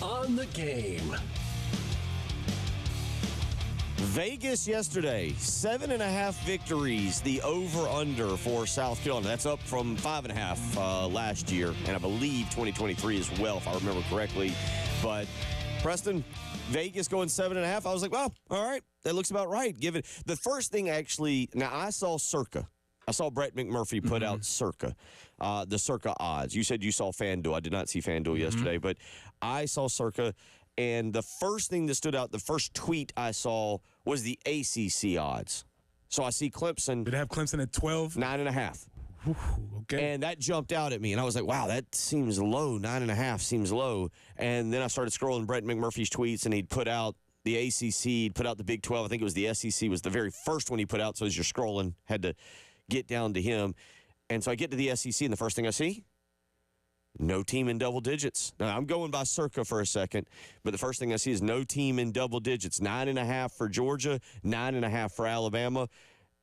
on the game. Vegas yesterday, 7.5 victories, the over-under for South Carolina. That's up from 5.5 last year, and I believe 2023 as well, if I remember correctly. But, Preston, Vegas going 7.5, I was like, well, all right, that looks about right. Given the first thing actually, now I saw Circa. I saw Brett McMurphy put out Circa, the Circa odds. You said you saw FanDuel. I did not see FanDuel yesterday, but I saw Circa. And the first thing that stood out, the first tweet I saw was the ACC odds. So I see Clemson. Did it have Clemson at 12? 9.5. Okay. And that jumped out at me. And I was like, wow, that seems low. 9.5 seems low. And then I started scrolling Brett McMurphy's tweets, and he'd put out the ACC, he'd put out the Big 12. I think it was the SEC was the very first one he put out. So as you're scrolling, had to get down to him. And so I get to the SEC, and the first thing I see, no team in double digits. Now, I'm going by Circa for a second, but the first thing I see is no team in double digits. 9.5 for Georgia, 9.5 for Alabama.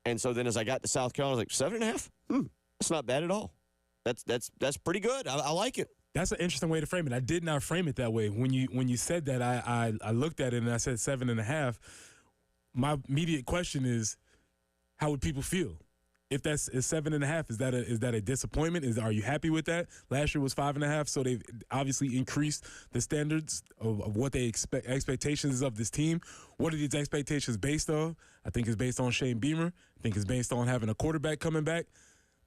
And so then as I got to South Carolina, I was like, 7.5? That's not bad at all. That's pretty good. I like it. That's an interesting way to frame it. I did not frame it that way. When you said that, I looked at it and I said 7.5. My immediate question is, how would people feel? If that's 7.5, is that a disappointment? Are you happy with that? Last year was 5.5, so they've obviously increased the standards of what they expect, expectations of this team. What are these expectations based on? I think it's based on Shane Beamer. I think it's based on having a quarterback coming back.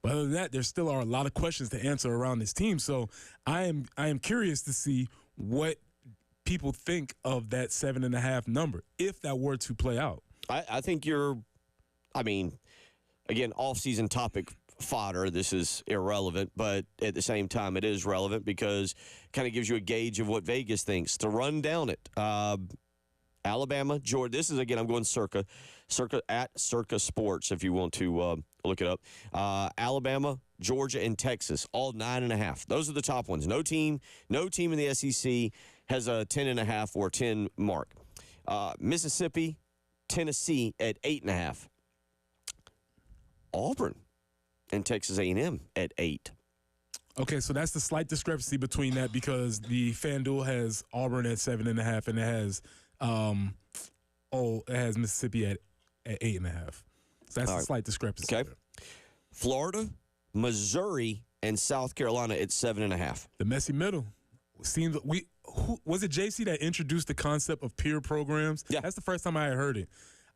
But other than that, there still are a lot of questions to answer around this team. So I am curious to see what people think of that 7.5 number if that were to play out. I think again, off-season topic fodder. This is irrelevant, but at the same time, it is relevant because it kind of gives you a gauge of what Vegas thinks. To run down it, Alabama, Georgia. This is, again, I'm going Circa at Circa Sports if you want to look it up. Alabama, Georgia, and Texas, all 9.5. Those are the top ones. No team in the SEC has a 10.5 or 10 mark. Mississippi, Tennessee at 8.5. Auburn and Texas A&M at 8. Okay, so that's the slight discrepancy between that because the FanDuel has Auburn at 7.5 and it has Mississippi at 8.5. So that's a slight discrepancy. Okay. There. Florida, Missouri, and South Carolina at 7.5. The messy middle. Seems was it JC that introduced the concept of peer programs? Yeah. That's the first time I had heard it.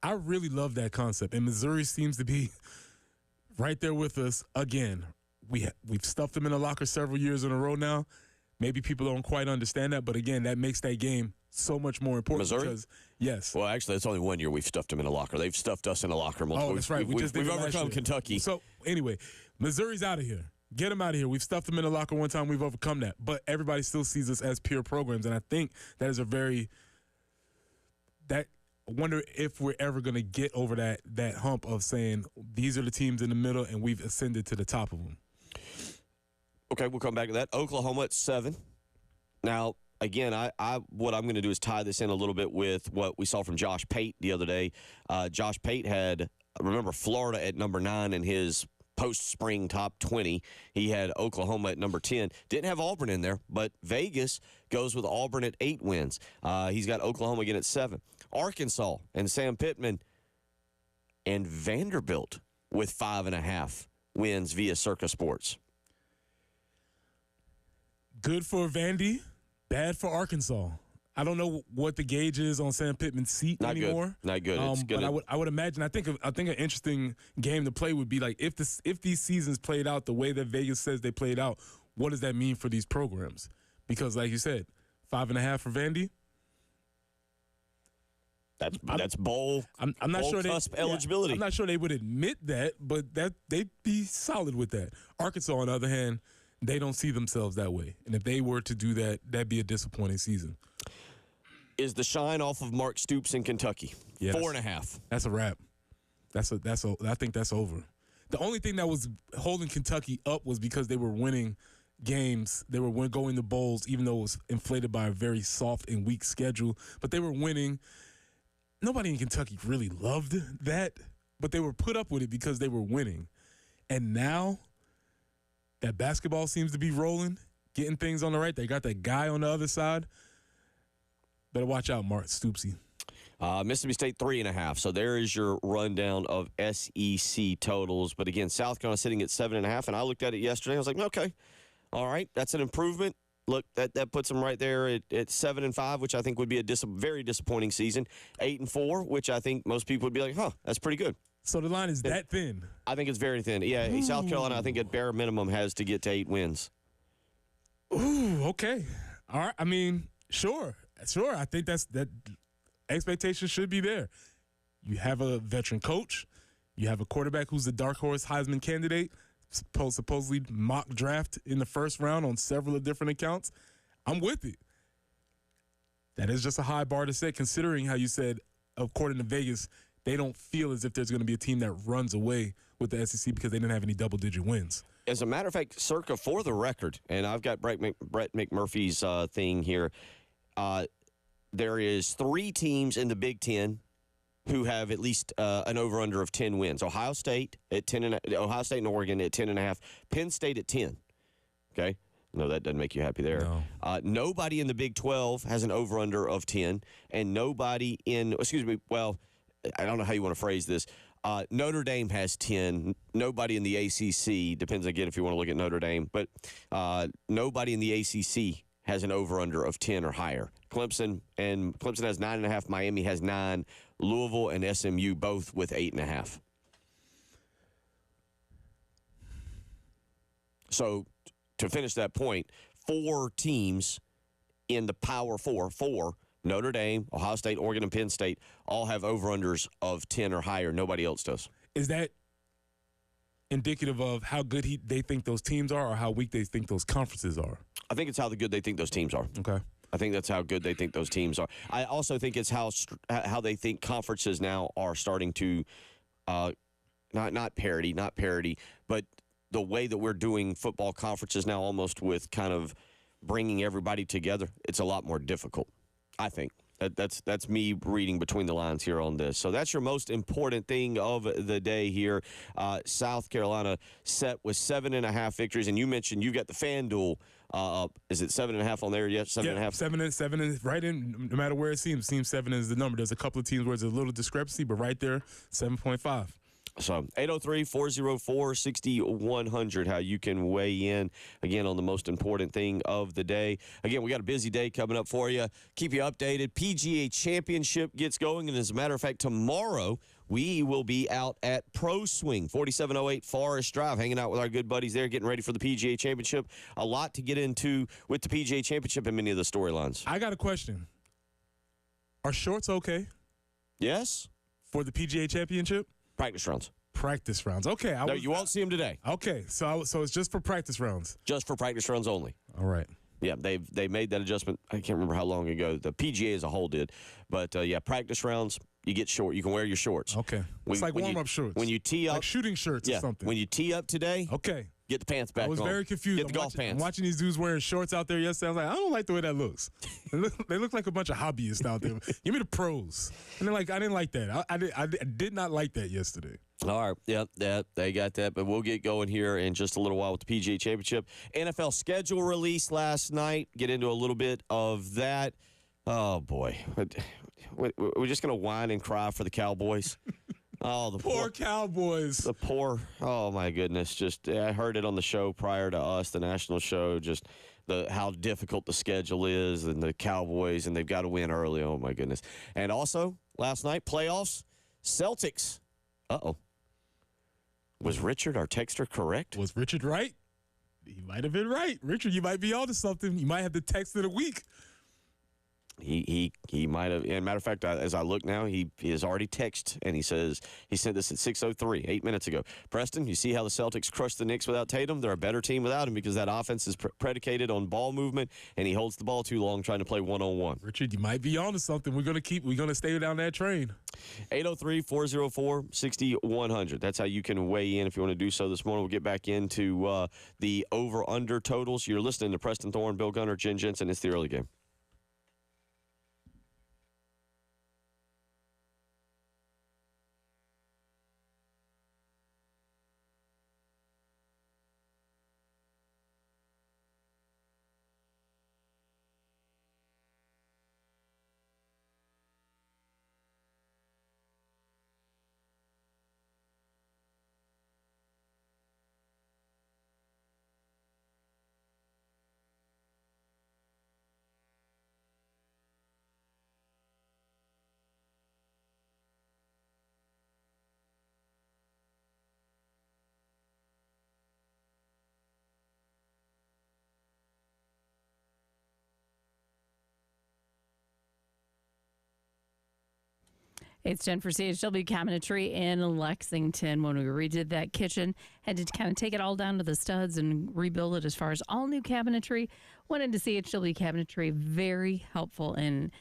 I really love that concept, and Missouri seems to be right there with us again. We've stuffed them in the locker several years in a row now. Maybe people don't quite understand that, but again, that makes that game so much more important. Missouri? Because, yes. Well, actually, it's only 1 year we've stuffed them in a locker. They've stuffed us in a locker multiple. Oh, that's right. We've overcome Kentucky. So, anyway, Missouri's out of here. Get them out of here. We've stuffed them in a locker one time. We've overcome that. But everybody still sees us as peer programs, and I think that is I wonder if we're ever going to get over that hump of saying these are the teams in the middle and we've ascended to the top of them. Okay, we'll come back to that. Oklahoma at 7. Now, again, what I'm going to do is tie this in a little bit with what we saw from Josh Pate the other day. Josh Pate had, remember, Florida at number 9 in his post-spring top 20. He had Oklahoma at number 10. Didn't have Auburn in there, but Vegas goes with Auburn at 8 wins. He's got Oklahoma again at 7. Arkansas and Sam Pittman and Vanderbilt with 5.5 wins via Circa Sports. Good for Vandy, bad for Arkansas. I don't know what the gauge is on Sam Pittman's seat anymore. Not good. It's but I would imagine. I think an interesting game to play would be like if these seasons played out the way that Vegas says they played out. What does that mean for these programs? Because, like you said, 5.5 for Vandy. That's bowl. I'm not bowl sure cusp eligibility. I'm not sure they would admit that, but that they'd be solid with that. Arkansas, on the other hand, they don't see themselves that way, and if they were to do that, that'd be a disappointing season. Is the shine off of Mark Stoops in Kentucky? Yes. 4.5. That's a wrap. I think that's over. The only thing that was holding Kentucky up was because they were winning games. They were going to bowls, even though it was inflated by a very soft and weak schedule. But they were winning. Nobody in Kentucky really loved that, but they were put up with it because they were winning. And now that basketball seems to be rolling, getting things on the right. They got that guy on the other side. Better watch out, Mark Stoops. Mississippi State 3.5. So there is your rundown of SEC totals. But again, South Carolina sitting at 7.5. And I looked at it yesterday. I was like, okay, all right, that's an improvement. Look, that puts them right there at 7-5, which I think would be a very disappointing season. 8-4, which I think most people would be like, that's pretty good. So the line is that thin? I think it's very thin. Yeah, Ooh. South Carolina, I think at bare minimum has to get to 8 wins. Ooh, okay. All right. I mean, sure. I think that expectation should be there. You have a veteran coach. You have a quarterback who's the dark horse Heisman candidate, supposedly mock draft in the first round on several different accounts. I'm with it. That is just a high bar to set, considering how you said, according to Vegas, they don't feel as if there's going to be a team that runs away with the SEC because they didn't have any double-digit wins. As a matter of fact, circa for the record, and I've got Brett McMurphy's thing here, there is 3 teams in the Big Ten who have at least an over-under of 10 wins. Ohio State at 10, Ohio State and Oregon at 10.5, Penn State at 10. Okay? No, that doesn't make you happy there. No. Nobody in the Big 12 has an over-under of 10, and nobody in, I don't know how you want to phrase this. Notre Dame has 10. Nobody in the ACC, depends again if you want to look at Notre Dame, but nobody in the ACC has an over-under of 10 or higher. Clemson has 9.5. Miami has 9. Louisville and SMU both with 8.5. So to finish that point, 4 teams in the Power Four, Notre Dame, Ohio State, Oregon, and Penn State, all have over-unders of 10 or higher. Nobody else does. Is that indicative of how good they think those teams are or how weak they think those conferences are? I think it's how good they think those teams are. Okay. I think that's how good they think those teams are. I also think it's how they think conferences now are starting to not parity, but the way that we're doing football conferences now, almost with kind of bringing everybody together, it's a lot more difficult, I think. That's me reading between the lines here on this. So that's your most important thing of the day here. South Carolina set with 7.5 victories, and you mentioned you got the FanDuel up. Is it 7.5 on there yet? 7.5. Yeah, 7 is right in. No matter where it seems 7 is the number. There's a couple of teams where there's a little discrepancy, but right there, 7.5. So 803-404-6100, how you can weigh in, again, on the most important thing of the day. Again, we got a busy day coming up for you. Keep you updated. PGA Championship gets going, and as a matter of fact, tomorrow we will be out at Pro Swing, 4708 Forest Drive, hanging out with our good buddies there, getting ready for the PGA Championship. A lot to get into with the PGA Championship and many of the storylines. I got a question. Are shorts okay? Yes. For the PGA Championship? Practice rounds. Practice rounds. Okay. No, you won't see them today. Okay. So it's just for practice rounds. Just for practice rounds only. All right. Yeah, they made that adjustment. I can't remember how long ago. The PGA as a whole did. But, practice rounds, you get short. You can wear your shorts. Okay. It's like warm-up shorts. When you tee up. Like shooting shirts or something. When you tee up today. Okay. Get the pants back on. I was very confused. Get the golf pants. I'm watching these dudes wearing shorts out there yesterday. I was like, I don't like the way that looks. They look like a bunch of hobbyists out there. Give me the pros. And they're like, I didn't like that. I did not like that yesterday. All right. Yeah, they got that. But we'll get going here in just a little while with the PGA Championship. NFL schedule release last night. Get into a little bit of that. Oh, boy. We're just going to whine and cry for the Cowboys. Oh, the poor Cowboys. The poor, oh, my goodness. Just, I heard it on the show prior to us, the national show, just how difficult the schedule is and the Cowboys, and they've got to win early. Oh, my goodness. And also, last night, playoffs, Celtics. Uh-oh. Was Richard, our texter, correct? Was Richard right? He might have been right. Richard, you might be on to something. You might have the text of the week. He might have. And matter of fact, as I look now, he has already texted, and he says he sent this at 6:03, 8 minutes ago. Preston, you see how the Celtics crushed the Knicks without Tatum? They're a better team without him because that offense is predicated on ball movement, and he holds the ball too long trying to play one-on-one. Richard, you might be on to something. We're gonna stay down that train. 803-404-6100. That's how you can weigh in if you want to do so this morning. We'll get back into the over/under totals. You're listening to Preston Thorne, Bill Gunner, Jen Jensen. It's the early game. It's Jen for CHW Cabinetry in Lexington. When we redid that kitchen, had to kind of take it all down to the studs and rebuild it as far as all new cabinetry. Went into CHW Cabinetry, very helpful in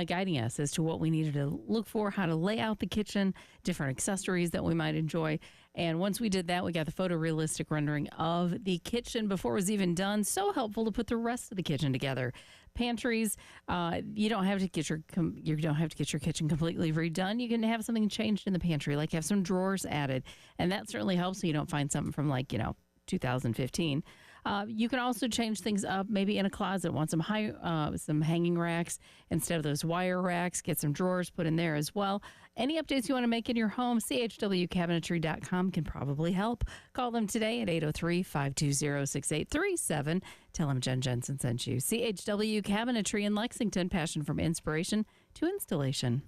guiding us as to what we needed to look for, how to lay out the kitchen, different accessories that we might enjoy. And once we did that, we got the photorealistic rendering of the kitchen before it was even done. So helpful to put the rest of the kitchen together. Pantries, you don't have to get your kitchen completely redone. You can have something changed in the pantry, like have some drawers added, and that certainly helps so you don't find something from 2015. You can also change things up, maybe in a closet. Want some some hanging racks instead of those wire racks. Get some drawers put in there as well. Any updates you want to make in your home, chwcabinetry.com can probably help. Call them today at 803-520-6837. Tell them Jen Jensen sent you. CHW Cabinetry in Lexington, passion from inspiration to installation.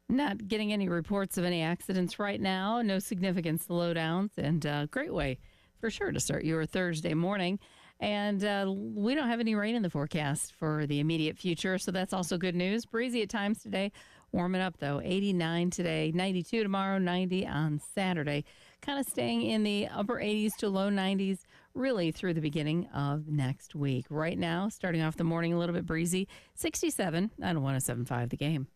Not getting any reports of any accidents right now. No significant slowdowns, and great way for sure to start your Thursday morning. And we don't have any rain in the forecast for the immediate future, so that's also good news. Breezy at times today, warming up though. 89 today, 92 tomorrow, 90 on Saturday. Kind of staying in the upper 80s to low 90s really through the beginning of next week. Right now, starting off the morning a little bit breezy, 67 on 107.5 The Game.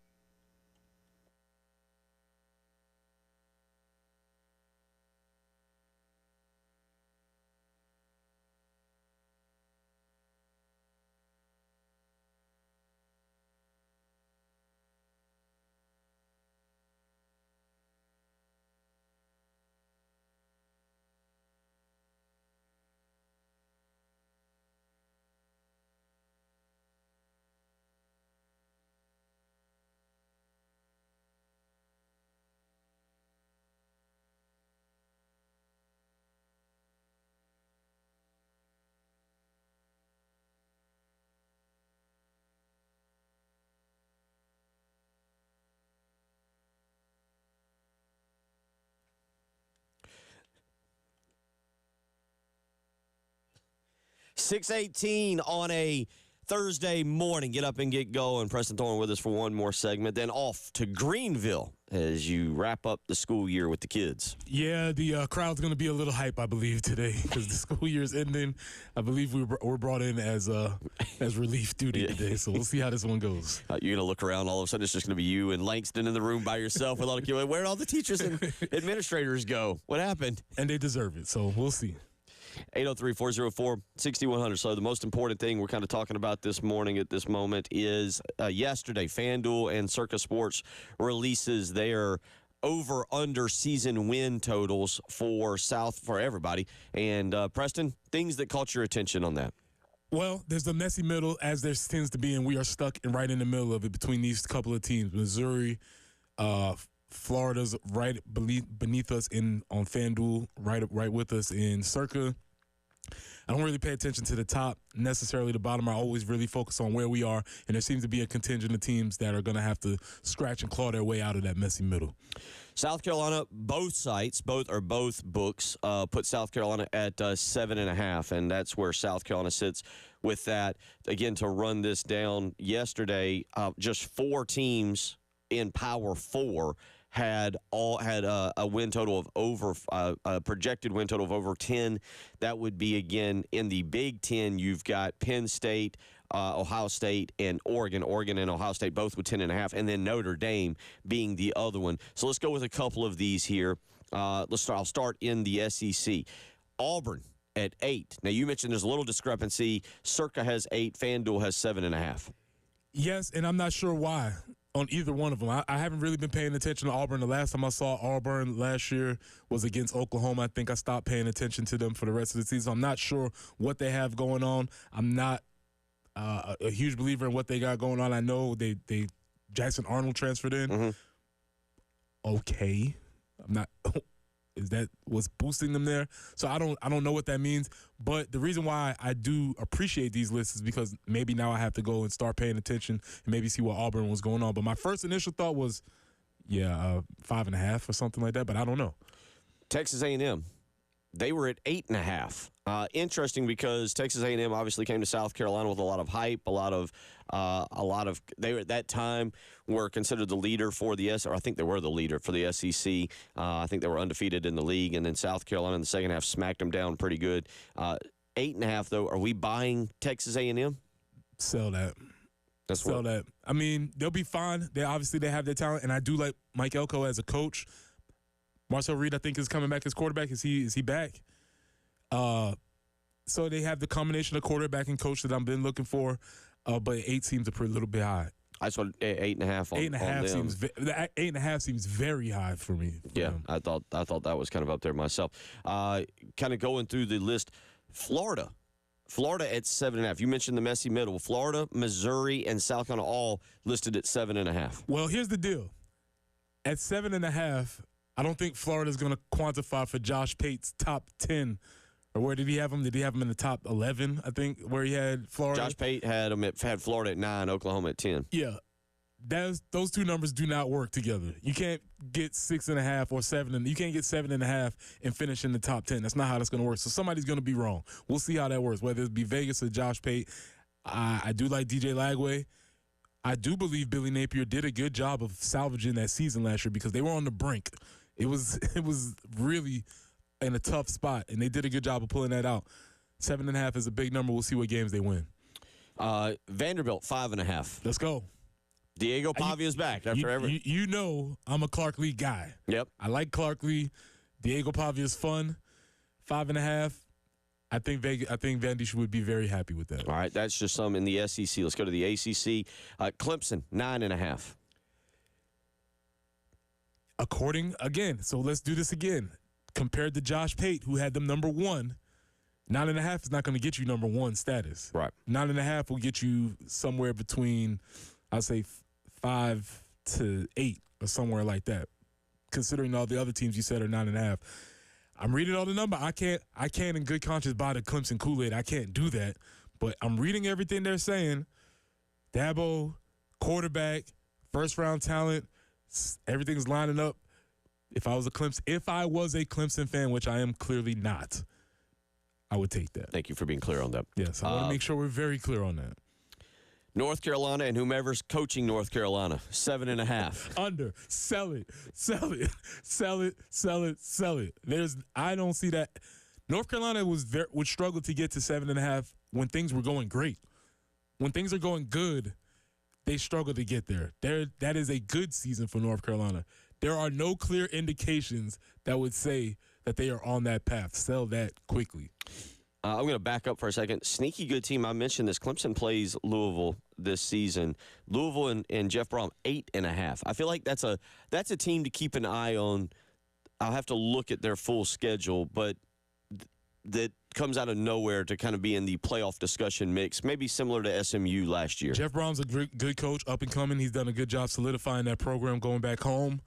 6:18 on a Thursday morning. Get up and get going. Preston Thorne with us for one more segment, then off to Greenville as you wrap up the school year with the kids. Yeah, the crowd's going to be a little hype, I believe, today because the school year's ending. I believe we're brought in as relief duty today, so we'll see how this one goes. You're going to look around, all of a sudden it's just going to be you and Langston in the room by yourself with all the kids. Where'd all the teachers and administrators go? What happened? And they deserve it, so we'll see. 803-404-6100. So the most important thing we're kind of talking about this morning at this moment is yesterday, FanDuel and Circa Sports releases their over-under season win totals for everybody. And, Preston, things that caught your attention on that. Well, there's a messy middle, as there tends to be, and we are stuck right in the middle of it between these couple of teams. Missouri, Florida's right beneath us on FanDuel, right with us in Circa. I don't really pay attention to the top, necessarily the bottom. I always really focus on where we are, and there seems to be a contingent of teams that are going to have to scratch and claw their way out of that messy middle. South Carolina, both books put South Carolina at 7.5, and that's where South Carolina sits with that. Again, to run this down, yesterday, just 4 teams in Power 4 had a win total of over a projected win total of over 10. That would be, again, in the Big Ten. You've got Penn State, Ohio State, and Oregon. Oregon and Ohio State both with 10.5, and then Notre Dame being the other one. So let's go with a couple of these here. I'll start in the SEC. Auburn at 8. Now you mentioned there's a little discrepancy. Circa has 8. FanDuel has 7.5. Yes, and I'm not sure why on either one of them. I haven't really been paying attention to Auburn. The last time I saw Auburn last year was against Oklahoma. I think I stopped paying attention to them for the rest of the season. I'm not sure what they have going on. I'm not a huge believer in what they got going on. I know they Jackson Arnold transferred in. Mm-hmm. Okay. I'm not is that what's boosting them there? So I don't know what that means. But the reason why I do appreciate these lists is because maybe now I have to go and start paying attention and maybe see what Auburn was going on. But my first initial thought was, 5.5 or something like that. But I don't know. Texas A&M, they were at 8.5. Interesting because Texas A&M obviously came to South Carolina with a lot of hype, a lot of they were at that time were considered the leader for the or I think they were the leader for the SEC. I think they were undefeated in the league, and then South Carolina in the second half smacked them down pretty good. 8.5 though. Are we buying Texas A&M? Sell that. Sell that. I mean, they'll be fine. They have their talent, and I do like Mike Elko as a coach. Marcel Reed, I think, is coming back as quarterback. Is he back? So they have the combination of quarterback and coach that I've been looking for, but 8 seems a little bit high. I saw 8.5 on 8.5 seems very high for me. Yeah, I thought that was kind of up there myself. Kind of going through the list, Florida at 7.5. You mentioned the messy middle. Florida, Missouri, and South Carolina all listed at 7.5. Well, here's the deal. At 7.5, I don't think Florida's going to quantify for Josh Pate's top 10. Or where did he have him? Did he have him in the top 11, I think, where he had Florida? Josh Pate had Florida at 9, Oklahoma at 10. Yeah. Those two numbers do not work together. You can't get 6.5 or 7. You can't get 7.5 and finish in the top 10. That's not how that's going to work. So somebody's going to be wrong. We'll see how that works, whether it be Vegas or Josh Pate. I do like DJ Lagway. I do believe Billy Napier did a good job of salvaging that season last year because they were on the brink. It was really in a tough spot, and they did a good job of pulling that out. 7.5 is a big number. We'll see what games they win. Vanderbilt, 5.5. Let's go. Diego Pavia's back after every. You know I'm a Clark Lee guy. Yep. I like Clark Lee. Diego Pavia's fun. 5.5. I think Vandy would be very happy with that. All right, that's just some in the SEC. Let's go to the ACC. Clemson, 9.5. So let's do this again. Compared to Josh Pate, who had them number 1, 9.5 is not going to get you number 1 status. Right. 9.5 will get you somewhere between, I'd say, 5 to 8 or somewhere like that. Considering all the other teams you said are 9.5. I'm reading all the number. I can't in good conscience buy the Clemson Kool-Aid. I can't do that. But I'm reading everything they're saying. Dabo, quarterback, first-round talent, everything's lining up. If I was a Clemson fan, which I am clearly not, I would take that. Thank you for being clear on that. Yes, I want to make sure we're very clear on that. North Carolina and whomever's coaching North Carolina, 7.5. Under. Sell it. Sell it. Sell it. Sell it. Sell it. I don't see that. North Carolina would struggle to get to 7.5 when things were going great. When things are going good, they struggle to get there. That is a good season for North Carolina. There are no clear indications that would say that they are on that path. Sell that quickly. I'm going to back up for a second. Sneaky good team. I mentioned this. Clemson plays Louisville this season. Louisville and Jeff Brom, 8.5. I feel like that's a team to keep an eye on. I'll have to look at their full schedule, but that comes out of nowhere to kind of be in the playoff discussion mix, maybe similar to SMU last year. Jeff Brom's a good coach, up and coming. He's done a good job solidifying that program going back home.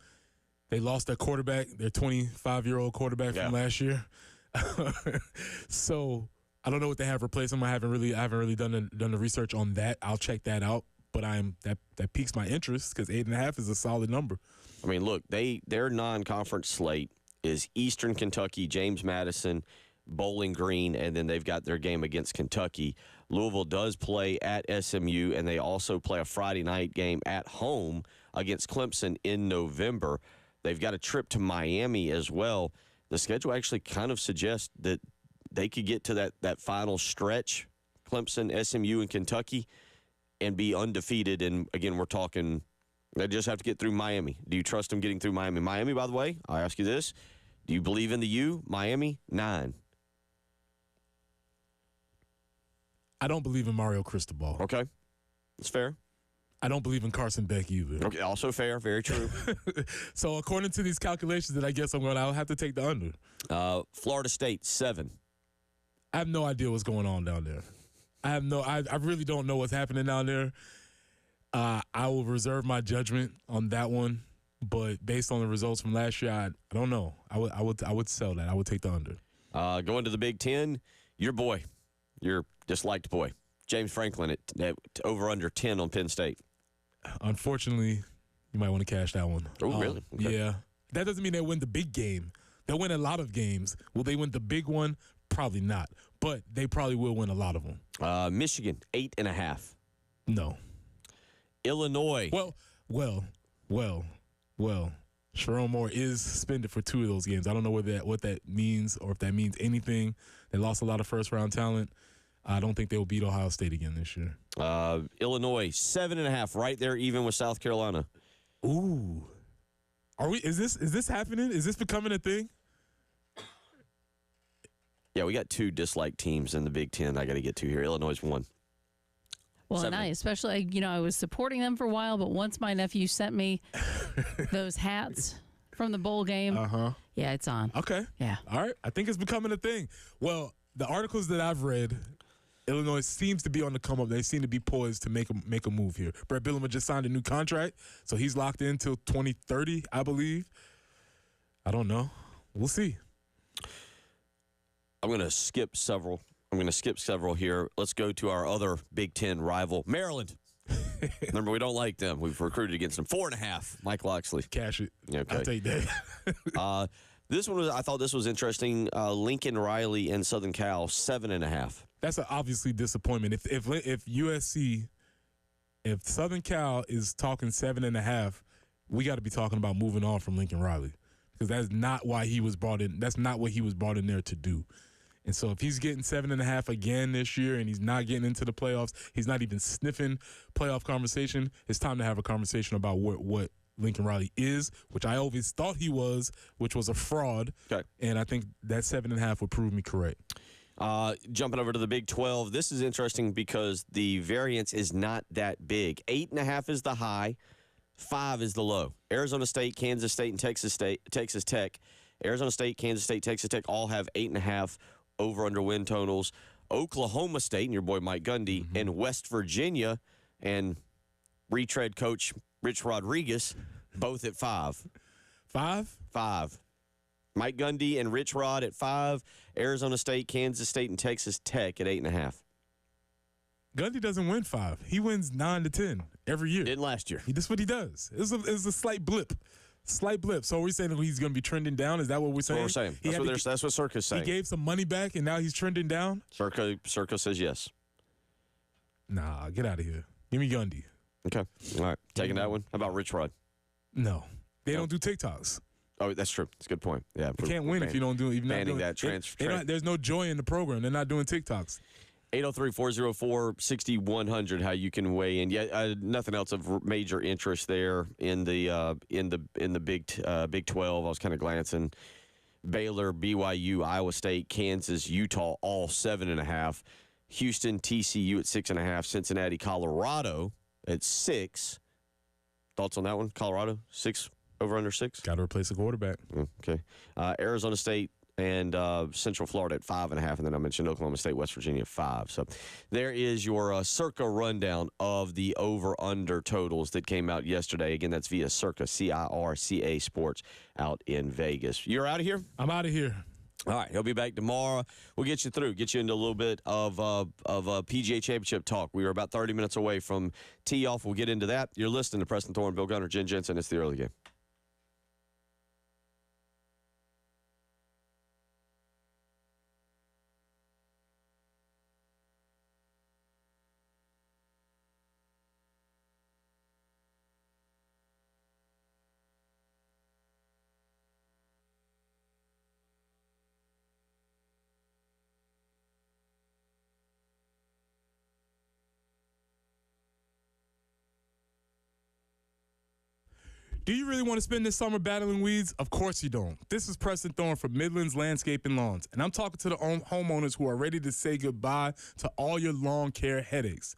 They lost their quarterback, their 25-year-old quarterback from last year. So I don't know what they have replaced him. I haven't really done the research on that. I'll check that out. But that piques my interest because 8.5 is a solid number. I mean, look, their non-conference slate is Eastern Kentucky, James Madison, Bowling Green, and then they've got their game against Kentucky. Louisville does play at SMU, and they also play a Friday night game at home against Clemson in November. They've got a trip to Miami as well. The schedule actually kind of suggests that they could get to that final stretch, Clemson, SMU, and Kentucky, and be undefeated. And, again, we're talking they just have to get through Miami. Do you trust them getting through Miami? Miami, by the way, I ask you this. Do you believe in the U? Miami, 9. I don't believe in Mario Cristobal. Okay. That's fair. I don't believe in Carson Beck either. Okay, also fair. Very true. So according to these calculations that I guess I'll have to take the under. Florida State, 7. I have no idea what's going on down there. I really don't know what's happening down there. I will reserve my judgment on that one, but based on the results from last year, I don't know. I would sell that. I would take the under. Going to the Big Ten, your boy, your disliked boy, James Franklin at over under 10 on Penn State. Unfortunately, you might want to cash that one. Oh, really? Okay. Yeah. That doesn't mean they win the big game. They'll win a lot of games. Will they win the big one? Probably not. But they probably will win a lot of them. Michigan, 8.5. No. Illinois. Well. Sharon Moore is suspended for 2 of those games. I don't know what that means or if that means anything. They lost a lot of first-round talent. I don't think they'll beat Ohio State again this year. Illinois, 7.5, right there, even with South Carolina. Ooh, is this happening? Is this becoming a thing? Yeah, we got 2 disliked teams in the Big Ten. I got to get to here. Illinois is 1. Well, 7. and I especially, I was supporting them for a while, but once my nephew sent me those hats from the bowl game, yeah, it's on. Okay. Yeah. All right. I think it's becoming a thing. Well, the articles that I've read, Illinois seems to be on the come up. They seem to be poised to make a move here. Brett Bielema just signed a new contract, so he's locked in until 2030, I believe. I don't know. We'll see. I'm going to skip several. Here. Let's go to our other Big Ten rival, Maryland. Remember, we don't like them. We've recruited against them. 4.5, Mike Loxley. Cash it. Okay. I'll take that. I thought this was interesting. Lincoln Riley and Southern Cal, 7.5. That's an obviously disappointment. If USC, if Southern Cal is talking 7.5, we got to be talking about moving on from Lincoln Riley because that's not why he was brought in. That's not what he was brought in there to do. And so if he's getting 7.5 again this year and he's not getting into the playoffs, he's not even sniffing playoff conversation, it's time to have a conversation about what Lincoln Riley is, which I always thought he was, which was a fraud. Okay. And I think that 7.5 would prove me correct. Jumping over to the Big 12, this is interesting because the variance is not that big. 8.5 is the high, 5 is the low. Arizona State, Kansas State, and Texas Tech. Arizona State, Kansas State, Texas Tech all have 8.5 over-under win totals. Oklahoma State, and your boy Mike Gundy, and West Virginia, and retread coach Rich Rodriguez, both at 5. 5? 5. Mike Gundy and Rich Rod at 5. Arizona State, Kansas State, and Texas Tech at 8.5. Gundy doesn't win 5. He wins 9 to 10 every year. Didn't last year. That's what he does. It's a slight blip Slight blip. So we're saying that he's going to be trending down? Is that what we're saying? That's what we're saying. That's what Circa's saying. He gave some money back, and now he's trending down? Circa says yes. Nah, get out of here. Give me Gundy. Okay. All right. Taking that one. How about Rich Rod? No. They don't do TikToks. Oh, that's true. That's a good point. Yeah. You can't win if you don't do it. Banning that transfer. There's no joy in the program. They're not doing TikToks. 803-404-6100. How you can weigh in? Yeah, nothing else of major interest there in the Big 12. I was kind of glancing. Baylor, BYU, Iowa State, Kansas, Utah, all 7.5. Houston, TCU at 6.5. Cincinnati, Colorado at 6. Thoughts on that one? Colorado 6 over under 6. Got to replace the quarterback. Okay. Arizona State and Central Florida at 5.5, and then I mentioned Oklahoma State, West Virginia at 5. So there is your Circa rundown of the over/under totals that came out yesterday. Again, that's via Circa, CIRCA Sports out in Vegas. You're out of here? I'm out of here. All right, he'll be back tomorrow. We'll get you through, get you into a little bit of PGA Championship talk. We are about 30 minutes away from tee off. We'll get into that. You're listening to Preston Thorne, Bill Gunner, Jen Jensen. It's the early game. Do you really want to spend this summer battling weeds? Of course you don't. This is Preston Thorne from Midlands Landscape and Lawns, and I'm talking to the homeowners who are ready to say goodbye to all your lawn care headaches.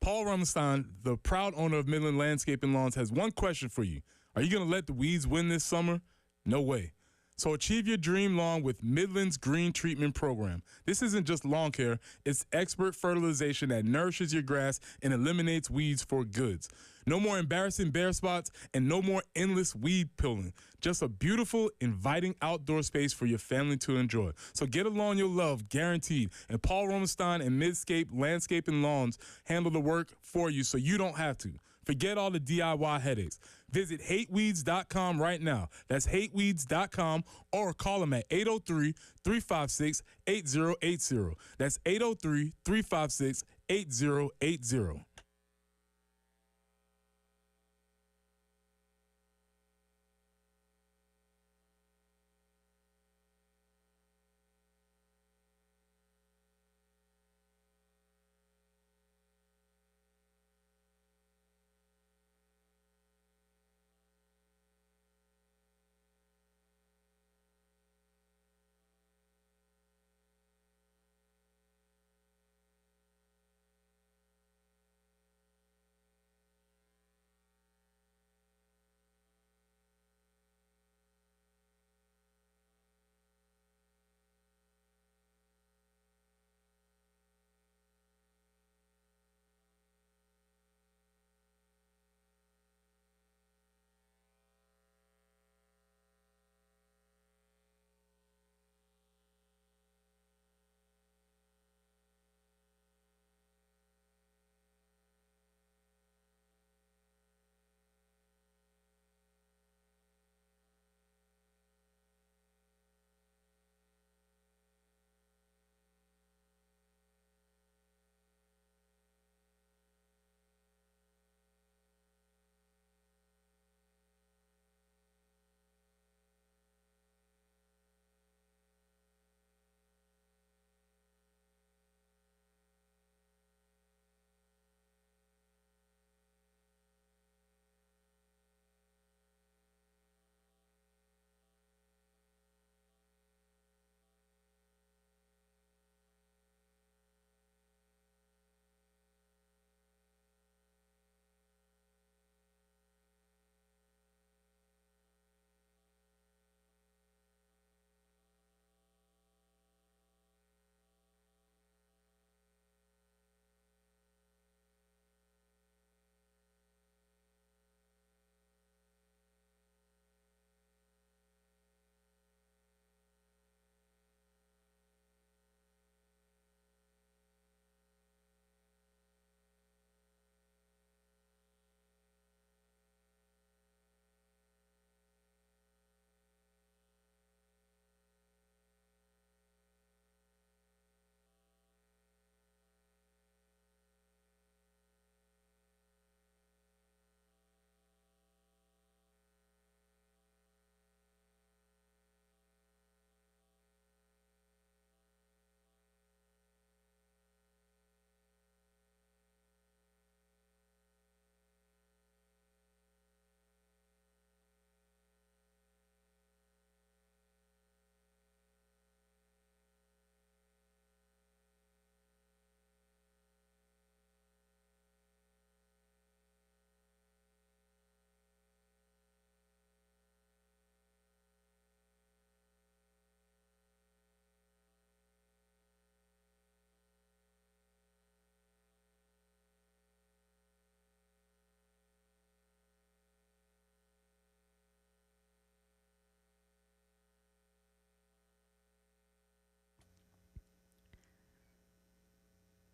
Paul Rumenstein, the proud owner of Midland Landscape and Lawns, has one question for you. Are you going to let the weeds win this summer? No way. So achieve your dream lawn with Midland's Green Treatment Program. This isn't just lawn care. It's expert fertilization that nourishes your grass and eliminates weeds for goods. No more embarrassing bare spots and no more endless weed pulling. Just a beautiful, inviting outdoor space for your family to enjoy. So get a lawn you'll love, guaranteed. And Paul Rumenstein and Midscape Landscape and Lawns handle the work for you so you don't have to. Forget all the DIY headaches. Visit hateweeds.com right now. That's hateweeds.com or call them at 803-356-8080. That's 803-356-8080.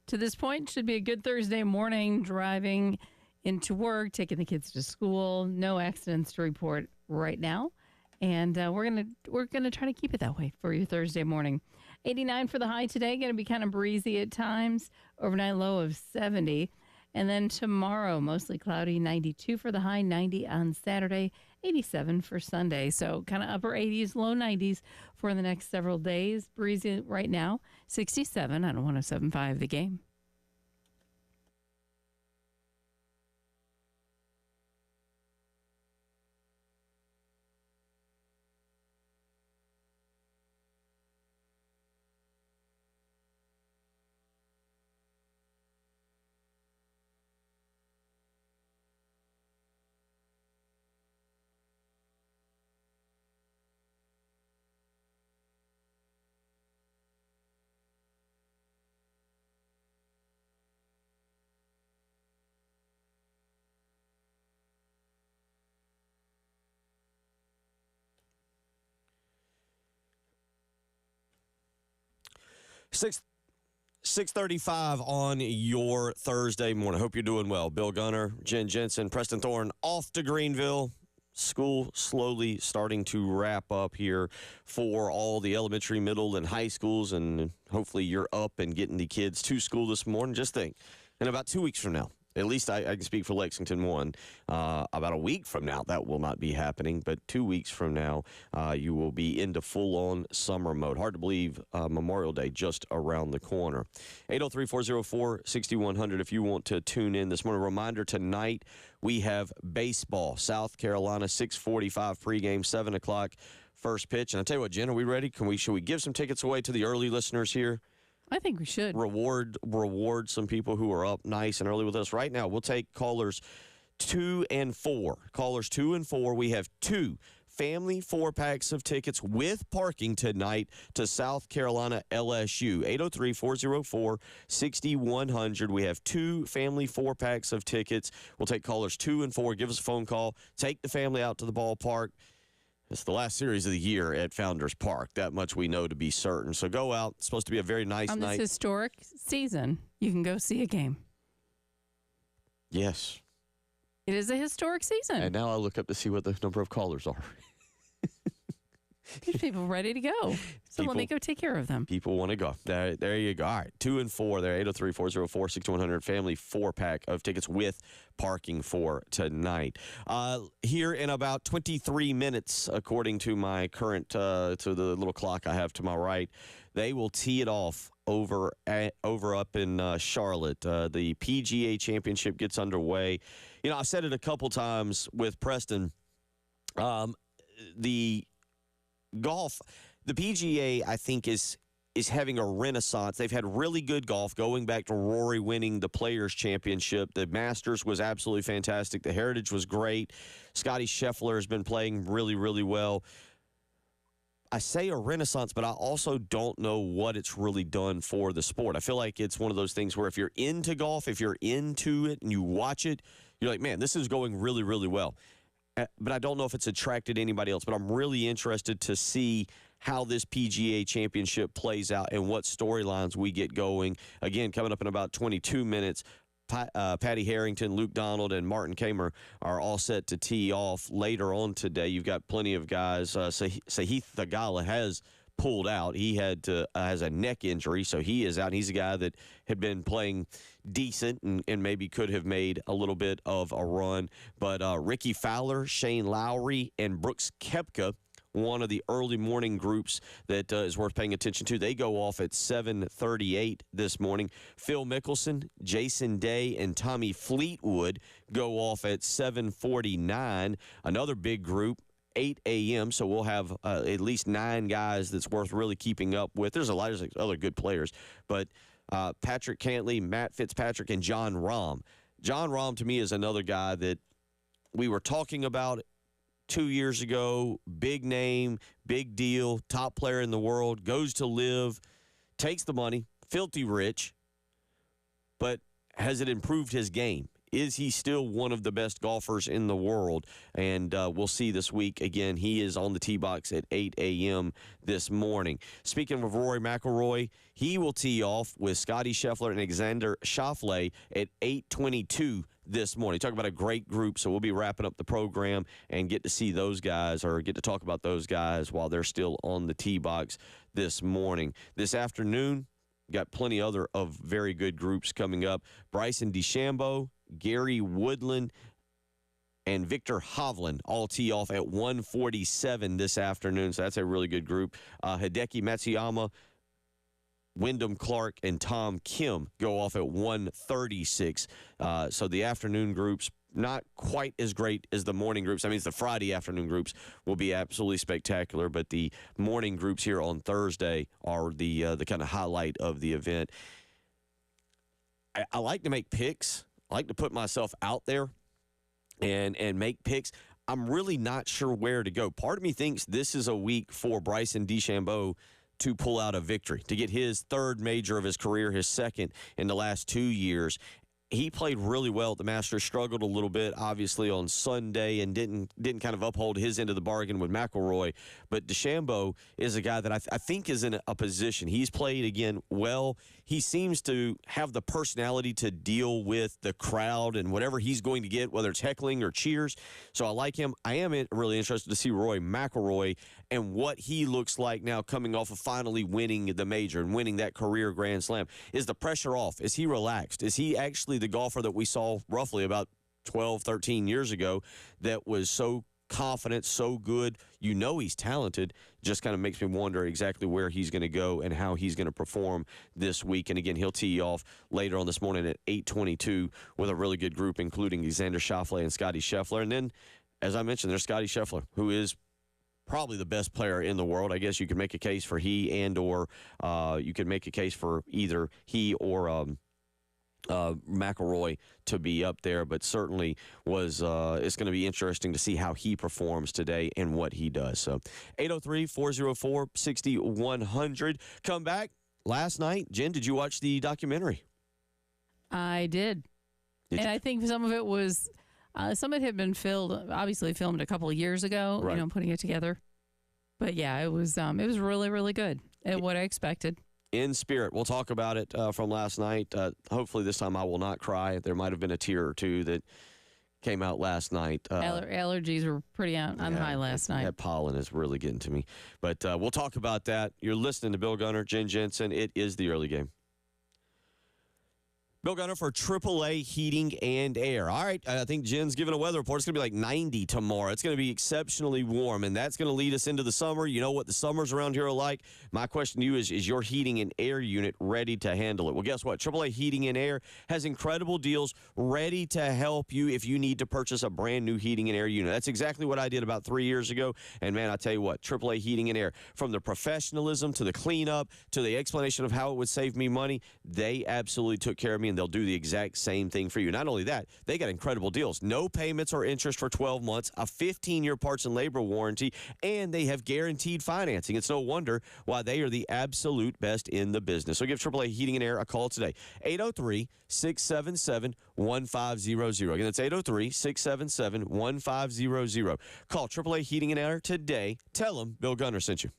to this point, should be a good Thursday morning driving into work, taking the kids to school. No accidents to report right now. And we're gonna try to keep it that way for your Thursday morning. 89 for the high today. Going to be kind of breezy at times. Overnight low of 70. And then tomorrow, mostly cloudy, 92 for the high, 90 on Saturday, 87 for Sunday. So kind of upper 80s, low 90s for the next several days. Breezy right now, 67 on 107.5 The Game. Six 6:35 on your Thursday morning. Hope you're doing well. Bill Gunner, Jen Jensen, Preston Thorne off to Greenville. School slowly starting to wrap up here for all the elementary, middle, and high schools, and hopefully you're up and getting the kids to school this morning. Just think, in about 2 weeks from now, at least I can speak for Lexington 1. About a week from now, that will not be happening. But 2 weeks from now, you will be into full-on summer mode. Hard to believe Memorial Day just around the corner. 803-404-6100 if you want to tune in this morning. Reminder, tonight we have baseball. South Carolina, 6:45 pregame, 7 o'clock first pitch. And I tell you what, Jen, are we ready? Should we give some tickets away to the early listeners here? I think we should. Reward some people who are up nice and early with us. Right now, we'll take callers 2 and 4. Callers 2 and 4. We have 2 family 4-packs of tickets with parking tonight to South Carolina LSU. 803-404-6100. We have 2 family 4-packs of tickets. We'll take callers 2 and 4. Give us a phone call. Take the family out to the ballpark. It's the last series of the year at Founders Park. That much we know to be certain. So go out. It's supposed to be a very nice night. On this historic season, you can go see a game. Yes. It is a historic season. And now I look up to see what the number of callers are. There's people ready to go. So let me go take care of them. People want to go. There you go. All right. 2 and 4 there. 803-404-6100. Family 4-pack of tickets with parking for tonight. Here in about 23 minutes, according to my current, to the little clock I have to my right, they will tee it off over up in Charlotte. The PGA Championship gets underway. You know, I've said it a couple times with Preston. The golf, the PGA, I think, is having a renaissance. They've had really good golf going back to Rory winning the Players' Championship. The Masters was absolutely fantastic. The Heritage was great. Scotty Scheffler has been playing really, really well. I say a renaissance, but I also don't know what it's really done for the sport. I feel like it's one of those things where if you're into golf, if you're into it and you watch it, you're like, man, this is going really, really well. But I don't know if it's attracted anybody else. But I'm really interested to see how this PGA Championship plays out and what storylines we get going. Again, coming up in about 22 minutes, Patty Harrington, Luke Donald, and Martin Kamer are all set to tee off later on today. You've got plenty of guys. Sahith Thagala has pulled out. He has a neck injury, so he is out. He's a guy that had been playing decent and maybe could have made a little bit of a run. But Ricky Fowler, Shane Lowry, and Brooks Koepka, one of the early morning groups that is worth paying attention to. They go off at 7:38 this morning. Phil Mickelson, Jason Day, and Tommy Fleetwood go off at 7:49. Another big group, 8 a.m., so we'll have at least 9 guys that's worth really keeping up with. There's a lot of other good players, but Patrick Cantley, Matt Fitzpatrick, and John Rahm. John Rahm, to me, is another guy that we were talking about 2 years ago. Big name, big deal, top player in the world, goes to live, takes the money, filthy rich, but has it improved his game? is he still one of the best golfers in the world? And we'll see this week. Again, he is on the tee box at 8 a.m. this morning. Speaking of Rory McIlroy, he will tee off with Scotty Scheffler and Alexander Schauffele at 8:22 this morning. Talk about a great group, so we'll be wrapping up the program and get to see those guys, or get to talk about those guys while they're still on the tee box this morning. This afternoon, got plenty other of very good groups coming up. Bryson DeChambeau, Gary Woodland, and Victor Hovland all tee off at 1:47 this afternoon, so that's a really good group. Hideki Matsuyama, Wyndham Clark, and Tom Kim go off at 1:36. So the afternoon groups, not quite as great as the morning groups. I mean, it's the Friday afternoon groups will be absolutely spectacular, but the morning groups here on Thursday are the kind of highlight of the event. I like to make picks. I like to put myself out there and make picks. I'm really not sure where to go. Part of me thinks this is a week for Bryson DeChambeau to pull out a victory, to get his third major of his career, his second in the last 2 years. He played really well at the Masters, struggled a little bit, obviously, on Sunday, and didn't kind of uphold his end of the bargain with McIlroy. But DeChambeau is a guy that I think is in a position. He's played, again, well. He seems to have the personality to deal with the crowd and whatever he's going to get, whether it's heckling or cheers. So I like him. I am really interested to see Rory McIlroy and what he looks like now coming off of finally winning the major and winning that career Grand Slam. Is the pressure off? Is he relaxed? Is he actually the golfer that we saw roughly about 12, 13 years ago that was so confident, so good? You know he's talented. Just kind of makes me wonder exactly where he's going to go and how he's going to perform this week. And again, he'll tee off later on this morning at 8:22 with a really good group, including Alexander Schauffele and Scotty Scheffler. And then, as I mentioned, there's Scotty Scheffler, who is probably the best player in the world. I guess you could make a case for he and or you could make a case for either he or McIlroy to be up there, but certainly it's going to be interesting to see how he performs today and what he does. So 803-404-6100. Come back. Last night, Jen, did you watch the documentary? I did. And I think some of it was, some of it had been obviously filmed a couple of years ago, right, putting it together. But yeah, it was really, really good at what I expected. In spirit. We'll talk about it from last night. Hopefully this time I will not cry. There might have been a tear or two that came out last night. Allergies were pretty on high last night. That pollen is really getting to me. But we'll talk about that. You're listening to Bill Gunner, Jen Jensen. It is the early game. Bill Gunner for AAA Heating and Air. All right, I think Jen's giving a weather report. It's going to be like 90 tomorrow. It's going to be exceptionally warm, and that's going to lead us into the summer. You know what the summers around here are like. My question to you is your heating and air unit ready to handle it? Well, guess what? AAA Heating and Air has incredible deals ready to help you if you need to purchase a brand new heating and air unit. That's exactly what I did about 3 years ago, and man, I tell you what, AAA Heating and Air, from the professionalism to the cleanup to the explanation of how it would save me money, they absolutely took care of me, and they'll do the exact same thing for you. Not only that, they got incredible deals. No payments or interest for 12 months, a 15-year parts and labor warranty, and they have guaranteed financing. It's no wonder why they are the absolute best in the business. So give AAA Heating and Air a call today. 803-677-1500. Again, that's 803-677-1500. Call AAA Heating and Air today. Tell them Bill Gunner sent you.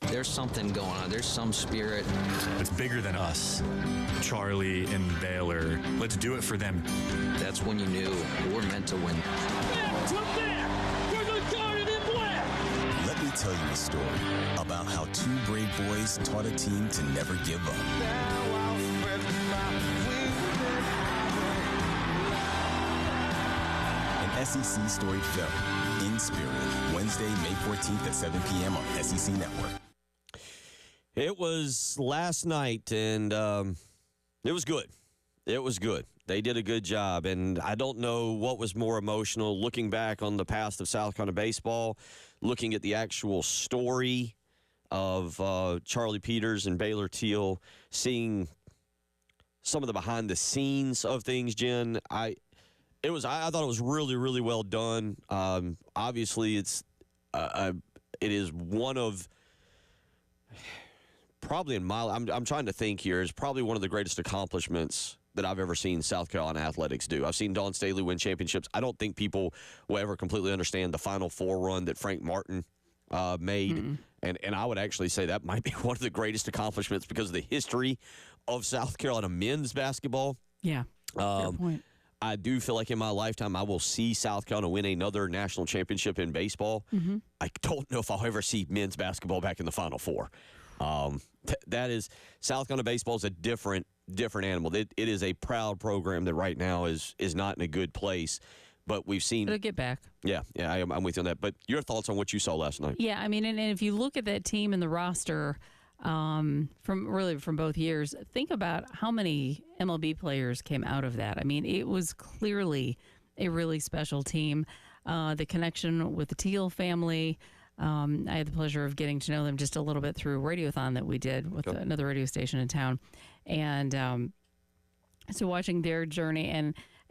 there's something going on. There's some spirit. It's bigger than us. Charlie and Baylor. Let's do it for them. That's when you knew we're meant to win. Let me tell you a story about how two brave boys taught a team to never give up. An SEC storied film, In Spirit, Wednesday, May 14th at 7 p.m. on SEC Network. It was last night, and it was good. It was good. They did a good job, and I don't know what was more emotional, looking back on the past of South Carolina baseball, looking at the actual story of Charlie Peters and Baylor Teal, seeing some of the behind the scenes of things, Jen. I thought it was really, really well done. Obviously, it is one of probably in my I'm trying to think here, is probably one of the greatest accomplishments that I've ever seen South Carolina athletics do. I've seen Dawn Staley win championships. I don't think people will ever completely understand the Final Four run that Frank Martin made. Mm-hmm. And I would actually say that might be one of the greatest accomplishments because of the history of South Carolina men's basketball. Yeah, fair point. I do feel like in my lifetime I will see South Carolina win another national championship in baseball. Mm-hmm. I don't know if I'll ever see men's basketball back in the Final Four. That is, South Carolina baseball is a different animal. It is a proud program that right now is not in a good place. But we've seen it'll get back. Yeah, I'm with you on that. But your thoughts on what you saw last night? Yeah, I mean, and if you look at that team and the roster from both years, think about how many MLB players came out of that. I mean, it was clearly a really special team. The connection with the Teal family. I had the pleasure of getting to know them just a little bit through a radiothon that we did with another radio station in town, and so watching their journey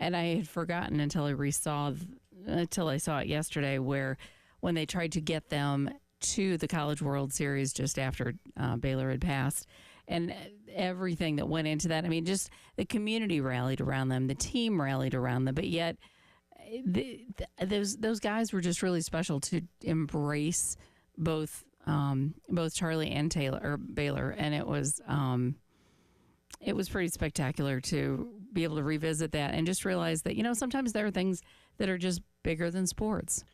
and I had forgotten until I saw it yesterday, where when they tried to get them to the College World Series just after Baylor had passed, and everything that went into that. I mean, just the community rallied around them, the team rallied around them, but yet those guys were just really special to embrace both Charlie and Baylor, and it was pretty spectacular to be able to revisit that and just realize that, sometimes there are things that are just bigger than sports.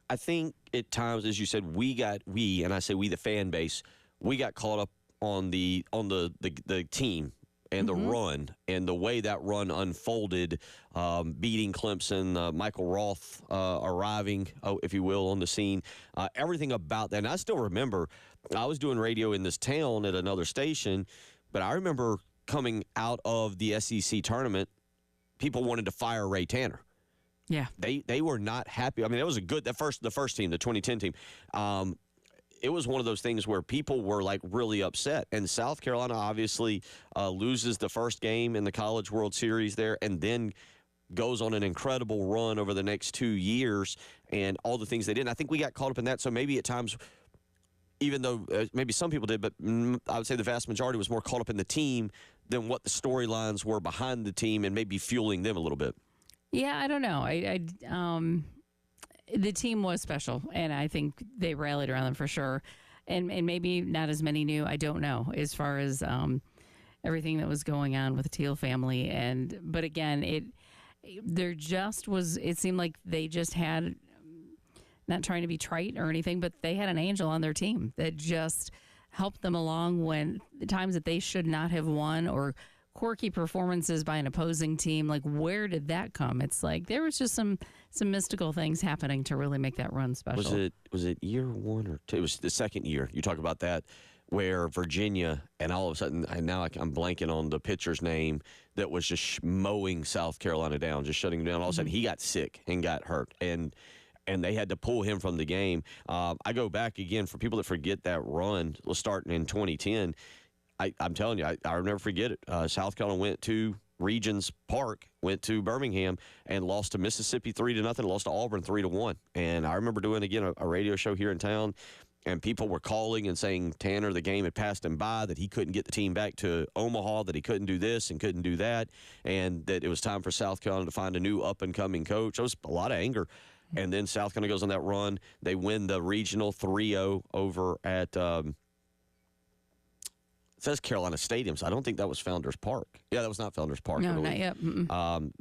I think at times, as you said, and I say we, the fan base, we got caught up on the team and the run and the way that run unfolded, beating Clemson, Michael Roth arriving, if you will, on the scene, everything about that. And I still remember I was doing radio in this town at another station, but I remember coming out of the SEC tournament, people wanted to fire Ray Tanner. Yeah. They were not happy. I mean, it was the first team, the 2010 team. It was one of those things where people were like really upset. And South Carolina obviously loses the first game in the College World Series there, and then goes on an incredible run over the next 2 years and all the things they did. And I think we got caught up in that. So maybe at times, even though maybe some people did, but I would say the vast majority was more caught up in the team than what the storylines were behind the team and maybe fueling them a little bit. Yeah, I don't know. The team was special, and I think they rallied around them for sure. And maybe not as many knew. I don't know, as far as everything that was going on with the Teal family. But again, it seemed like they just had, not trying to be trite or anything, but they had an angel on their team that just helped them along when the times that they should not have won, or quirky performances by an opposing team. Like, where did that come? It's like there was just some mystical things happening to really make that run special. Was it year one or two? It was the second year. You talk about that, where Virginia, and all of a sudden, I'm blanking on the pitcher's name, that was just mowing South Carolina down, just shutting them down. All of a sudden, he got sick and got hurt, and they had to pull him from the game. I go back again, for people that forget that run, starting in 2010. I'm telling you, I'll never forget it. South Carolina went to Regions Park, went to Birmingham, and lost to Mississippi 3-0, lost to Auburn 3-1. And I remember doing, again, a radio show here in town, and people were calling and saying Tanner, the game had passed him by, that he couldn't get the team back to Omaha, that he couldn't do this and couldn't do that, and that it was time for South Carolina to find a new up-and-coming coach. There was a lot of anger. And then South Carolina goes on that run. They win the regional 3-0 over at says Carolina Stadium, so I don't think that was Founders Park. Yeah, that was not Founders Park. No, not yet.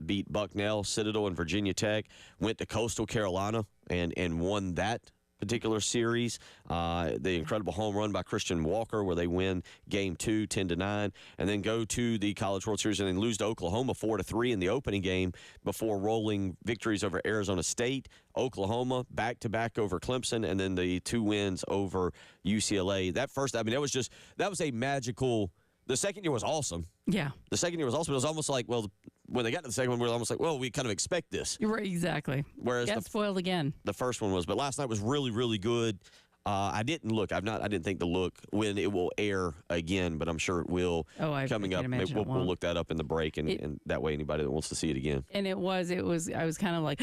Beat Bucknell, Citadel, and Virginia Tech. Went to Coastal Carolina and won that particular series. The incredible home run by Christian Walker where they win Game 2, 10-9, and then go to the College World Series and then lose to Oklahoma 4-3 in the opening game before rolling victories over Arizona State, Oklahoma, back-to-back over Clemson, and then the 2 wins over UCLA. That was a magical. The second year was awesome. Yeah. The second year was awesome. It was almost like, well, when they got to the second one, we were almost like, well, we kind of expect this. You're right, exactly. Whereas got spoiled again. The first one was, but last night was really, really good. I didn't look. I didn't think to look when it will air again, but I'm sure it will. Coming up. We'll look that up in the break, and that way anybody that wants to see it again. And it was. I was kind of like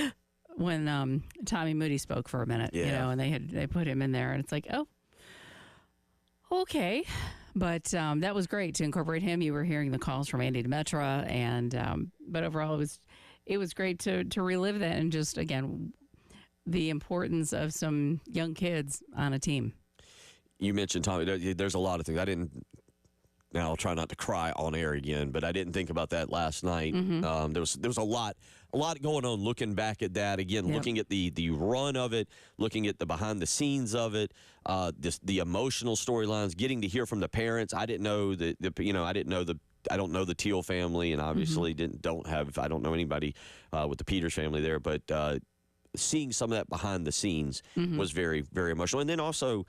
when Tommy Moody spoke for a minute, and they put him in there, and it's like, oh, okay. But that was great to incorporate him. You were hearing the calls from Andy Demetra, and but overall it was great to relive that and just again the importance of some young kids on a team. You mentioned Tommy. There's a lot of things I didn't. Now I'll try not to cry on air again, but I didn't think about that last night. Mm-hmm. There was a lot going on. Looking back at that again, looking at the run of it, looking at the behind the scenes of it, the emotional storylines, getting to hear from the parents. I didn't know I don't know the Teal family, and obviously I don't know anybody with the Peters family there, but seeing some of that behind the scenes was very, very emotional, and then also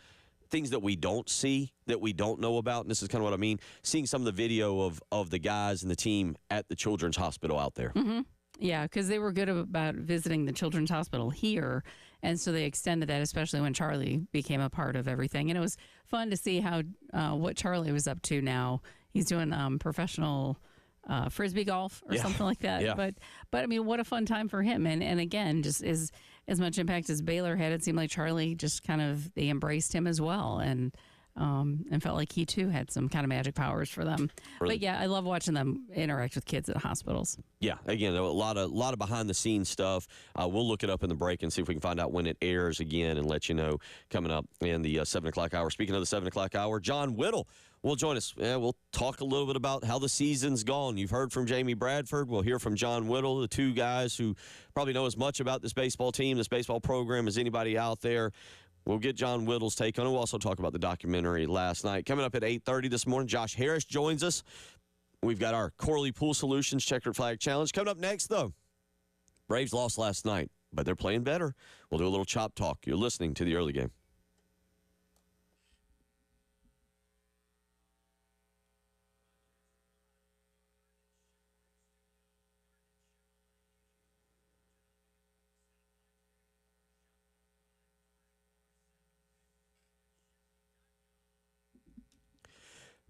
things that we don't see, that we don't know about, and this is kind of what I mean, seeing some of the video of the guys and the team at the Children's Hospital out there. Mm-hmm. Yeah, because they were good about visiting the Children's Hospital here, and so they extended that, especially when Charlie became a part of everything. And it was fun to see how what Charlie was up to now. He's doing professional Frisbee golf or something like that. Yeah. But I mean, what a fun time for him. And again, just as much impact as Baylor had, it seemed like Charlie just they embraced him as well. And felt like he too had some kind of magic powers for them. Really? But yeah, I love watching them interact with kids at hospitals. Yeah, again, a lot of behind the scenes stuff. We'll look it up in the break and see if we can find out when it airs again and let you know coming up in the 7 o'clock hour. Speaking of the 7 o'clock hour, John Whittle will join us. We'll talk a little bit about how the season's gone. You've heard from Jamie Bradford. We'll hear from John Whittle, the two guys who probably know as much about this baseball team, this baseball program as anybody out there. We'll get John Whittle's take on it. We'll also talk about the documentary last night. Coming up at 8:30 this morning, Josh Harris joins us. We've got our Corley Pool Solutions Checkered Flag Challenge. Coming up next, though, Braves lost last night, but they're playing better. We'll do a little chop talk. You're listening to the early game.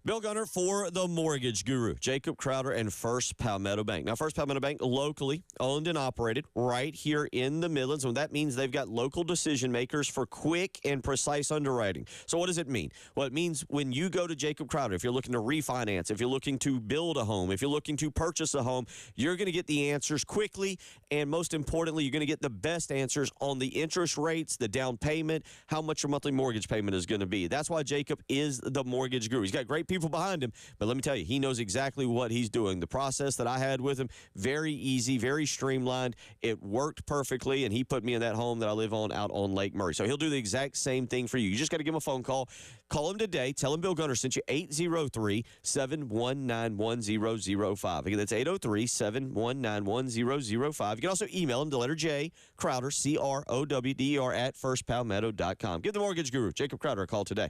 Bill Gunner for the Mortgage Guru, Jacob Crowder and First Palmetto Bank. Now, First Palmetto Bank, locally owned and operated right here in the Midlands. And that means they've got local decision makers for quick and precise underwriting. So what does it mean? Well, it means when you go to Jacob Crowder, if you're looking to refinance, if you're looking to build a home, if you're looking to purchase a home, you're going to get the answers quickly. And most importantly, you're going to get the best answers on the interest rates, the down payment, how much your monthly mortgage payment is going to be. That's why Jacob is the Mortgage Guru. He's got great people behind him, but let me tell you, he knows exactly what he's doing. The process that I had with him, very easy, very streamlined. It worked perfectly, and he put me in that home that I live on out on Lake Murray. So he'll do the exact same thing for you. You just got to give him a phone call. Call him today. Tell him Bill Gunner sent you, 803-719-1005. Again, that's 803-719-1005. You can also email him the letter J, Crowder, CROWDER, at firstpalmetto.com. Give the Mortgage Guru, Jacob Crowder, a call today.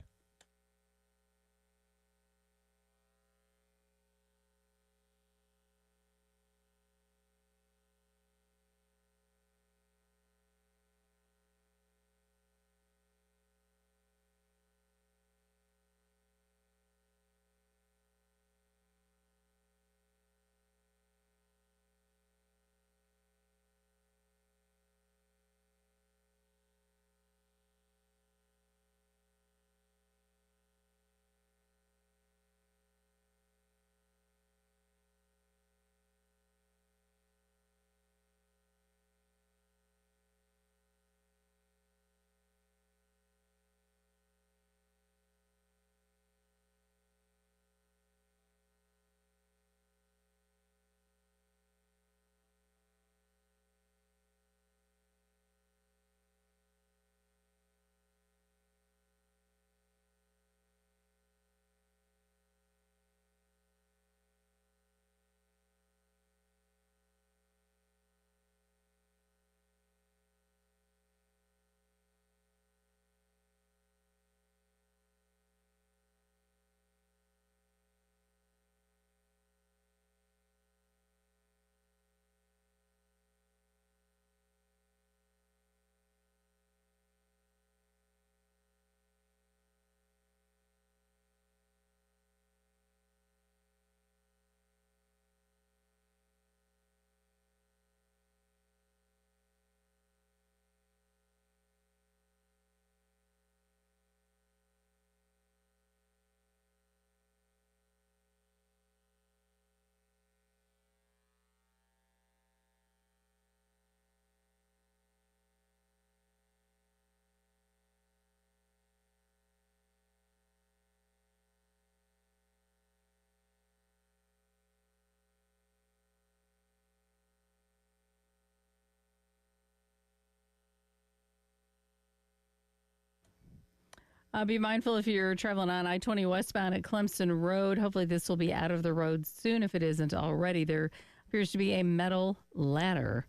Be mindful if you're traveling on I-20 westbound at Clemson Road. Hopefully this will be out of the road soon if it isn't already. There appears to be a metal ladder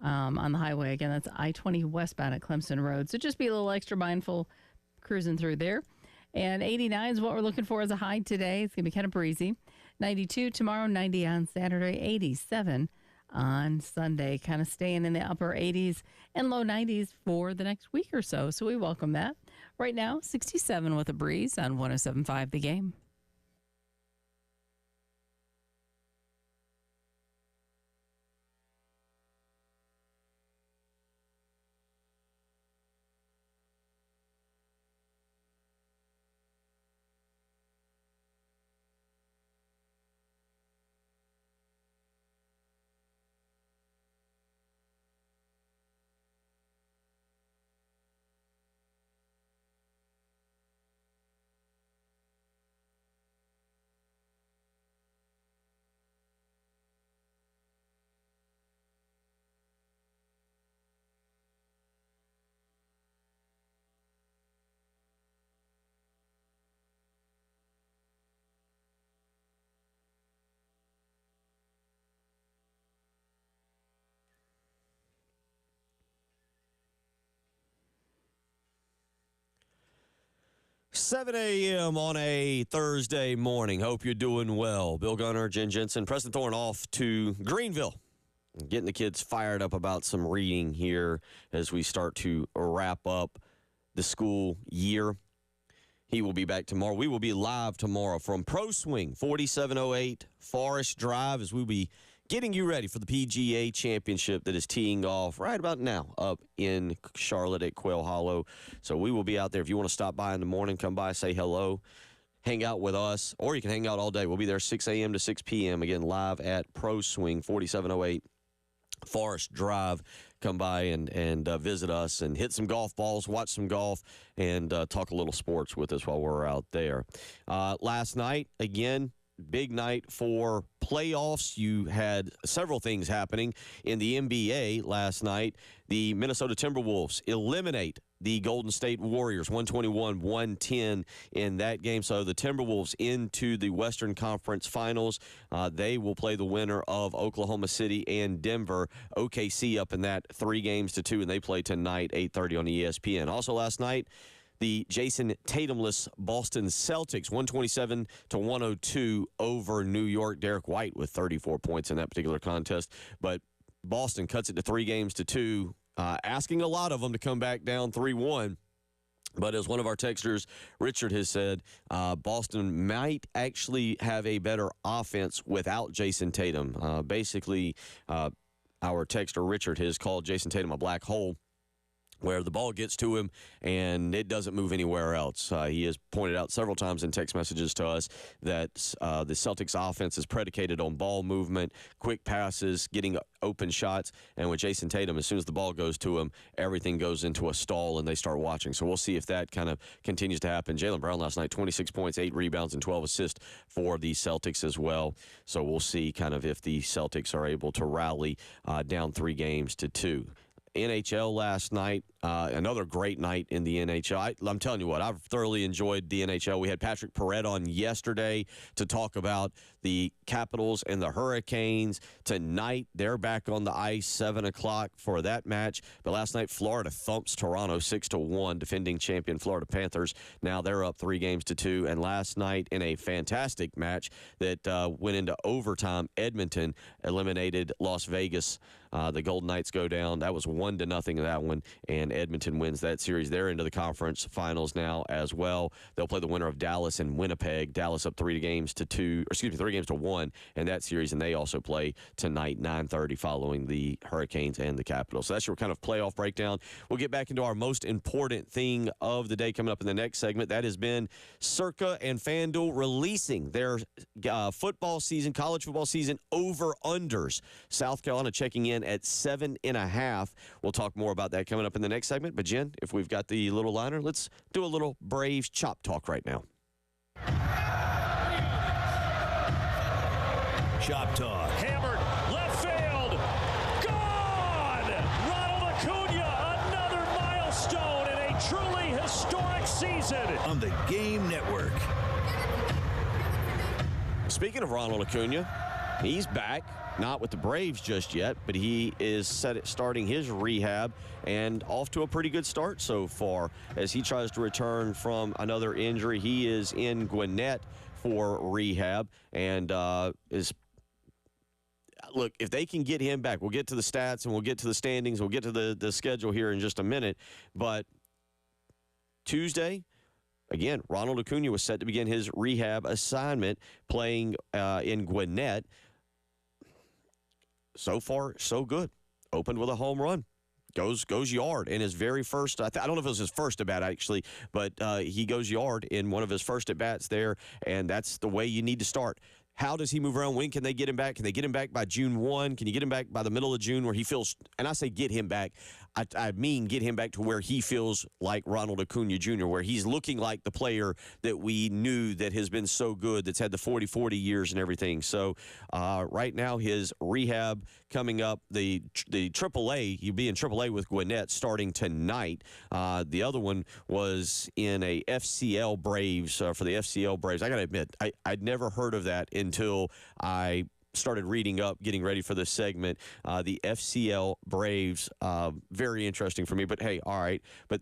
on the highway. Again, that's I-20 westbound at Clemson Road. So just be a little extra mindful cruising through there. And 89 is what we're looking for as a high today. It's going to be kind of breezy. 92 tomorrow, 90 on Saturday, 87 on Sunday. Kind of staying in the upper 80s and low 90s for the next week or so. So we welcome that. Right now, 67 with a breeze on 107.5 The Game. Seven a.m. on a Thursday morning. Hope you're doing well. Bill Gunner, Jen Jensen, Preston Thorne off to Greenville. Getting the kids fired up about some reading here as we start to wrap up the school year. He will be back tomorrow. We will be live tomorrow from Pro Swing, 4708 Forest Drive, as we'll be getting you ready for the PGA Championship that is teeing off right about now up in Charlotte at Quail Hollow. So we will be out there. If you want to stop by in the morning, come by, say hello, hang out with us, or you can hang out all day. We'll be there 6 a.m. to 6 p.m., again, live at Pro Swing, 4708 Forest Drive. Come by and visit us and hit some golf balls, watch some golf, and talk a little sports with us while we're out there. Last night, again, big night for playoffs. You had several things happening in the NBA last night. The Minnesota Timberwolves eliminate the Golden State Warriors, 121-110 in that game. So the Timberwolves into the Western Conference Finals. They will play the winner of Oklahoma City and Denver. OKC up in that 3-2, and they play tonight, 8:30 on ESPN. Also last night, the Jason Tatumless Boston Celtics, 127-102 over New York. Derek White with 34 points in that particular contest. But Boston cuts it to 3-2, asking a lot of them to come back down 3-1. But as one of our texters, Richard, has said, Boston might actually have a better offense without Jason Tatum. Basically, our texter, Richard, has called Jason Tatum a black hole, where the ball gets to him and it doesn't move anywhere else. He has pointed out several times in text messages to us that the Celtics offense is predicated on ball movement, quick passes, getting open shots, and with Jason Tatum, as soon as the ball goes to him, everything goes into a stall and they start watching. So we'll see if that kind of continues to happen. Jaylen Brown last night, 26 points, 8 rebounds, and 12 assists for the Celtics as well. So we'll see kind of if the Celtics are able to rally down 3-2. NHL last night, another great night in the NHL. I'm telling you what, I've thoroughly enjoyed the NHL. We had Patrick Perrette on yesterday to talk about the Capitals and the Hurricanes. Tonight, they're back on the ice, 7 o'clock for that match. But last night, Florida thumps Toronto 6-1, defending champion Florida Panthers. Now they're up 3-2. And last night, in a fantastic match that went into overtime, Edmonton eliminated Las Vegas. The Golden Knights go down. That was 1-0 in that one, and Edmonton wins that series. They're into the conference finals now as well. They'll play the winner of Dallas and Winnipeg. Dallas up 3-1 in that series, and they also play tonight, 9:30, following the Hurricanes and the Capitals. So that's your kind of playoff breakdown. We'll get back into our most important thing of the day coming up in the next segment. That has been Circa and FanDuel releasing their football season, college football season over-unders. South Carolina checking in at 7.5. We'll talk more about that coming up in the next segment. But, Jen, if we've got the little liner, let's do a little Braves chop talk right now. Chop talk. Hammered, left field, gone! Ronald Acuna, another milestone in a truly historic season on the Game Network. Speaking of Ronald Acuna, he's back. Not with the Braves just yet, but he is starting his rehab and off to a pretty good start so far as he tries to return from another injury. He is in Gwinnett for rehab and look, if they can get him back, we'll get to the stats and we'll get to the standings, we'll get to the schedule here in just a minute. But Tuesday, again, Ronald Acuna was set to begin his rehab assignment playing in Gwinnett. So far, so good. Opened with a home run. Goes yard in his very first, I don't know if it was his first at bat, actually, but he goes yard in one of his first at bats there, and that's the way you need to start. How does he move around? When can they get him back? Can they get him back by June 1? Can you get him back by the middle of June where he feels, and I say get him back, I mean get him back to where he feels like Ronald Acuna Jr., where he's looking like the player that we knew that has been so good, that's had the 40 years and everything. So right now his rehab coming up, the AAA, he'll be in AAA with Gwinnett starting tonight. The other one was in a FCL Braves, for the FCL Braves. I got to admit, I'd never heard of that until I started reading up, getting ready for this segment. The FCL Braves, very interesting for me, but hey, all right. But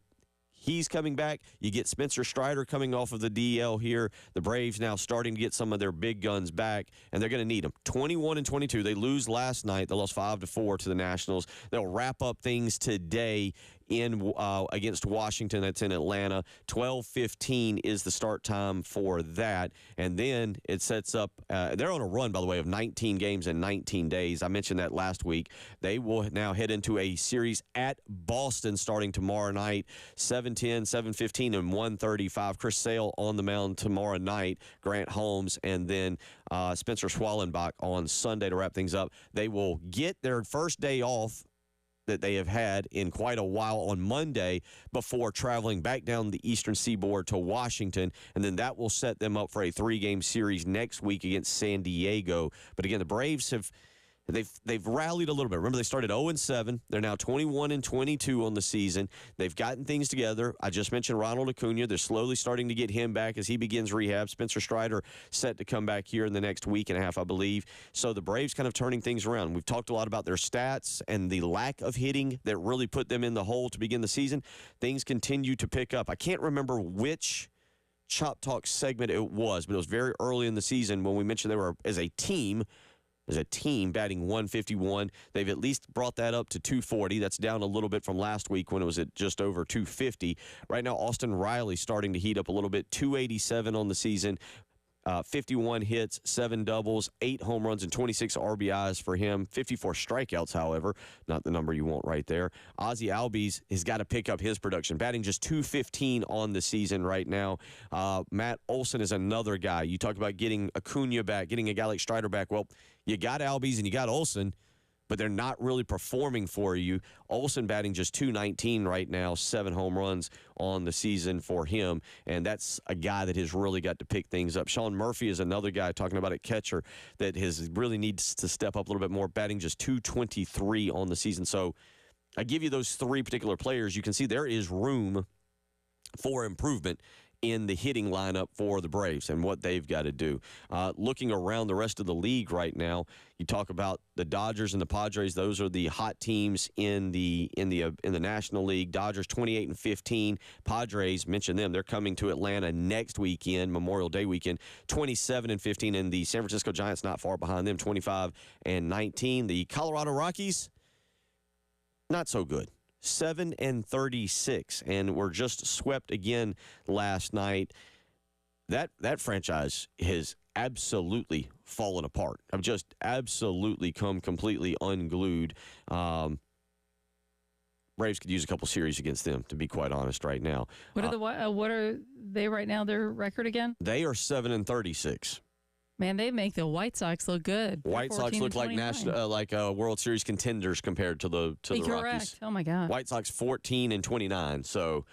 he's coming back. You get Spencer Strider coming off of the DL here. The Braves now starting to get some of their big guns back, and they're going to need them. 21-22. They lose last night. They lost 5-4 to the Nationals. They'll wrap up things today in against Washington. That's in Atlanta. 12:15 is the start time for that. And then it sets up, they're on a run, by the way, of 19 games in 19 days. I mentioned that last week. They will now head into a series at Boston starting tomorrow night, 7:10, 7:15, and 1:35. Chris Sale on the mound tomorrow night, Grant Holmes, and then Spencer Schwallenbach on Sunday to wrap things up. They will get their first day off that they have had in quite a while on Monday before traveling back down the eastern seaboard to Washington, and then that will set them up for a 3-game series next week against San Diego. But again, the Braves they've rallied a little bit. Remember, they started 0-7. They're now 21-22 on the season. They've gotten things together. I just mentioned Ronald Acuna. They're slowly starting to get him back as he begins rehab. Spencer Strider set to come back here in the next week and a half, I believe. So the Braves kind of turning things around. We've talked a lot about their stats and the lack of hitting that really put them in the hole to begin the season. Things continue to pick up. I can't remember which Chop Talk segment it was, but it was very early in the season when we mentioned they were, as a team batting 151. They've at least brought that up to 240. That's down a little bit from last week when it was at just over 250. Right now, Austin Riley starting to heat up a little bit. 287 on the season. 51 hits, 7 doubles, 8 home runs, and 26 RBIs for him. 54 strikeouts, however, not the number you want right there. Ozzie Albies has got to pick up his production, batting just 215 on the season right now. Matt Olson is another guy. You talked about getting Acuna back, getting a guy like Strider back. Well, you got Albies and you got Olson, but they're not really performing for you. Olson batting just 219 right now, 7 home runs on the season for him, and that's a guy that has really got to pick things up. Sean Murphy is another guy, talking about a catcher, that really needs to step up a little bit more, batting just 223 on the season. So I give you those 3 particular players. You can see there is room for improvement in the hitting lineup for the Braves and what they've got to do. Looking around the rest of the league right now, you talk about the Dodgers and the Padres. Those are the hot teams in the National League. Dodgers 28-15. Padres, mention them. They're coming to Atlanta next weekend, Memorial Day weekend, 27-15. And the San Francisco Giants not far behind them, 25-19. The Colorado Rockies, not so good. 7-36, and were just swept again last night. That franchise has absolutely fallen apart. I've just absolutely come completely unglued. Braves could use a couple series against them, to be quite honest, right now. What are they right now? Their record again? They are 7-36. Man, they make the White Sox look good. White Sox look like World Series contenders compared to the Rockies. Correct. Oh my God. White Sox 14-29. So,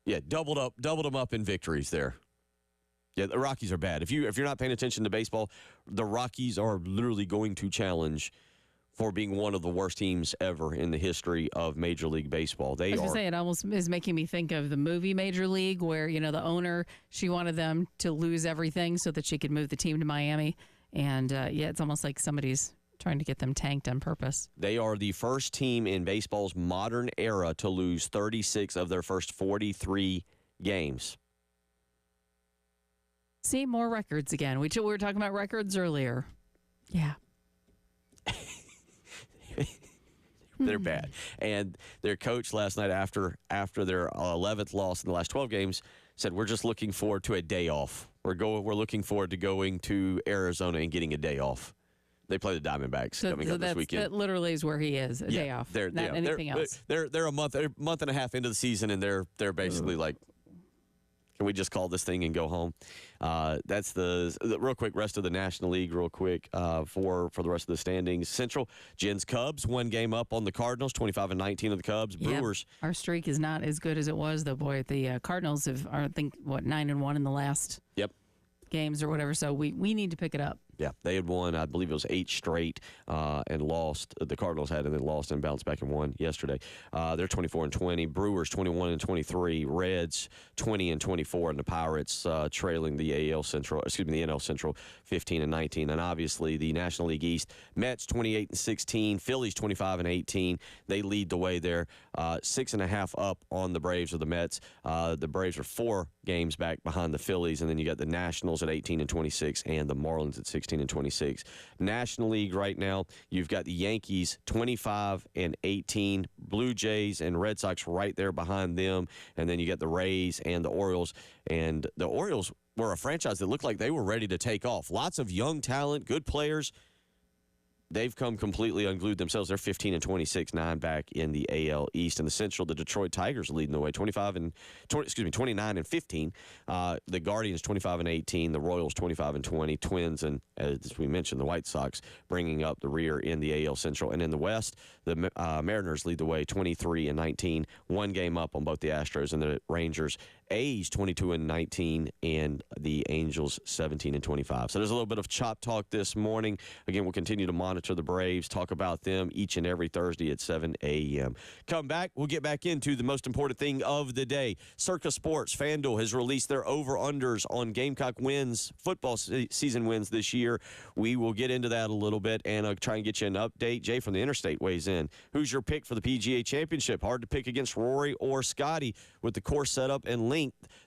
yeah, doubled them up in victories there. Yeah, the Rockies are bad. If you're not paying attention to baseball, the Rockies are literally going to challenge for being one of the worst teams ever in the history of Major League Baseball. I was going to say, it almost is making me think of the movie Major League, where, the owner, she wanted them to lose everything so that she could move the team to Miami. And, it's almost like somebody's trying to get them tanked on purpose. They are the first team in baseball's modern era to lose 36 of their first 43 games. See, more records again. We were talking about records earlier. Yeah. They're bad. And their coach last night after their 11th loss in the last 12 games said, we're just looking forward to a day off. We're looking forward to going to Arizona and getting a day off. They play the Diamondbacks coming up this weekend. That literally is where he is, a day off, not anything else. They're a month and a half into the season, and they're basically like, can we just call this thing and go home? That's the real quick rest of the National League real quick for the rest of the standings. Central, Jen's Cubs, one game up on the Cardinals, 25-19 of the Cubs. Brewers. Yep. Our streak is not as good as it was, though, boy. The Cardinals are, I think, 9-1 in the last games or whatever, so we need to pick it up. Yeah, they had won, I believe it was 8 straight and lost. The Cardinals had and then lost and bounced back and won yesterday. They're 24-20. Brewers 21-23. Reds 20-24, and the Pirates trailing the NL Central 15-19. And obviously the National League East, Mets 28-16, Phillies 25-18. They lead the way there, 6.5 up on the Braves of the Mets. The Braves are 4 games back behind the Phillies, and then you got the Nationals at 18-26 and the Marlins at 16-26. National League right now, you've got the Yankees 25-18, Blue Jays and Red Sox right there behind them, and then you got the Rays and the Orioles. And the Orioles were a franchise that looked like they were ready to take off. Lots of young talent, good players. They've come completely unglued themselves. They're 15-26, 9 back in the AL East. In the Central, the Detroit Tigers leading the way, 29-15. The Guardians 25-18, the Royals 25-20, Twins, and as we mentioned, the White Sox bringing up the rear in the AL Central. And in the West, the Mariners lead the way, 23-19, one game up on both the Astros and the Rangers. A's 22-19, and the Angels 17-25. So there's a little bit of chop talk this morning. Again, we'll continue to monitor the Braves, talk about them each and every Thursday at 7 a.m. Come back, we'll get back into the most important thing of the day. Circa Sports, FanDuel has released their over-unders on Gamecock wins, football season wins this year. We will get into that a little bit and try and get you an update. Jay from the Interstate weighs in. Who's your pick for the PGA Championship? Hard to pick against Rory or Scotty with the course setup and length.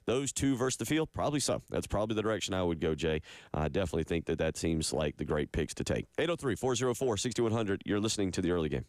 Those two versus the field? Probably so. That's probably the direction I would go, Jay. I definitely think that seems like the great picks to take. 803-404-6100. You're listening to the early game.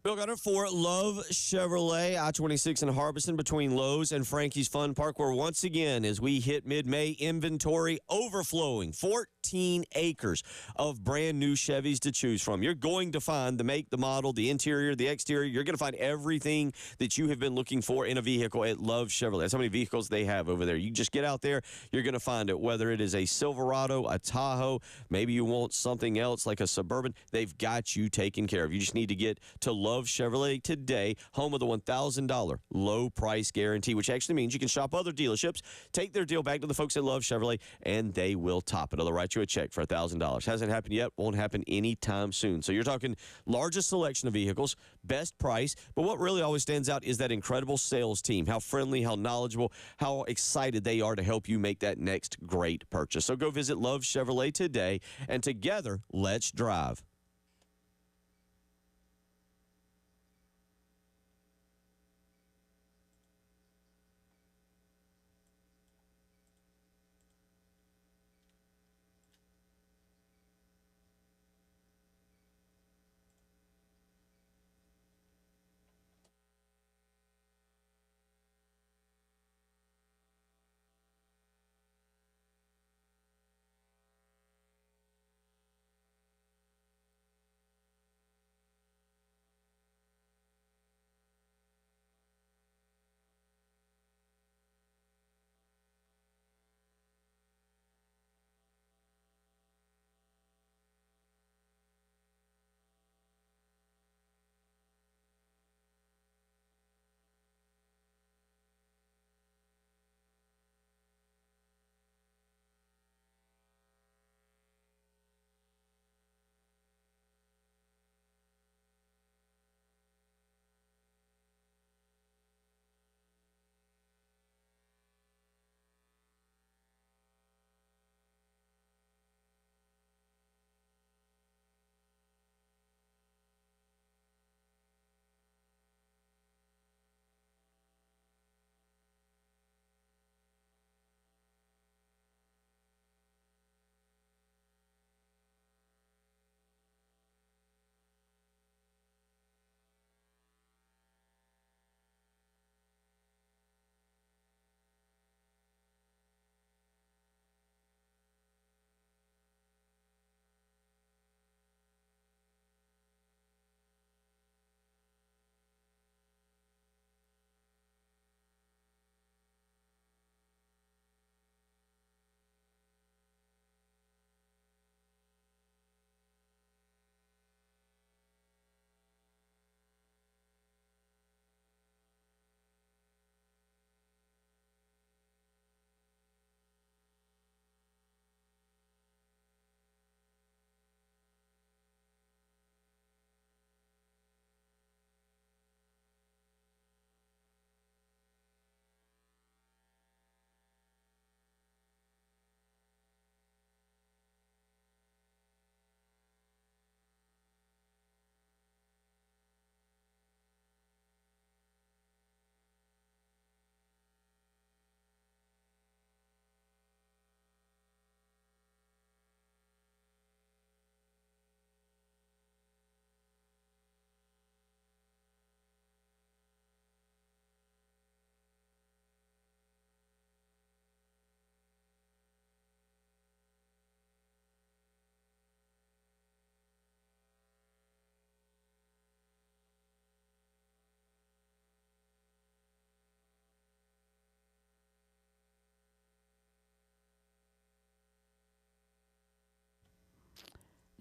Bill Gunner for Love Chevrolet, I-26 in Harbison between Lowe's and Frankie's Fun Park, where once again, as we hit mid-May, inventory overflowing. 14 acres of brand new Chevys to choose from. You're going to find the make, the model, the interior, the exterior. You're going to find everything that you have been looking for in a vehicle at Love Chevrolet. That's how many vehicles they have over there. You just get out there, you're going to find it, whether it is a Silverado, a Tahoe, maybe you want something else like a Suburban. They've got you taken care of. You just need to get to Love Chevrolet today, home of the $1,000 low price guarantee, which actually means you can shop other dealerships, take their deal back to the folks at Love Chevrolet, and they will top it. Or they'll write you a check for $1,000. Hasn't happened yet, won't happen anytime soon. So you're talking largest selection of vehicles, best price, but what really always stands out is that incredible sales team, how friendly, how knowledgeable, how excited they are to help you make that next great purchase. So go visit Love Chevrolet today, and together, let's drive.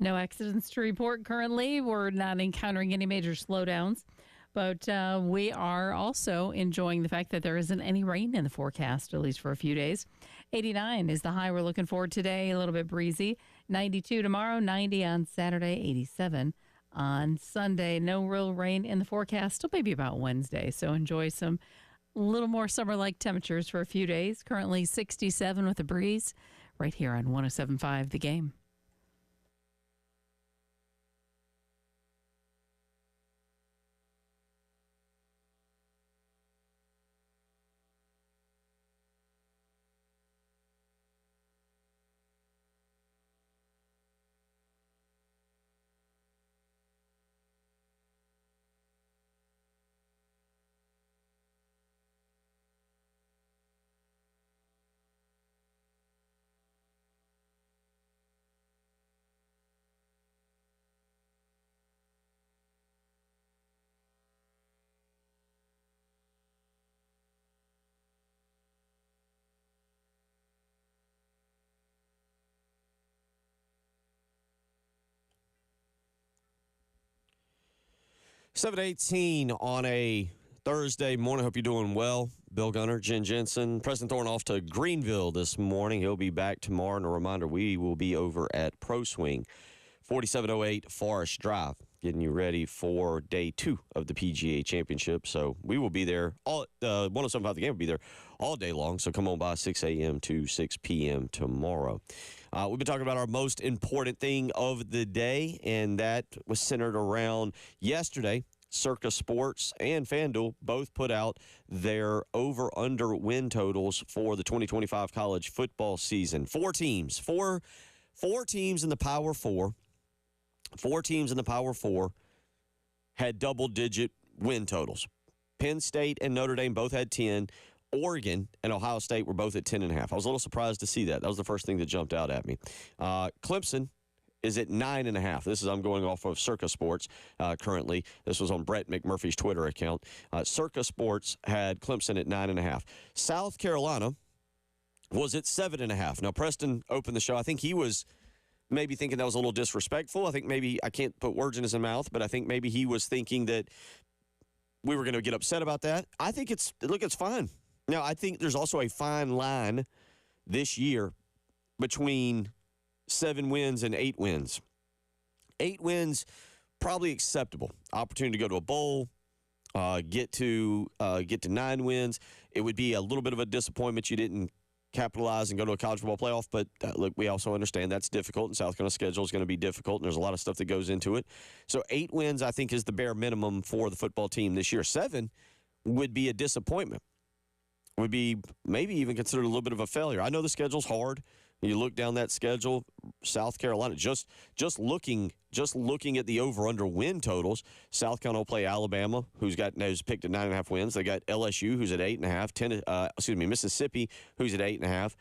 No accidents to report currently. We're not encountering any major slowdowns, but we are also enjoying the fact that there isn't any rain in the forecast, at least for a few days. 89 is the high we're looking for today, a little bit breezy. 92 tomorrow, 90 on Saturday, 87 on Sunday. No real rain in the forecast, still maybe about Wednesday, so enjoy some little more summer-like temperatures for a few days. Currently 67 with a breeze right here on 107.5 The Game. $7:18 on a Thursday morning. Hope you're doing well. Bill Gunner, Jen Jensen, Preston Thorne off to Greenville this morning. He'll be back tomorrow. And a reminder, we will be over at Pro Swing, 4708 Forest Drive, getting you ready for day 2 of the PGA Championship. So we will be there. 107.5 The Game will be there all day long. So come on by 6 a.m. to 6 p.m. tomorrow. We've been talking about our most important thing of the day, and that was centered around yesterday. Circa Sports and FanDuel both put out their over-under win totals for the 2025 college football season. Four teams in the Power Four. 4 teams in the Power Four had double-digit win totals. Penn State and Notre Dame both had 10. Oregon and Ohio State were both at 10.5. I was a little surprised to see that. That was the first thing that jumped out at me. Clemson is at 9.5. I'm going off of Circa Sports currently. This was on Brett McMurphy's Twitter account. Circa Sports had Clemson at 9.5. South Carolina was at 7.5. Now, Preston opened the show. I think he was maybe thinking that was a little disrespectful. I think maybe, I can't put words in his mouth, but I think maybe he was thinking that we were going to get upset about that. I think it's fine. Now, I think there's also a fine line this year between 7 wins and 8 wins. 8 wins, probably acceptable. Opportunity to go to a bowl, get to 9 wins. It would be a little bit of a disappointment you didn't capitalize and go to a college football playoff, but look, we also understand that's difficult, and South Carolina's schedule is going to be difficult, and there's a lot of stuff that goes into it. So 8 wins, I think, is the bare minimum for the football team this year. 7 would be a disappointment. Would be maybe even considered a little bit of a failure. I know the schedule's hard. You look down that schedule, South Carolina, just looking at the over-under win totals, South Carolina will play Alabama, who's picked at 9.5 wins. They got LSU, who's at 8.5. Mississippi, who's at 8.5,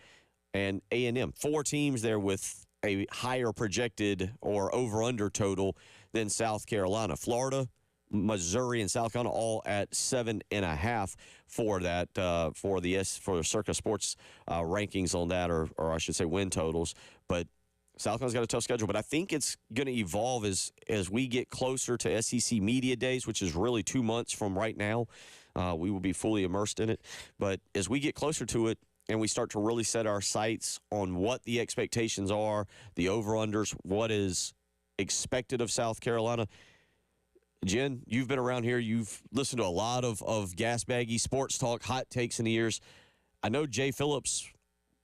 and A&M. 4 teams there with a higher projected or over-under total than South Carolina. Florida, Missouri, and South Carolina all at 7.5 for that for the Circa Sports rankings on that, or I should say win totals. But South Carolina's got a tough schedule, but I think it's going to evolve as we get closer to SEC Media Days, which is really 2 months from right now. We will be fully immersed in it. But as we get closer to it and we start to really set our sights on what the expectations are, the over-unders, what is expected of South Carolina. Jen, you've been around here. You've listened to a lot of gas baggy sports talk, hot takes in the years. I know Jay Phillips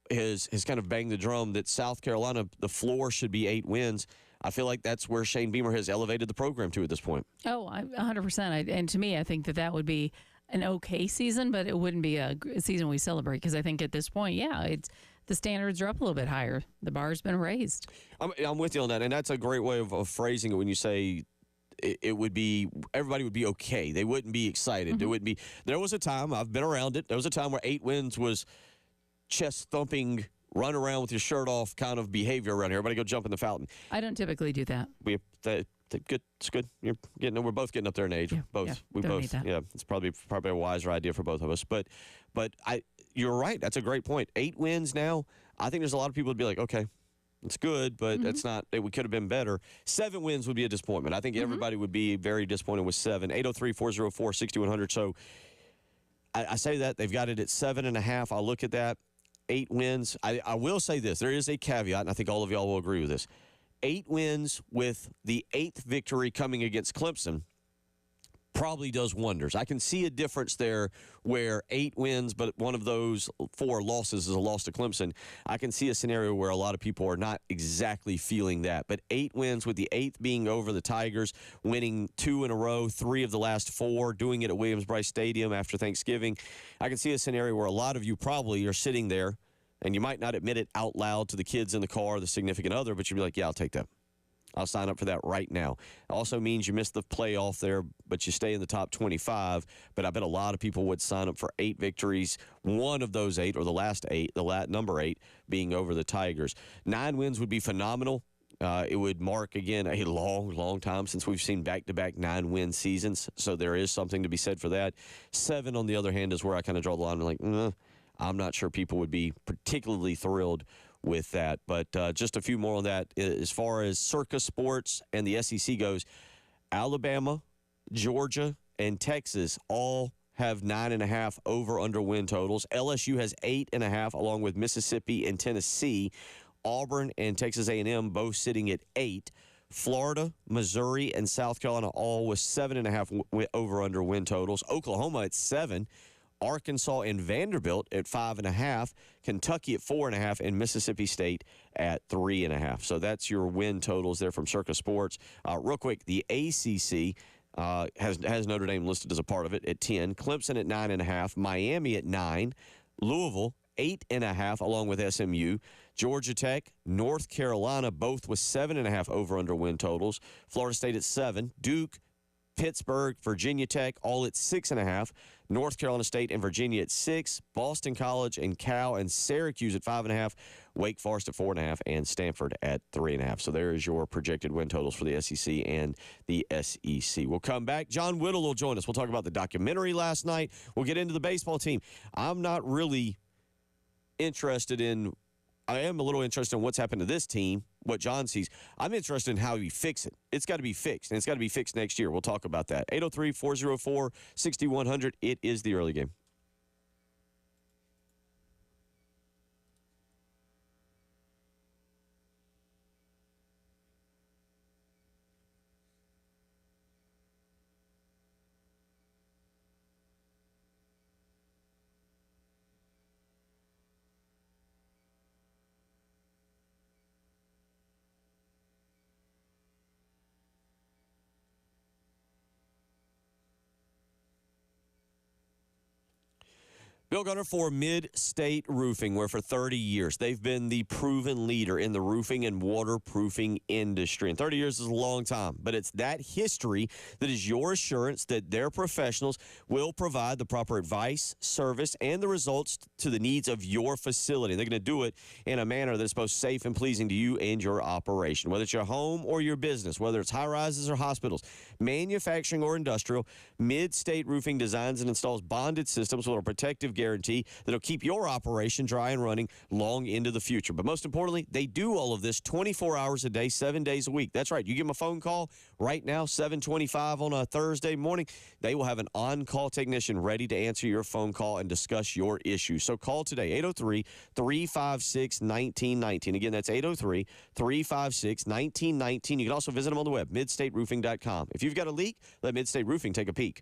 has kind of banged the drum that South Carolina, the floor should be 8 wins. I feel like that's where Shane Beamer has elevated the program to at this point. Oh, 100%. And to me, I think that would be an okay season, but it wouldn't be a season we celebrate, because I think at this point, the standards are up a little bit higher. The bar's been raised. I'm with you on that, and that's a great way of phrasing it when you say it would be, everybody would be okay. They wouldn't be excited. Mm-hmm. There wouldn't be. There was a time, I've been around it, there was a time where 8 wins was chest thumping, run around with your shirt off kind of behavior around here. Everybody go jump in the fountain. I don't typically do that. Good. It's good. We're both getting up there in age. Yeah, both. yeah, We don't both. need that. Yeah. It's probably a wiser idea for both of us. But you're right. That's a great point. 8 wins now. I think there's a lot of people would be like, okay, It's good, but that's not. We could have been better. 7 wins would be a disappointment. I think everybody would be very disappointed with 7. 803-404-6100. So I say that they've got it at 7.5. I'll look at that. 8 wins. I will say this. There is a caveat, and I think all of y'all will agree with this. 8 wins with the 8th victory coming against Clemson probably does wonders. I can see a difference there where 8 wins, but one of those 4 losses is a loss to Clemson. I can see a scenario where a lot of people are not exactly feeling that. But 8 wins with the 8th being over the Tigers, winning 2 in a row, 3 of the last 4, doing it at Williams-Brice Stadium after Thanksgiving. I can see a scenario where a lot of you probably are sitting there, and you might not admit it out loud to the kids in the car, the significant other, but you'd be like, yeah, I'll take that. I'll sign up for that right now. It also means you missed the playoff there, but you stay in the top 25. But I bet a lot of people would sign up for 8 victories, one of those 8, or the last 8, number 8, being over the Tigers. 9 wins would be phenomenal. It would mark, again, a long, long time since we've seen back-to-back 9-win seasons. So there is something to be said for that. 7, on the other hand, is where I kind of draw the line. I'm like, I'm not sure people would be particularly thrilled with that. But just a few more on that. As far as Circa Sports and the SEC goes, Alabama, Georgia, and Texas all have 9.5 over-under win totals. LSU has 8.5, along with Mississippi and Tennessee. Auburn and Texas A&M both sitting at 8. Florida, Missouri, and South Carolina all with 7.5 over-under win totals. Oklahoma at 7. Arkansas and Vanderbilt at 5.5, Kentucky at 4.5, and Mississippi State at 3.5. So that's your win totals there from Circa Sports. Real quick, the ACC has Notre Dame listed as a part of it at 10, Clemson at 9.5, Miami at 9, Louisville 8.5, along with SMU. Georgia Tech, North Carolina, both with 7.5 over/under win totals. Florida State at 7, Duke, Pittsburgh, Virginia Tech, all at 6.5. North Carolina State and Virginia at 6. Boston College and Cal and Syracuse at 5.5. Wake Forest at 4.5. And Stanford at 3.5. So there is your projected win totals for the SEC and the SEC. We'll come back. John Whittle will join us. We'll talk about the documentary last night. We'll get into the baseball team. I'm not really interested in – I am a little interested in what's happened to this team, what John sees. I'm interested in how we fix it. It's got to be fixed, and it's got to be fixed next year. We'll talk about that. 803-404-6100. It is the early game. Bill Gunner for Mid-State Roofing, where for 30 years they've been the proven leader in the roofing and waterproofing industry. And 30 years is a long time, but it's that history that is your assurance that their professionals will provide the proper advice, service, and the results to the needs of your facility. They're going to do it in a manner that's both safe and pleasing to you and your operation. Whether it's your home or your business, whether it's high-rises or hospitals, manufacturing or industrial, Mid-State Roofing designs and installs bonded systems with a protective guarantee that'll keep your operation dry and running long into the future. But most importantly, they do all of this 24 hours a day, 7 days a week. That's right. You give them a phone call right now, 7:25 on a Thursday morning. They will have an on-call technician ready to answer your phone call and discuss your issues. So call today, 803-356-1919. Again, that's 803-356-1919. You can also visit them on the web, midstateroofing.com. If you've got a leak, let Mid-State Roofing take a peek.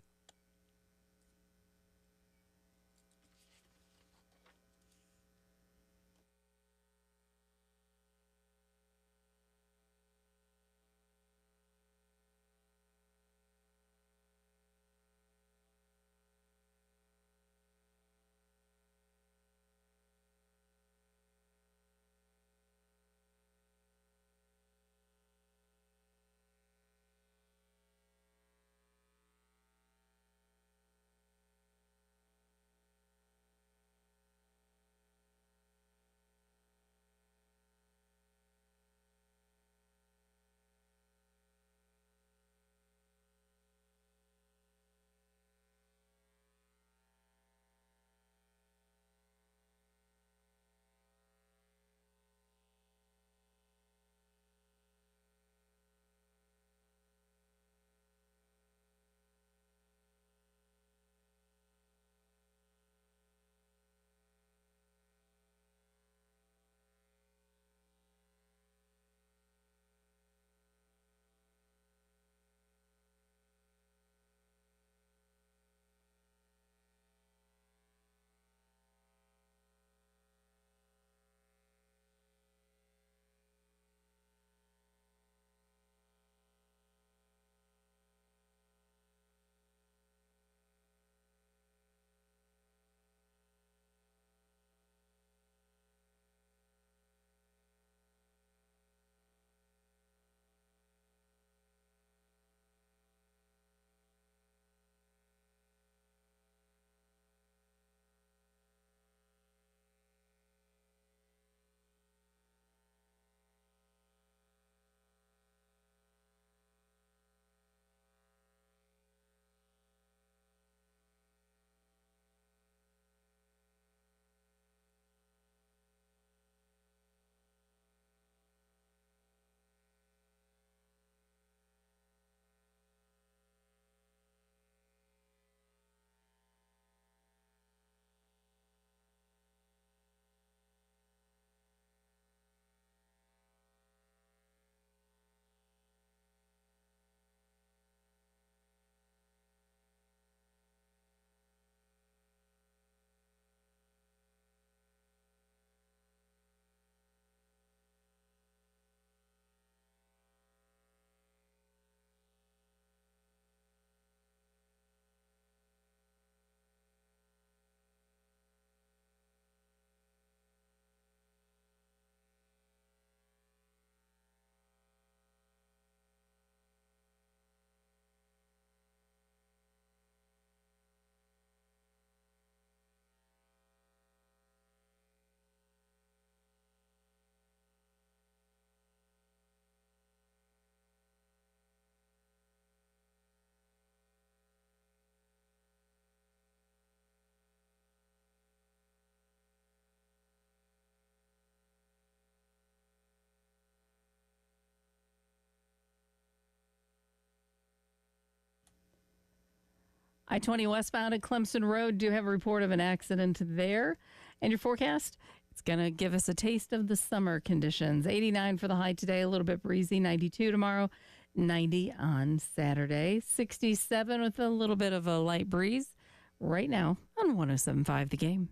I-20 westbound at Clemson Road do have a report of an accident there. And your forecast? It's going to give us a taste of the summer conditions. 89 for the high today, a little bit breezy. 92 tomorrow, 90 on Saturday. 67 with a little bit of a light breeze right now on 107.5 The Game.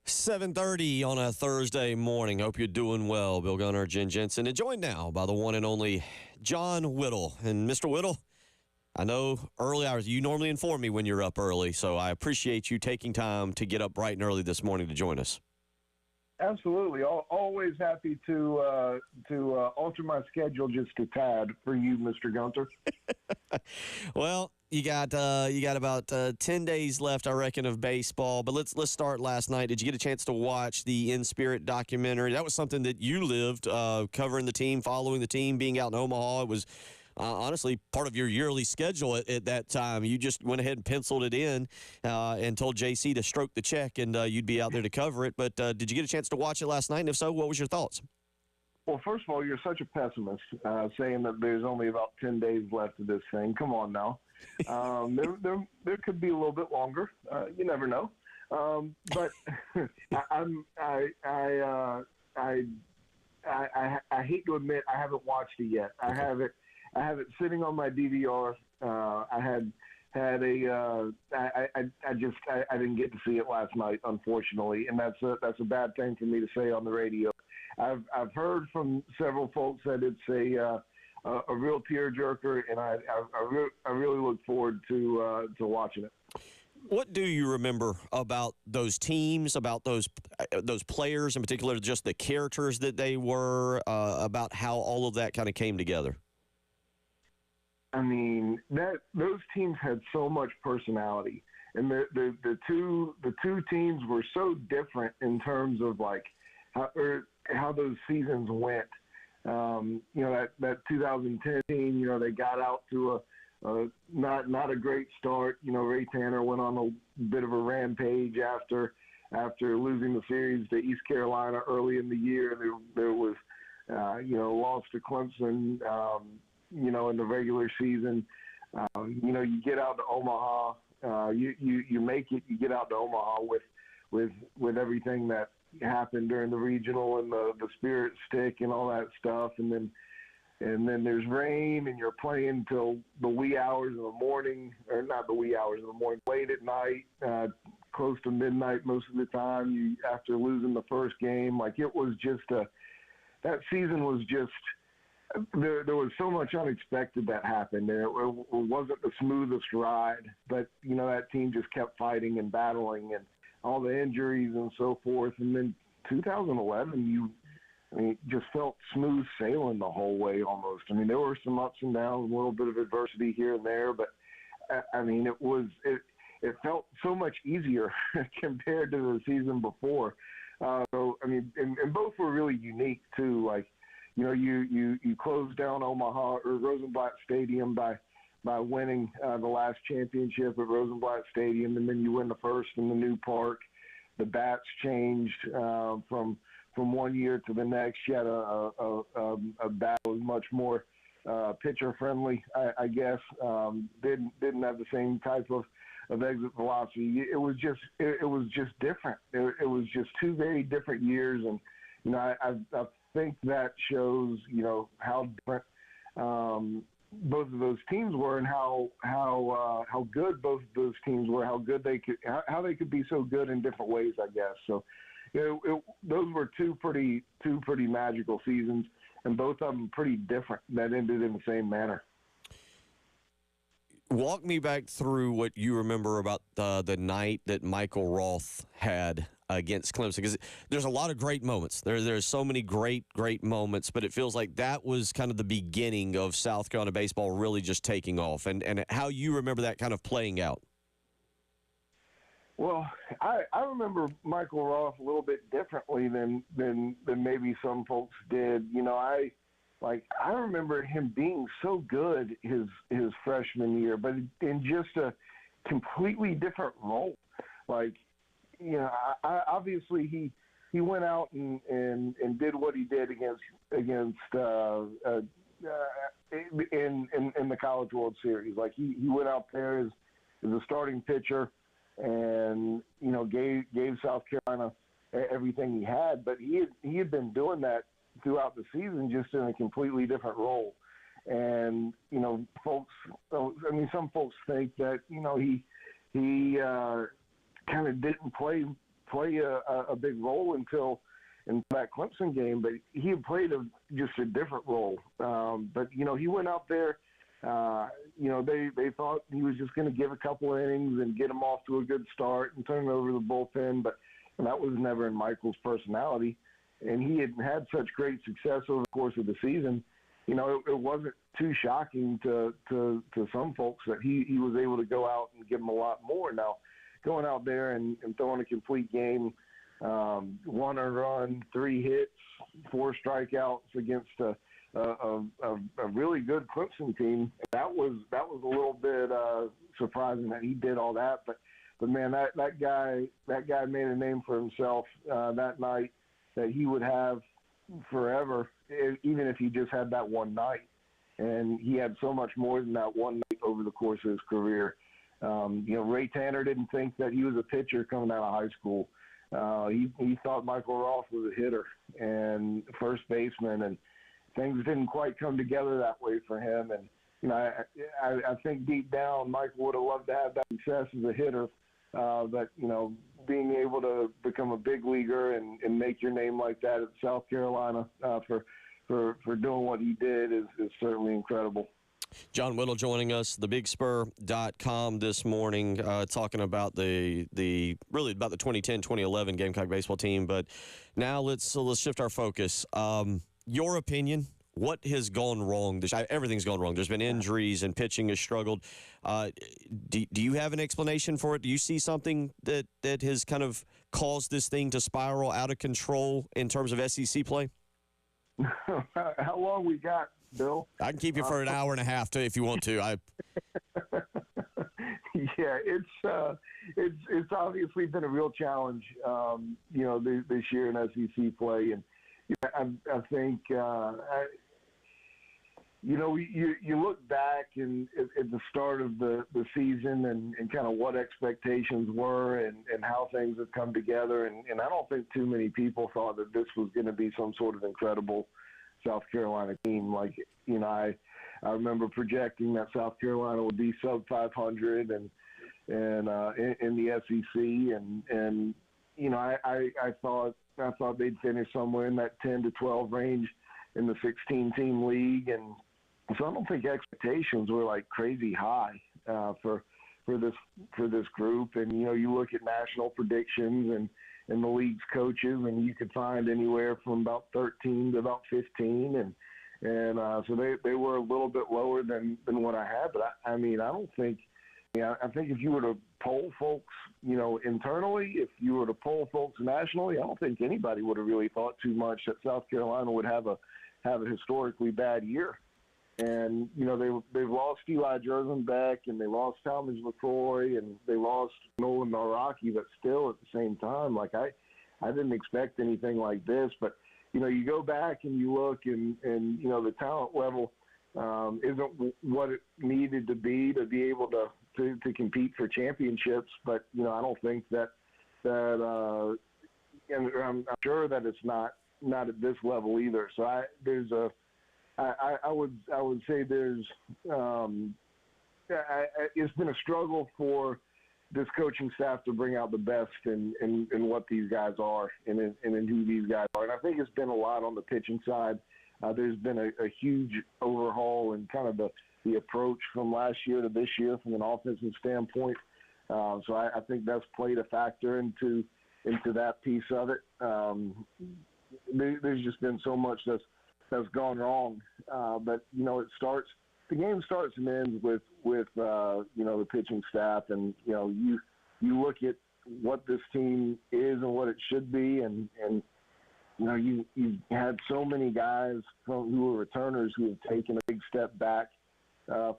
.30 on a Thursday morning. Hope you're doing well. Bill Gunner, Jen Jensen, and joined now by the one and only John Whittle. And Mr. Whittle, I know early hours, you normally inform me when you're up early, so I appreciate you taking time to get up bright and early this morning to join us. Absolutely. Always happy to alter my schedule just a tad for you, Mr. Gunter. Well, you got about 10 days left, I reckon, of baseball. But let's start last night. Did you get a chance to watch the In Spirit documentary? That was something that you lived, covering the team, following the team, being out in Omaha. It was honestly part of your yearly schedule at that time. You just went ahead and penciled it in and told JC to stroke the check, and you'd be out there to cover it. But did you get a chance to watch it last night? And if so, what was your thoughts? Well, first of all, you're such a pessimist saying that there's only about 10 days left of this thing. Come on now. There could be a little bit longer. You never know. But I hate to admit I haven't watched it yet. I have it sitting on my DVR. I didn't get to see it last night, unfortunately, and that's a bad thing for me to say on the radio. I've heard from several folks that it's a real tearjerker, and I really look forward to watching it. What do you remember about those teams, about those players in particular, just the characters that they were, about how all of that kind of came together? I mean, those teams had so much personality, and the two teams were so different in terms of like how those seasons went. That 2010 team, they got out to a not a great start. Ray Tanner went on a bit of a rampage after losing the series to East Carolina early in the year. There was loss to Clemson, in the regular season. You get out to Omaha, you make it. You get out to Omaha with everything that happened during the regional and the Spirit Stick and all that stuff, and then there's rain, and you're playing till the wee hours of the morning, or not the wee hours of the morning, late at night, close to midnight most of the time. After losing the first game, like it was just that season was just. There was so much unexpected that happened. It wasn't the smoothest ride, but that team just kept fighting and battling, and all the injuries and so forth. And then 2011, just felt smooth sailing the whole way almost. I mean, there were some ups and downs, a little bit of adversity here and there, but it felt so much easier compared to the season before. And both were really unique too. Like, you closed down Omaha or Rosenblatt Stadium by winning the last championship at Rosenblatt Stadium, and then you win the first in the new park. The bats changed from one year to the next. You had a bat that was much more pitcher friendly, I guess. Didn't have the same type of exit velocity. It was just different. It was just two very different years, and I think that shows how different both of those teams were, and how good both of those teams were, how they could be so good in different ways, I guess. So, those were two pretty magical seasons, and both of them pretty different that ended in the same manner. Walk me back through what you remember about the night that Michael Roth had against Clemson, because there's a lot of great moments. There's so many great moments, but it feels like that was kind of the beginning of South Carolina baseball really just taking off, and how you remember that kind of playing out. Well, I remember Michael Roth a little bit differently than maybe some folks did. I remember him being so good his freshman year, but in just a completely different role. Obviously he went out and did what he did against in the College World Series. Like he went out there as a starting pitcher and gave South Carolina everything he had, but he had been doing that throughout the season, just in a completely different role. And some folks think that he kind of didn't play a big role until in that Clemson game, but he had played just a different role. But he went out there. They thought he was just going to give a couple innings and get him off to a good start and turn it over to the bullpen, but that was never in Michael's personality. And he had such great success over the course of the season. It wasn't too shocking to some folks that he was able to go out and give them a lot more. Now, going out there and throwing a complete game, 1 earned run, 3 hits, 4 strikeouts against a really good Clemson team. That was a little bit surprising that he did all that. But man, that guy made a name for himself that night that he would have forever, even if he just had that one night. And he had so much more than that one night over the course of his career. Ray Tanner didn't think that he was a pitcher coming out of high school. He thought Michael Roth was a hitter and first baseman, and things didn't quite come together that way for him. And I think deep down Michael would have loved to have that success as a hitter, but being able to become a big leaguer and make your name like that at South Carolina for doing what he did is certainly incredible. John Whittle joining us, thebigspur.com this morning, talking about the 2010-2011 Gamecock baseball team. But now let's shift our focus. Your opinion, what has gone wrong? Everything's gone wrong. There's been injuries and pitching has struggled. Do you have an explanation for it? Do you see something that has kind of caused this thing to spiral out of control in terms of SEC play? How long we got, Bill? I can keep you for an hour and a half too, if you want to. Yeah, it's obviously been a real challenge, this year in SEC play, and I think you look back and at the start of the season and kind of what expectations were and how things have come together. And I don't think too many people thought that this was going to be some sort of incredible South Carolina team. I remember projecting that South Carolina would be sub 500 and in the SEC. And I thought they'd finish somewhere in that 10 to 12 range in the 16-team league. And so I don't think expectations were like crazy high for this group. And you look at national predictions and the league's coaches, and you could find anywhere from about 13 to about 15, and so they were a little bit lower than what I had. But I don't think. I think if you were to poll folks, internally, if you were to poll folks nationally, I don't think anybody would have really thought too much that South Carolina would have a historically bad year. And, they've lost Eli Jerzenbeck, and they lost Talmadge LaCroix, and they lost Nolan Naraki, but still at the same time, I didn't expect anything like this. But, you go back and you look and the talent level isn't what it needed to be able to compete for championships. But, I don't think that and I'm sure that it's not at this level either. So I would say there's it's been a struggle for this coaching staff to bring out the best in what these guys are and in who these guys are. And I think it's been a lot on the pitching side. There's been a huge overhaul in kind of the approach from last year to this year from an offensive standpoint. So I think that's played a factor into that piece of it. There's just been so much that's gone wrong, but the game starts and ends with the pitching staff, and you look at what this team is and what it should be, and you had so many guys who were returners who have taken a big step back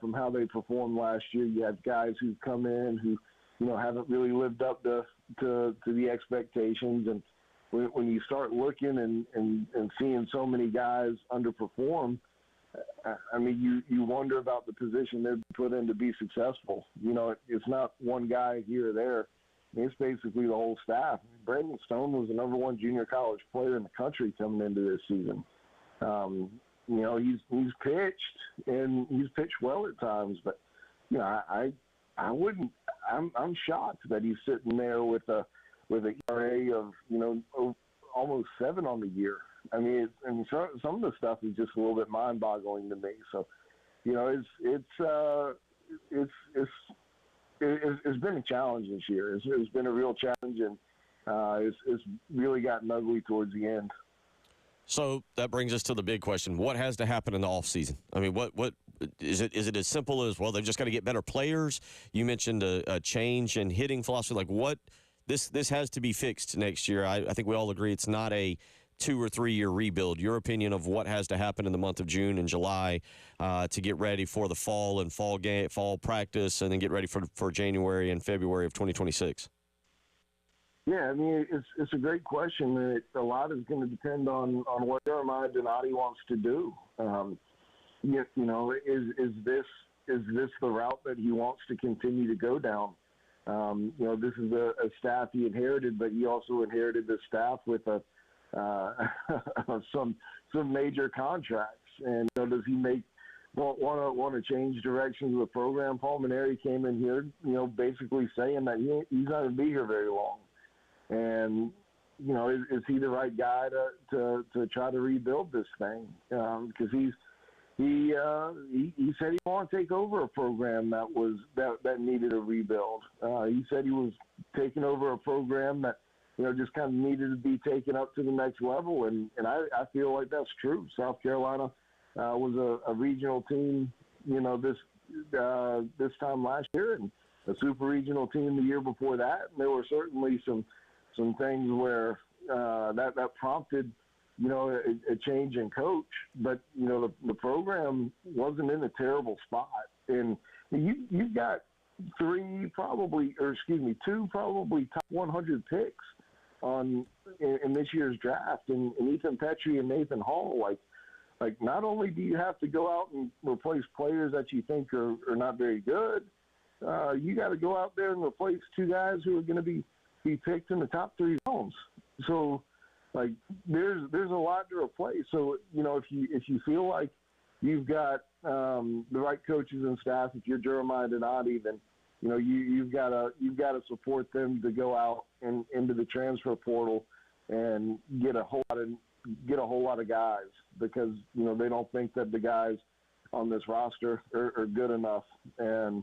from how they performed last year. You have guys who've come in who haven't really lived up to the expectations, and when you start looking and seeing so many guys underperform, I mean, you wonder about the position they're put in to be successful. It's not one guy here or there. It's basically the whole staff. Brandon Stone was the number one junior college player in the country coming into this season. He's pitched, and he's pitched well at times, but I wouldn't. I'm shocked that he's sitting there with a ERA of almost 7 on the year. I mean, some of the stuff is just a little bit mind-boggling to me. So, it's been a challenge this year. It's been a real challenge, and it's really gotten ugly towards the end. So that brings us to the big question: what has to happen in the offseason? I mean, what is it? Is it as simple as, well, they've just got to get better players? You mentioned a change in hitting philosophy. Like, what this has to be fixed next year. I think we all agree it's not a 2 or 3 year rebuild. Your opinion of what has to happen in the month of June and July to get ready for the fall and fall practice, and then get ready for January and February of 2026? Yeah, I mean, it's a great question. A lot is going to depend on what Jeremiah Donati wants to do. Is this the route that he wants to continue to go down? This is a staff he inherited, but he also inherited the staff with some major contracts. And does he want to change directions of the program? Paul Maneri came in here, basically saying that he's not going to be here very long. And is he the right guy to try to rebuild this thing? Because he said he wanted to take over a program that needed a rebuild. He said he was taking over a program that just kind of needed to be taken up to the next level, and I feel like that's true. South Carolina was a regional team, this time last year, and a super regional team the year before that. And there were certainly some things where that prompted a change in coach, but the program wasn't in a terrible spot, and you've got two probably top 100 picks in this year's draft, and Ethan Petrie and Nathan Hall. Like not only do you have to go out and replace players that you think are not very good, you got to go out there and replace 2 guys who are going to be picked in the top 3 rounds. So, like, there's a lot to replace. So, if you feel like you've got the right coaches and staff, if you're Jeremiah Donati, then you've got to support them to go out and into the transfer portal and get a whole lot of guys, because they don't think that the guys on this roster are good enough, and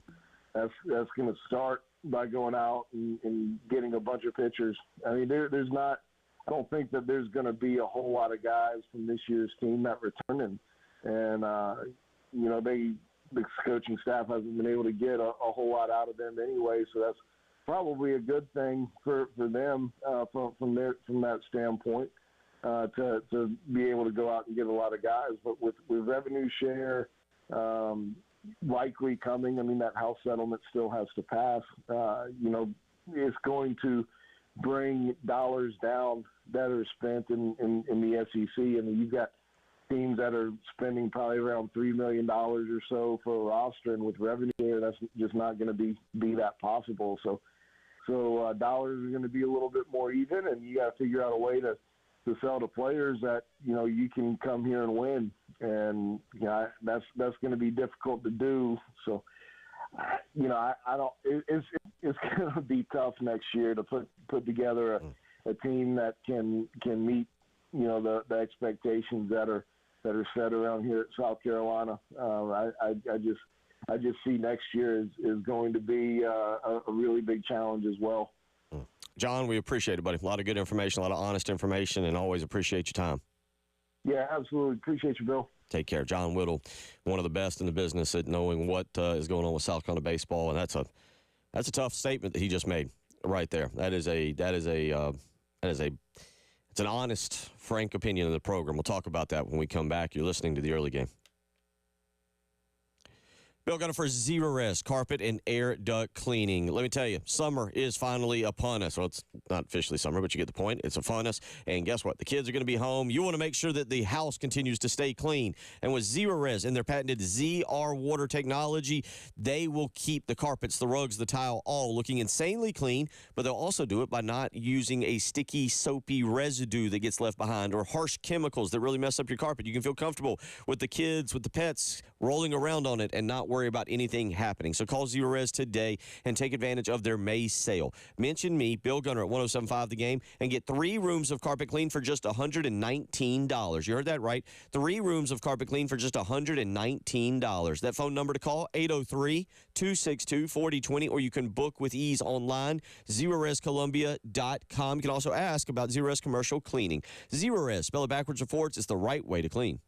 that's going to start by going out and getting a bunch of pitchers. I mean, I don't think that there's going to be a whole lot of guys from this year's team that return, and the coaching staff hasn't been able to get a whole lot out of them anyway, so that's probably a good thing for them from that standpoint, to be able to go out and get a lot of guys. But with revenue share likely coming, I mean, that House settlement still has to pass. It's going to bring dollars down that are spent in the SEC. I mean, you've got teams that are spending probably around $3 million or so for a roster, and with revenue there, that's just not going to be that possible. So dollars are going to be a little bit more even, and you got to figure out a way to sell to players that you can come here and win, and that's going to be difficult to do. So I don't. It's going to be tough next year to put together a team that can meet the expectations that are that are set around here at South Carolina. I just see next year is going to be a really big challenge as well. John, we appreciate it, buddy. A lot of good information, a lot of honest information, and always appreciate your time. Yeah, absolutely. Appreciate you, Bill. Take care. John Whittle, one of the best in the business at knowing what is going on with South Carolina baseball, and that's a tough statement that he just made right there. It's an honest, frank opinion of the program. We'll talk about that when we come back. You're listening to the early game. Bill Gunner for Zerorez Carpet and Air Duct Cleaning. Let me tell you, summer is finally upon us. Well, it's not officially summer, but you get the point. It's upon us. And guess what? The kids are going to be home. You want to make sure that the house continues to stay clean. And with Zerorez and their patented ZR water technology, they will keep the carpets, the rugs, the tile, all looking insanely clean, but they'll also do it by not using a sticky, soapy residue that gets left behind or harsh chemicals that really mess up your carpet. You can feel comfortable with the kids, with the pets rolling around on it and not worry about anything happening. So call Zerorez today and take advantage of their May sale. Mention me, Bill Gunner, at 107.5 The Game, and get 3 rooms of carpet clean for just $119. You heard that right. 3 rooms of carpet clean for just $119. That phone number to call, 803-262-4020, or you can book with ease online, ZerorezColumbia.com. You can also ask about Zerorez commercial cleaning. Zerorez, spell it backwards or forwards, it's the right way to clean.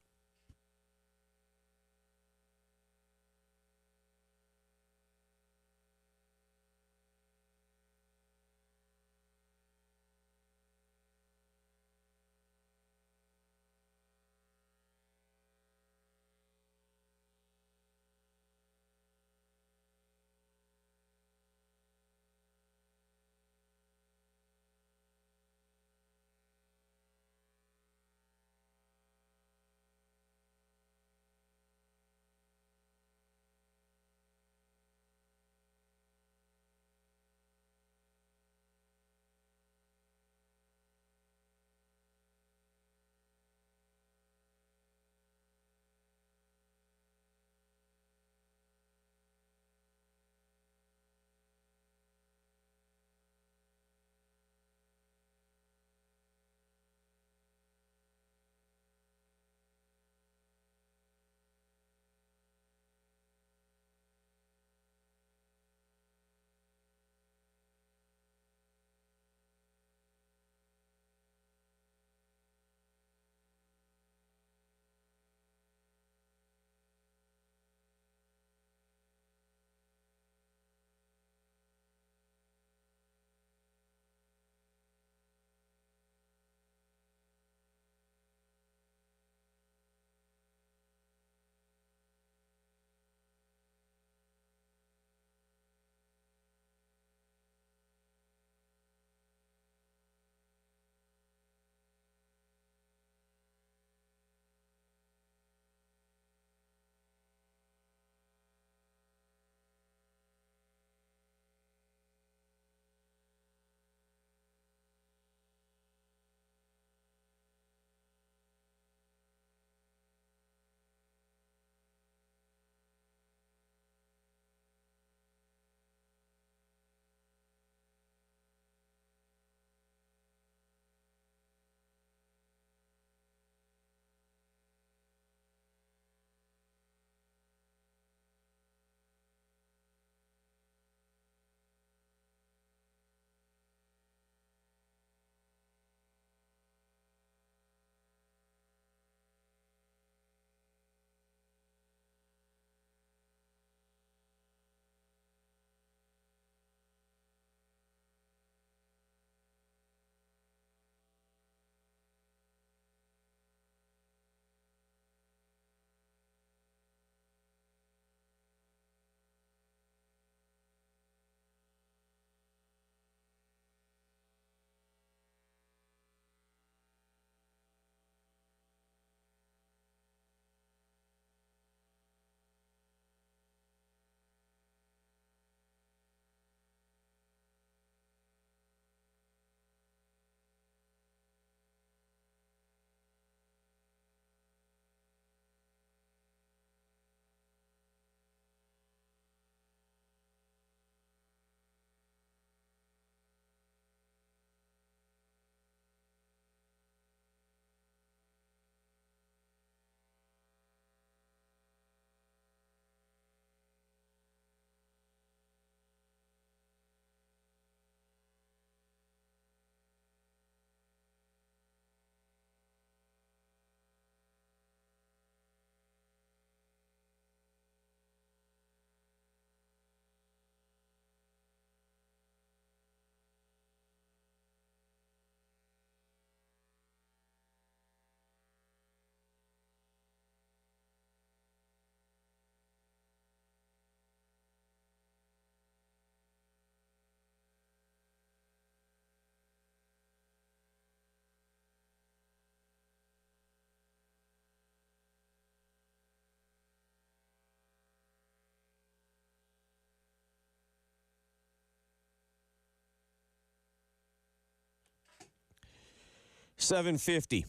7:50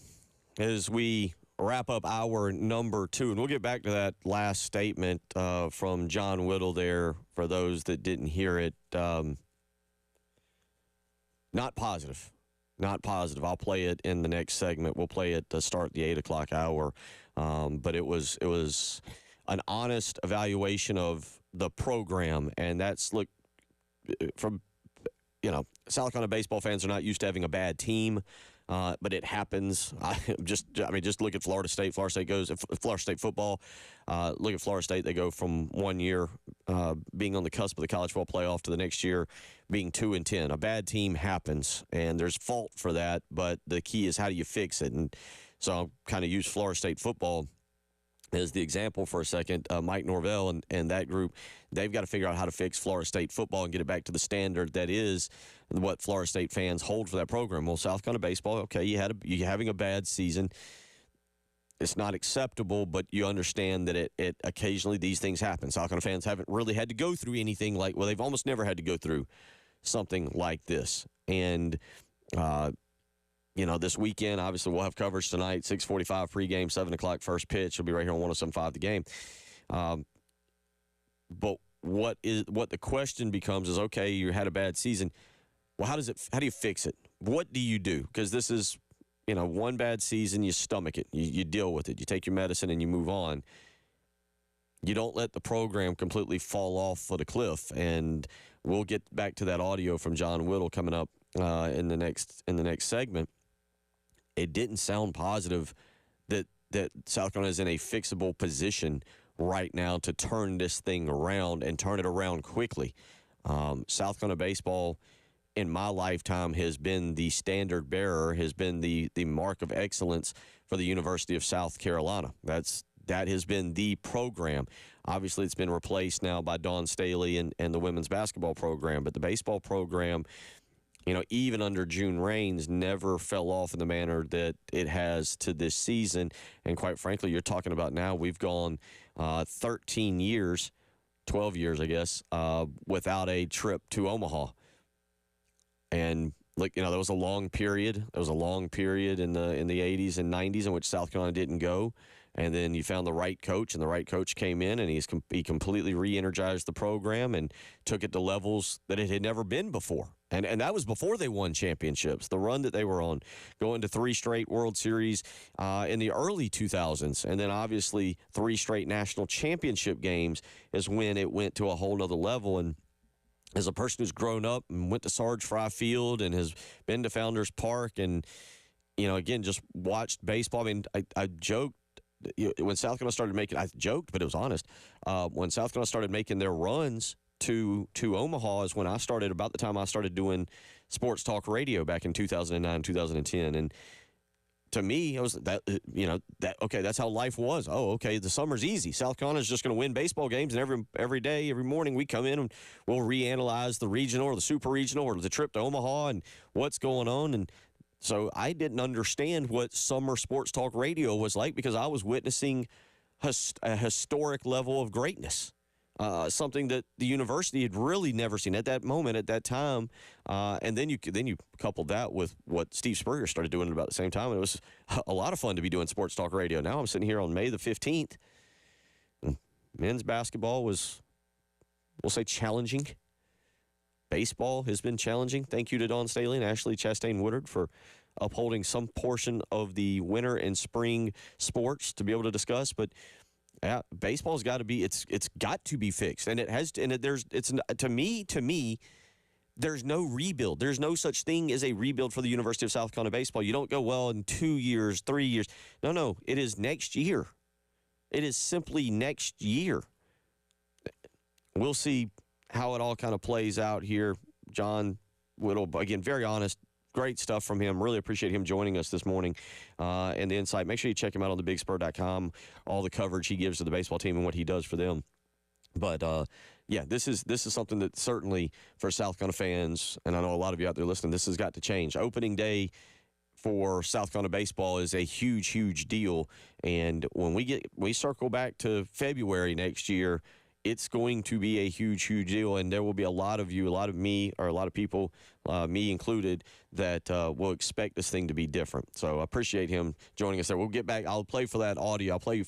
as we wrap up hour number 2. And we'll get back to that last statement from John Whittle there for those that didn't hear it. Not positive. Not positive. I'll play it in the next segment. We'll play it to start the 8 o'clock hour. But it was an honest evaluation of the program. And that's, look, from, South Carolina baseball fans are not used to having a bad team. But it happens. Just look at Florida State. Florida State goes, Florida State football. Look at Florida State. They go from one year being on the cusp of the college football playoff to the next year being 2-10. A bad team happens, and there's fault for that. But the key is how do you fix it? And so I'll kind of use Florida State football as the example for a second. Mike Norvell and that group, they've got to figure out how to fix Florida State football and get it back to the standard that is what Florida State fans hold for that program. Well, South Carolina baseball, okay, you're having a bad season. It's not acceptable, but you understand that it occasionally these things happen. South Carolina fans haven't really had to go through anything like, well, they've almost never had to go through something like this. And this weekend, obviously, we'll have coverage tonight, 6:45 pregame, 7 o'clock first pitch. It'll be right here on 107.5 The Game. But what the question becomes is, okay, you had a bad season. Well, how do you fix it? What do you do? Because this is, one bad season, you stomach it. You deal with it. You take your medicine and you move on. You don't let the program completely fall off of the cliff. And we'll get back to that audio from John Whittle coming up in the next segment. It didn't sound positive that South Carolina is in a fixable position right now to turn this thing around and turn it around quickly. South Carolina baseball, in my lifetime, has been the standard bearer, has been the mark of excellence for the University of South Carolina. That has been the program. Obviously, it's been replaced now by Dawn Staley and the women's basketball program, but the baseball program, even under June Raines, never fell off in the manner that it has to this season. And quite frankly, you're talking about now we've gone 13 years, 12 years, I guess, without a trip to Omaha. And there was a long period. There was a long period in the 80s and 90s in which South Carolina didn't go. And then you found the right coach, and the right coach came in, and he completely re-energized the program and took it to levels that it had never been before. And that was before they won championships, the run that they were on, going to 3 straight World Series in the early 2000s. And then obviously 3 straight national championship games is when it went to a whole nother level. And as a person who's grown up and went to Sarge Fry Field and has been to Founders Park and, again, just watched baseball. I mean, I joked when South Carolina started making – I joked, but it was honest. When South Carolina started making their runs to Omaha is when I started, about the time I started doing sports talk radio back in 2009, 2010. And to me, I was okay, that's how life was. Oh, okay, the summer's easy. South Carolina's just going to win baseball games, and every day, every morning we come in and we'll reanalyze the regional or the super regional or the trip to Omaha and what's going on. And so I didn't understand what summer sports talk radio was like because I was witnessing a historic level of greatness. Something that the university had really never seen at that moment, at that time. And then you coupled that with what Steve Spurrier started doing at about the same time. And it was a lot of fun to be doing sports talk radio. Now I'm sitting here on May the 15th. Men's basketball was, we'll say, challenging. Baseball has been challenging. Thank you to Dawn Staley and Ashley Chastain Woodard for upholding some portion of the winter and spring sports to be able to discuss. But yeah, baseball's got to be. It's got to be fixed, and it has. To me, there's no rebuild. There's no such thing as a rebuild for the University of South Carolina baseball. You don't go, well, in 2 years, 3 years. No. It is next year. It is simply next year. We'll see how it all kind of plays out here. John Whittle, again, very honest. Great stuff from him. Really appreciate him joining us this morning and the insight. Make sure you check him out on thebigspur.com, all the coverage he gives to the baseball team and what he does for them. But, this is something that certainly for South Carolina fans, and I know a lot of you out there listening, this has got to change. Opening day for South Carolina baseball is a huge, huge deal. And when we circle back to February next year, it's going to be a huge, huge deal, and there will be a lot of you, a lot of me, or a lot of people, me included, that will expect this thing to be different. So I appreciate him joining us there. We'll get back. I'll play for that audio. I'll play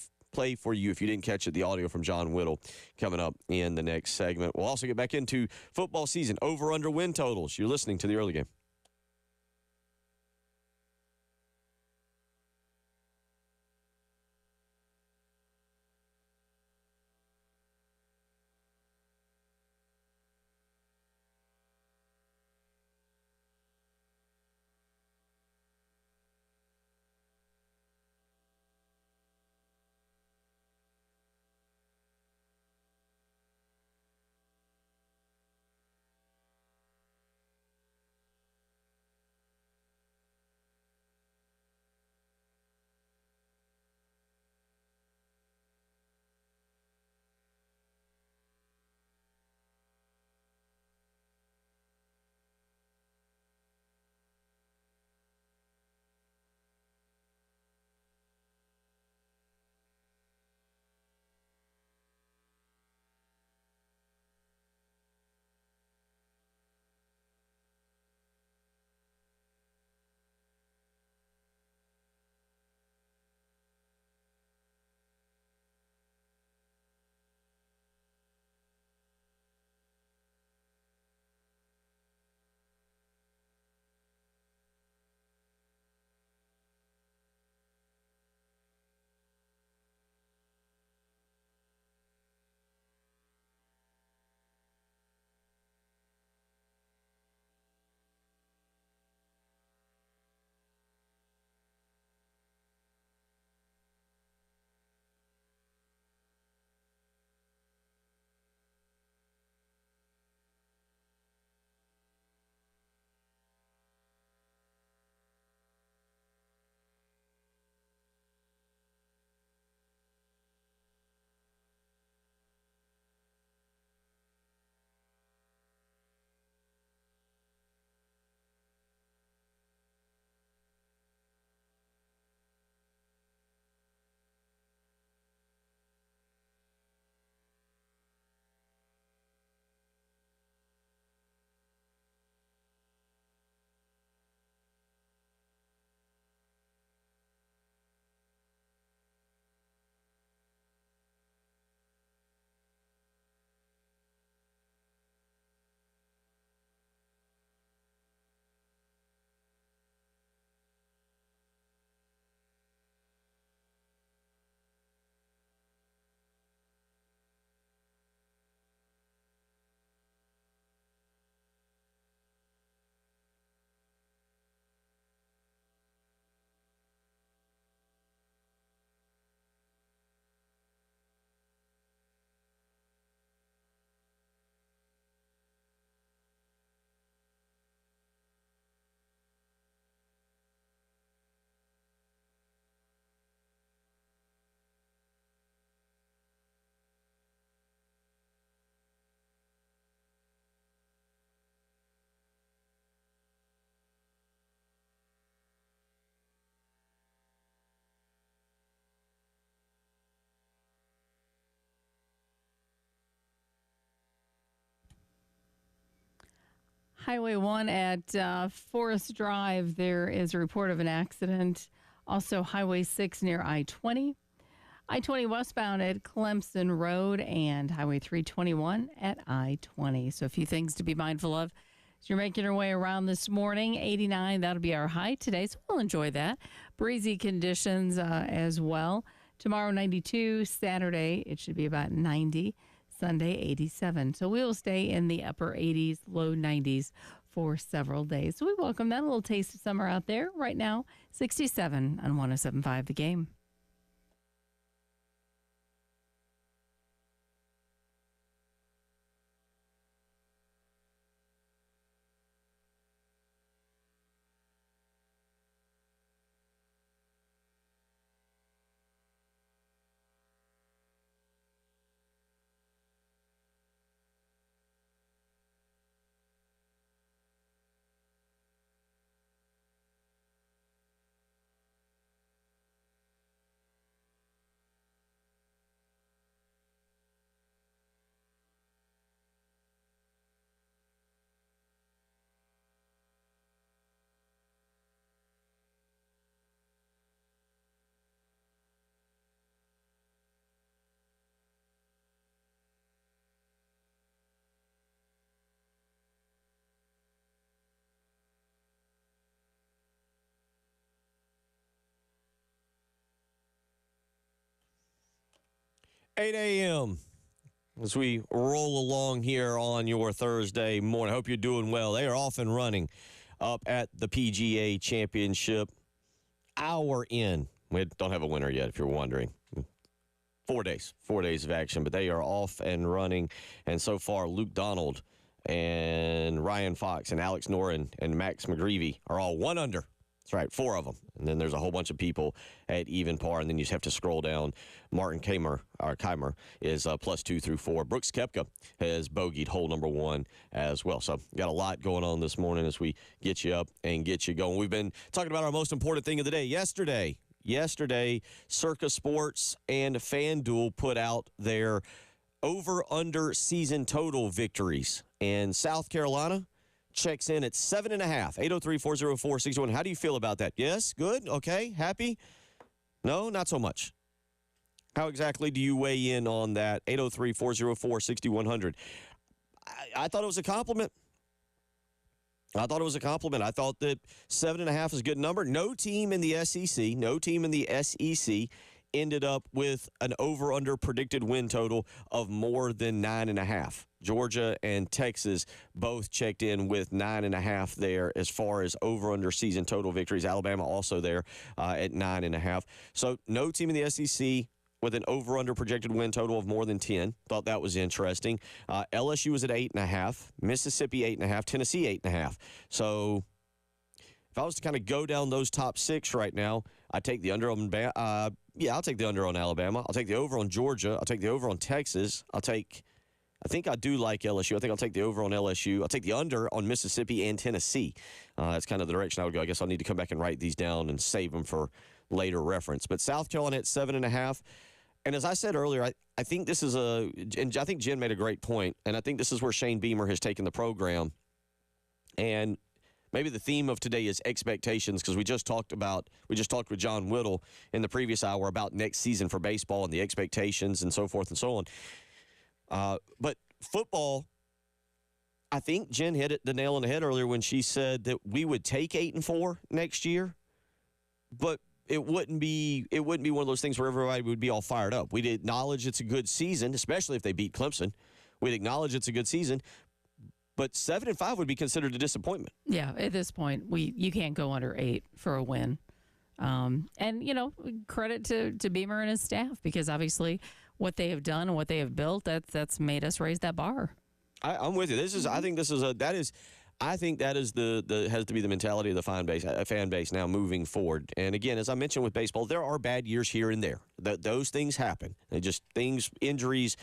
for you, if you didn't catch it, the audio from John Whittle coming up in the next segment. We'll also get back into football season, over-under win totals. You're listening to the early game. Highway 1 at Forest Drive, there is a report of an accident. Also, Highway 6 near I-20. I-20 westbound at Clemson Road, and Highway 321 at I-20. So a few things to be mindful of as you're making your way around this morning. 89, that'll be our high today, so we'll enjoy that. Breezy conditions as well. Tomorrow, 92. Saturday, it should be about 90. Sunday, 87. So we will stay in the upper 80s, low 90s for several days. So we welcome that. A little taste of summer out there. Right now, 67 on 107.5 The Game. 8 a.m. as we roll along here on your Thursday morning. I hope you're doing well. They are off and running up at the PGA Championship. Hour in. We don't have a winner yet, if you're wondering. 4 days of action, but they are off and running. And so far, Luke Donald and Ryan Fox and Alex Noren and Max McGreevy are all 1 under. That's right, 4 of them. And then there's a whole bunch of people at even par, and then you just have to scroll down. Martin Keimer is +2 through 4. Brooks Koepka has bogeyed hole number 1 as well. So got a lot going on this morning as we get you up and get you going. We've been talking about our most important thing of the day. Yesterday, Circa Sports and FanDuel put out their over-under season total victories. And South Carolina checks in at 7.5. 803-404-61. How do you feel about that? Yes? Good? Okay? Happy? No? Not so much. How exactly do you weigh in on that? 803-404-6100. I thought it was a compliment. I thought that 7.5 is a good number. No team in the SEC ended up with an over-under predicted win total of more than 9.5. Georgia and Texas both checked in with 9.5 there as far as over-under season total victories. Alabama also there at 9.5. So no team in the SEC with an over-under projected win total of more than 10. Thought that was interesting. LSU was at 8.5. Mississippi 8.5. Tennessee 8.5. So if I was to kind of go down those top 6 right now, I'd take the under on I'll take the under on Alabama. I'll take the over on Georgia. I'll take the over on Texas. I think I do like LSU. I think I'll take the over on LSU. I'll take the under on Mississippi and Tennessee. That's kind of the direction I would go. I guess I'll need to come back and write these down and save them for later reference. But South Carolina at 7.5. And as I said earlier, I think this is and I think Jen made a great point, and I think this is where Shane Beamer has taken the program. And maybe the theme of today is expectations, because we just talked with John Whittle in the previous hour about next season for baseball and the expectations and so forth and so on. But football, I think Jen hit the nail on the head earlier when she said that we would take 8-4 next year, but it wouldn't be one of those things where everybody would be all fired up. We'd acknowledge it's a good season, especially if they beat Clemson. We'd acknowledge it's a good season. But 7-5 would be considered a disappointment. Yeah, at this point, you can't go under 8 for a win. And, credit to Beamer and his staff, because obviously what they have done and what they have built, that's made us raise that bar. I'm with you. I think that is has to be the mentality of the fan base now moving forward. And again, as I mentioned with baseball, there are bad years here and there. Those things happen. Injuries,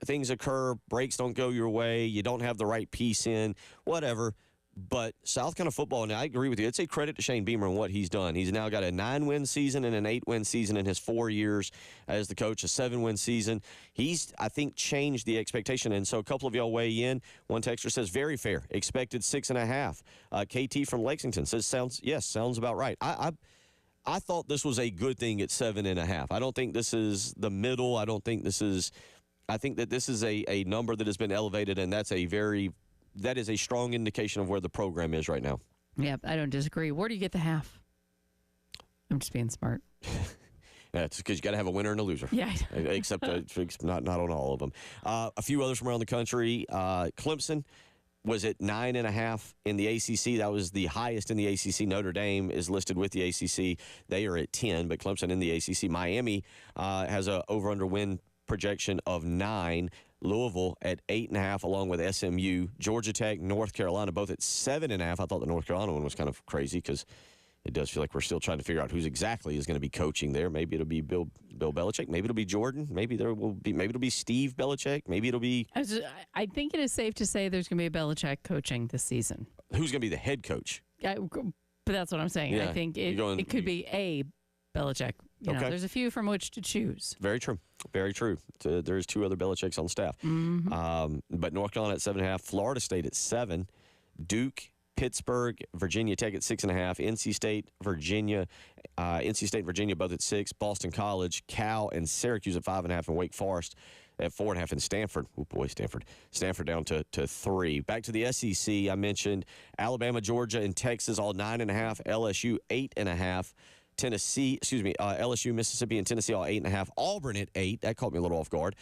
things occur, breaks don't go your way, you don't have the right piece in, whatever. But South Carolina football, and I agree with you, it's a credit to Shane Beamer and what he's done. He's now got a 9-win season and an 8-win season in his 4 years as the coach, a 7-win season. He's, I think, changed the expectation. And so a couple of y'all weigh in. One texter says, very fair, expected 6.5. KT from Lexington says, sounds about right. I thought this was a good thing at 7.5. I don't think this is the middle. I think that this is a number that has been elevated, and that is a strong indication of where the program is right now. Yeah, I don't disagree. Where do you get the half? I'm just being smart. It's because you got to have a winner and a loser. Yeah. Except not on all of them. A few others from around the country. Clemson was at 9.5 in the ACC. That was the highest in the ACC. Notre Dame is listed with the ACC. They are at 10, but Clemson in the ACC. Miami has a over-under win projection of 9. Louisville at 8.5, along with SMU. Georgia Tech, North Carolina, both at 7.5. I thought the North Carolina one was kind of crazy because it does feel like we're still trying to figure out who's exactly is going to be coaching there. Maybe it'll be Bill Belichick. Maybe it'll be Jordan. Maybe it'll be Steve Belichick. Maybe it'll be. I think it is safe to say there's going to be a Belichick coaching this season. Who's going to be the head coach? But that's what I'm saying. Yeah. I think it could be a Belichick. Okay. There's a few from which to choose. Very true. Very true. There's 2 other Belichicks on staff. Mm-hmm. But North Carolina at 7.5, Florida State at 7, Duke, Pittsburgh, Virginia Tech at 6.5, NC State, Virginia both at 6, Boston College, Cal, and Syracuse at 5.5, and Wake Forest at 4.5, and Stanford. Oh boy, Stanford down to 3. Back to the SEC. I mentioned Alabama, Georgia, and Texas all 9.5. LSU 8.5. LSU, Mississippi, and Tennessee all 8.5. Auburn at 8. That caught me a little off guard.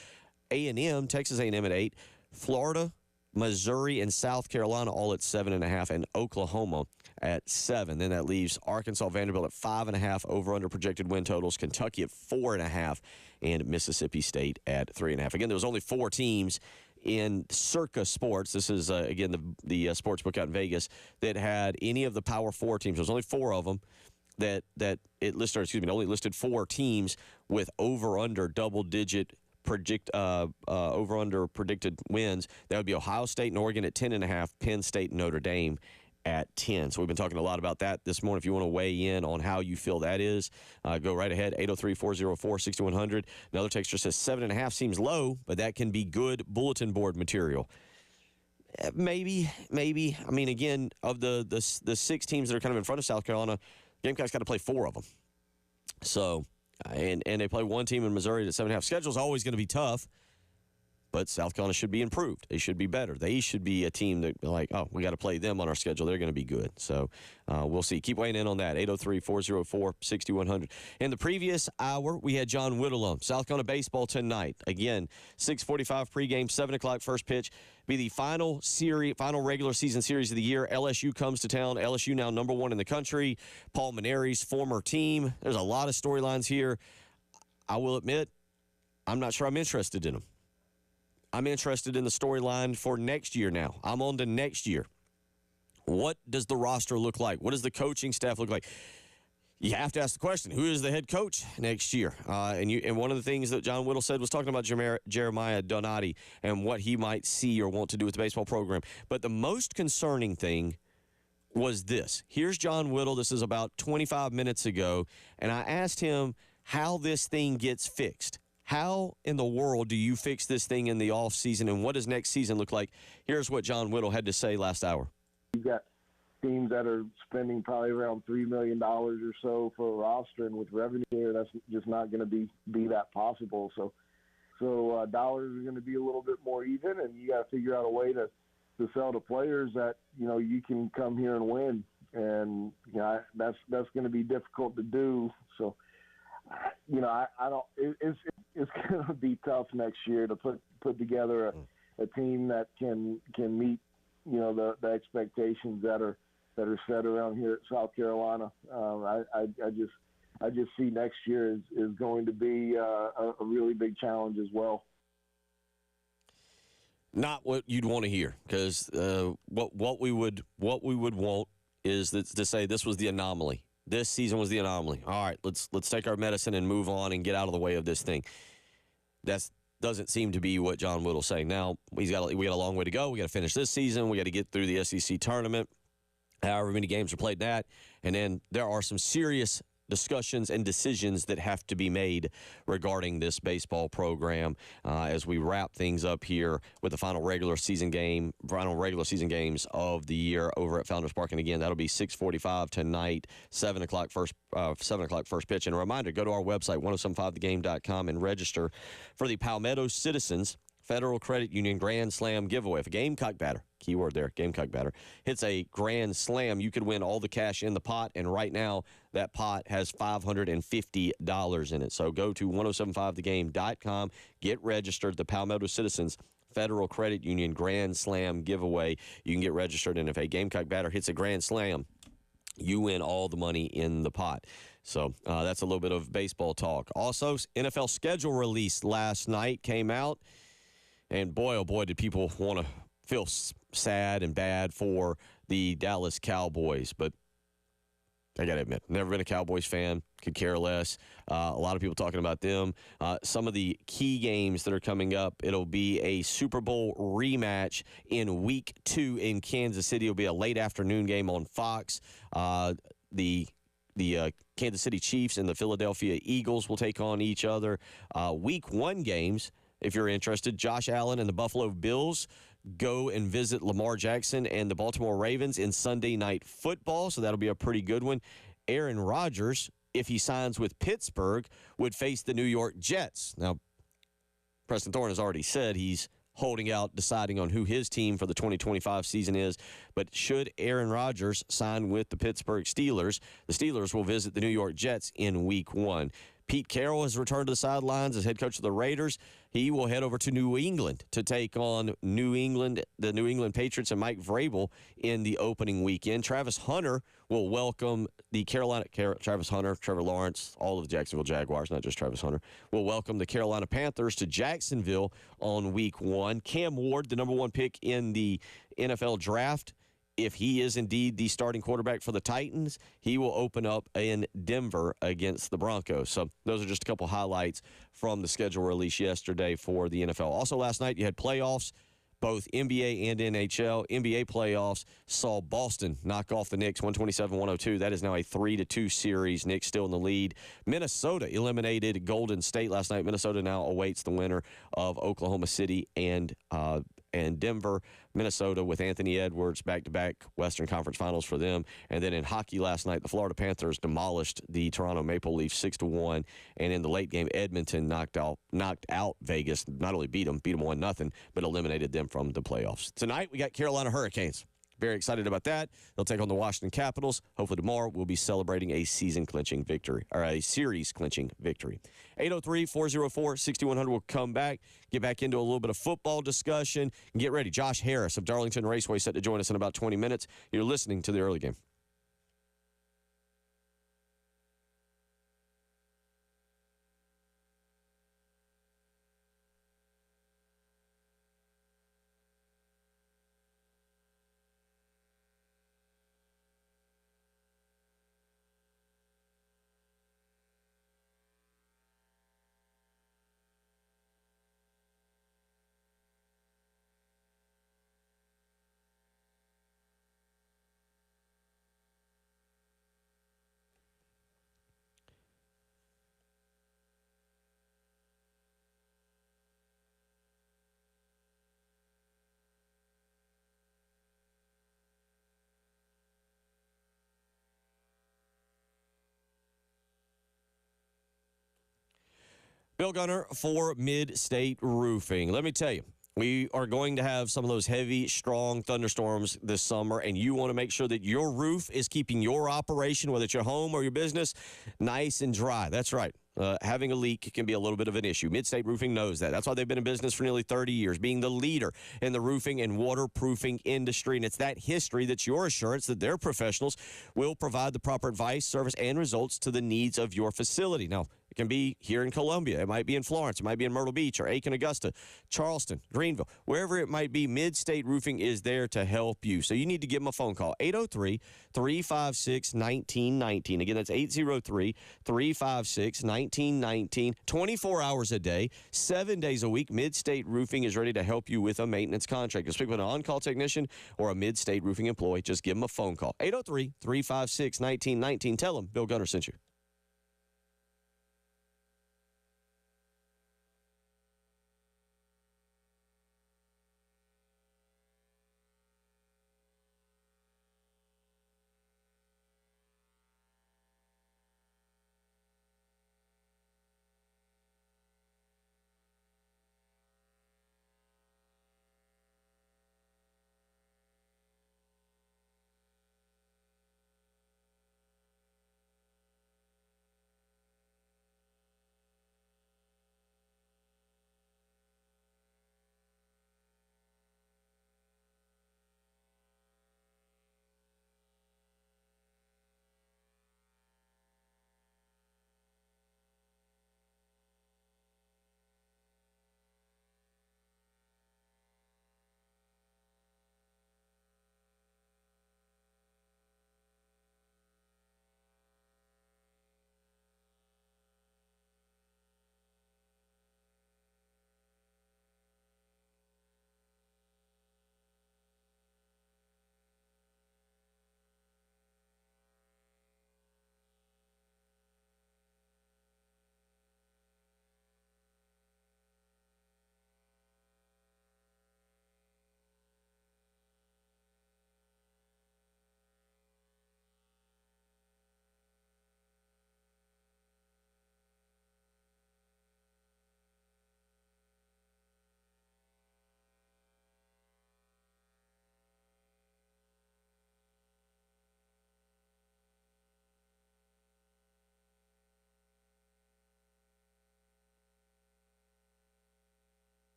A&M, Texas A&M at 8. Florida, Missouri, and South Carolina all at 7.5, and Oklahoma at 7. Then that leaves Arkansas, Vanderbilt at 5.5 over/under projected win totals. Kentucky at 4.5, and Mississippi State at 3.5. Again, there was only 4 teams in Circa Sports. This is again the sports book out in Vegas that had any of the Power 4 teams. There was only 4 of them that it listed. Excuse me, it only listed 4 teams with over/under double-digit over/under predicted wins. That would be Ohio State and Oregon at 10.5, Penn State and Notre Dame at 10. So we've been talking a lot about that this morning. If you want to weigh in on how you feel that is, go right ahead, 803-404-6100. Another texter says 7.5 seems low, but that can be good bulletin board material. Maybe. I mean, again, of the 6 teams that are kind of in front of South Carolina, Gamecocks got to play 4 of them. So, and they play 1 team in Missouri at 7.5. Schedule's always going to be tough, but South Carolina should be improved. They should be better. They should be a team that, like, oh, we got to play them on our schedule. They're going to be good. So we'll see. Keep weighing in on that. 803-404-6100. In the previous hour, we had John Whittle on. South Carolina baseball tonight. Again, 6:45 pregame, 7 o'clock first pitch. Be the final regular season series of the year. LSU comes to town. LSU now number 1 in the country. Paul Maneri's former team. There's a lot of storylines here. I will admit, I'm not sure I'm interested in them. I'm interested in the storyline for next year now. I'm on to next year. What does the roster look like? What does the coaching staff look like? You have to ask the question, who is the head coach next year? And one of the things that John Whittle said was talking about Jeremiah Donati and what he might see or want to do with the baseball program. But the most concerning thing was this. Here's John Whittle. This is about 25 minutes ago. And I asked him how this thing gets fixed. How in the world do you fix this thing in the offseason, and what does next season look like? Here's what John Whittle had to say last hour. You've got teams that are spending probably around $3 million or so for a roster, and with revenue, that's just not going to be that possible. So dollars are going to be a little bit more even, and you got to figure out a way to sell to players that, you know, you can come here and win. And, you know, that's going to be difficult to do. So, you know, I don't. It's going to be tough next year to put together a team that can meet, you know, the expectations that are set around here at South Carolina. I just see next year is going to be a really big challenge as well. Not what you'd want to hear, because what we would want is to say this was the anomaly. This season was the anomaly. All right, let's take our medicine and move on and get out of the way of this thing. That doesn't seem to be what John Whittle's saying. Now, we got a long way to go. We got to finish this season. We got to get through the SEC tournament, however many games are played that, and then there are some serious discussions and decisions that have to be made regarding this baseball program as we wrap things up here with the final regular season games of the year over at Founders Park. And again, that'll be 6:45 tonight, 7 o'clock first pitch. And a reminder, go to our website, 1075thegame.com, and register for the Palmetto Citizens Federal Credit Union Grand Slam giveaway. If a Gamecock batter, keyword there, Gamecock batter, hits a Grand Slam, you could win all the cash in the pot. And right now, that pot has $550 in it. So go to 1075thegame.com, get registered. The Palmetto Citizens Federal Credit Union Grand Slam giveaway. You can get registered, and if a Gamecock batter hits a Grand Slam, you win all the money in the pot. So that's a little bit of baseball talk. Also, NFL schedule release last night came out. And boy, oh boy, did people want to feel sad and bad for the Dallas Cowboys. But I got to admit, never been a Cowboys fan, could care less. A lot of people talking about them. Some of the key games that are coming up, it'll be a Super Bowl rematch in Week 2 in Kansas City. It'll be a late afternoon game on Fox. The Kansas City Chiefs and the Philadelphia Eagles will take on each other. Week 1 games, if you're interested, Josh Allen and the Buffalo Bills go and visit Lamar Jackson and the Baltimore Ravens in Sunday Night Football, so that'll be a pretty good one. Aaron Rodgers, if he signs with Pittsburgh, would face the New York Jets. Now, Preston Thorne has already said he's holding out, deciding on who his team for the 2025 season is. But should Aaron Rodgers sign with the Pittsburgh Steelers, the Steelers will visit the New York Jets in Week 1. Pete Carroll has returned to the sidelines as head coach of the Raiders. He will head over to New England to take on the New England Patriots and Mike Vrabel in the opening weekend. Travis Hunter will welcome the Travis Hunter, Trevor Lawrence, all of the Jacksonville Jaguars, not just Travis Hunter, will welcome the Carolina Panthers to Jacksonville on Week 1. Cam Ward, the number 1 pick in the NFL draft, if he is indeed the starting quarterback for the Titans, he will open up in Denver against the Broncos. So those are just a couple highlights from the schedule release yesterday for the NFL. Also last night you had playoffs, both NBA and NHL. NBA playoffs saw Boston knock off the Knicks 127-102. That is now a 3-2 series. Knicks still in the lead. Minnesota eliminated Golden State last night. Minnesota now awaits the winner of Oklahoma City and Denver. Minnesota with Anthony Edwards, back-to-back Western Conference Finals for them. And then in hockey last night, the Florida Panthers demolished the Toronto Maple Leafs 6-1. And in the late game, Edmonton knocked out Vegas. Not only beat them 1-0, but eliminated them from the playoffs. Tonight, we got Carolina Hurricanes. Very excited about that. They'll take on the Washington Capitals. Hopefully tomorrow we'll be celebrating a season-clinching victory, or a series-clinching victory. 803-404-6100 will come back, get back into a little bit of football discussion, and get ready. Josh Harris of Darlington Raceway set to join us in about 20 minutes. You're listening to the early game. Bill Gunner for Mid-State Roofing. Let me tell you, we are going to have some of those heavy, strong thunderstorms this summer, and you want to make sure that your roof is keeping your operation, whether it's your home or your business, nice and dry. That's right. Having a leak can be a little bit of an issue. Mid-State Roofing knows that. That's why they've been in business for nearly 30 years, being the leader in the roofing and waterproofing industry. And it's that history that's your assurance that their professionals will provide the proper advice, service, and results to the needs of your facility. Now, it can be here in Columbia. It might be in Florence. It might be in Myrtle Beach or Aiken, Augusta, Charleston, Greenville. Wherever it might be, Mid-State Roofing is there to help you. So you need to give them a phone call, 803-356-1919. Again, that's 803-356-1919. 24 hours a day, 7 days a week. Mid-State Roofing is ready to help you with a maintenance contract. To speak with an on-call technician or a Mid-State Roofing employee, just give them a phone call, 803-356-1919. Tell them Bill Gunner sent you.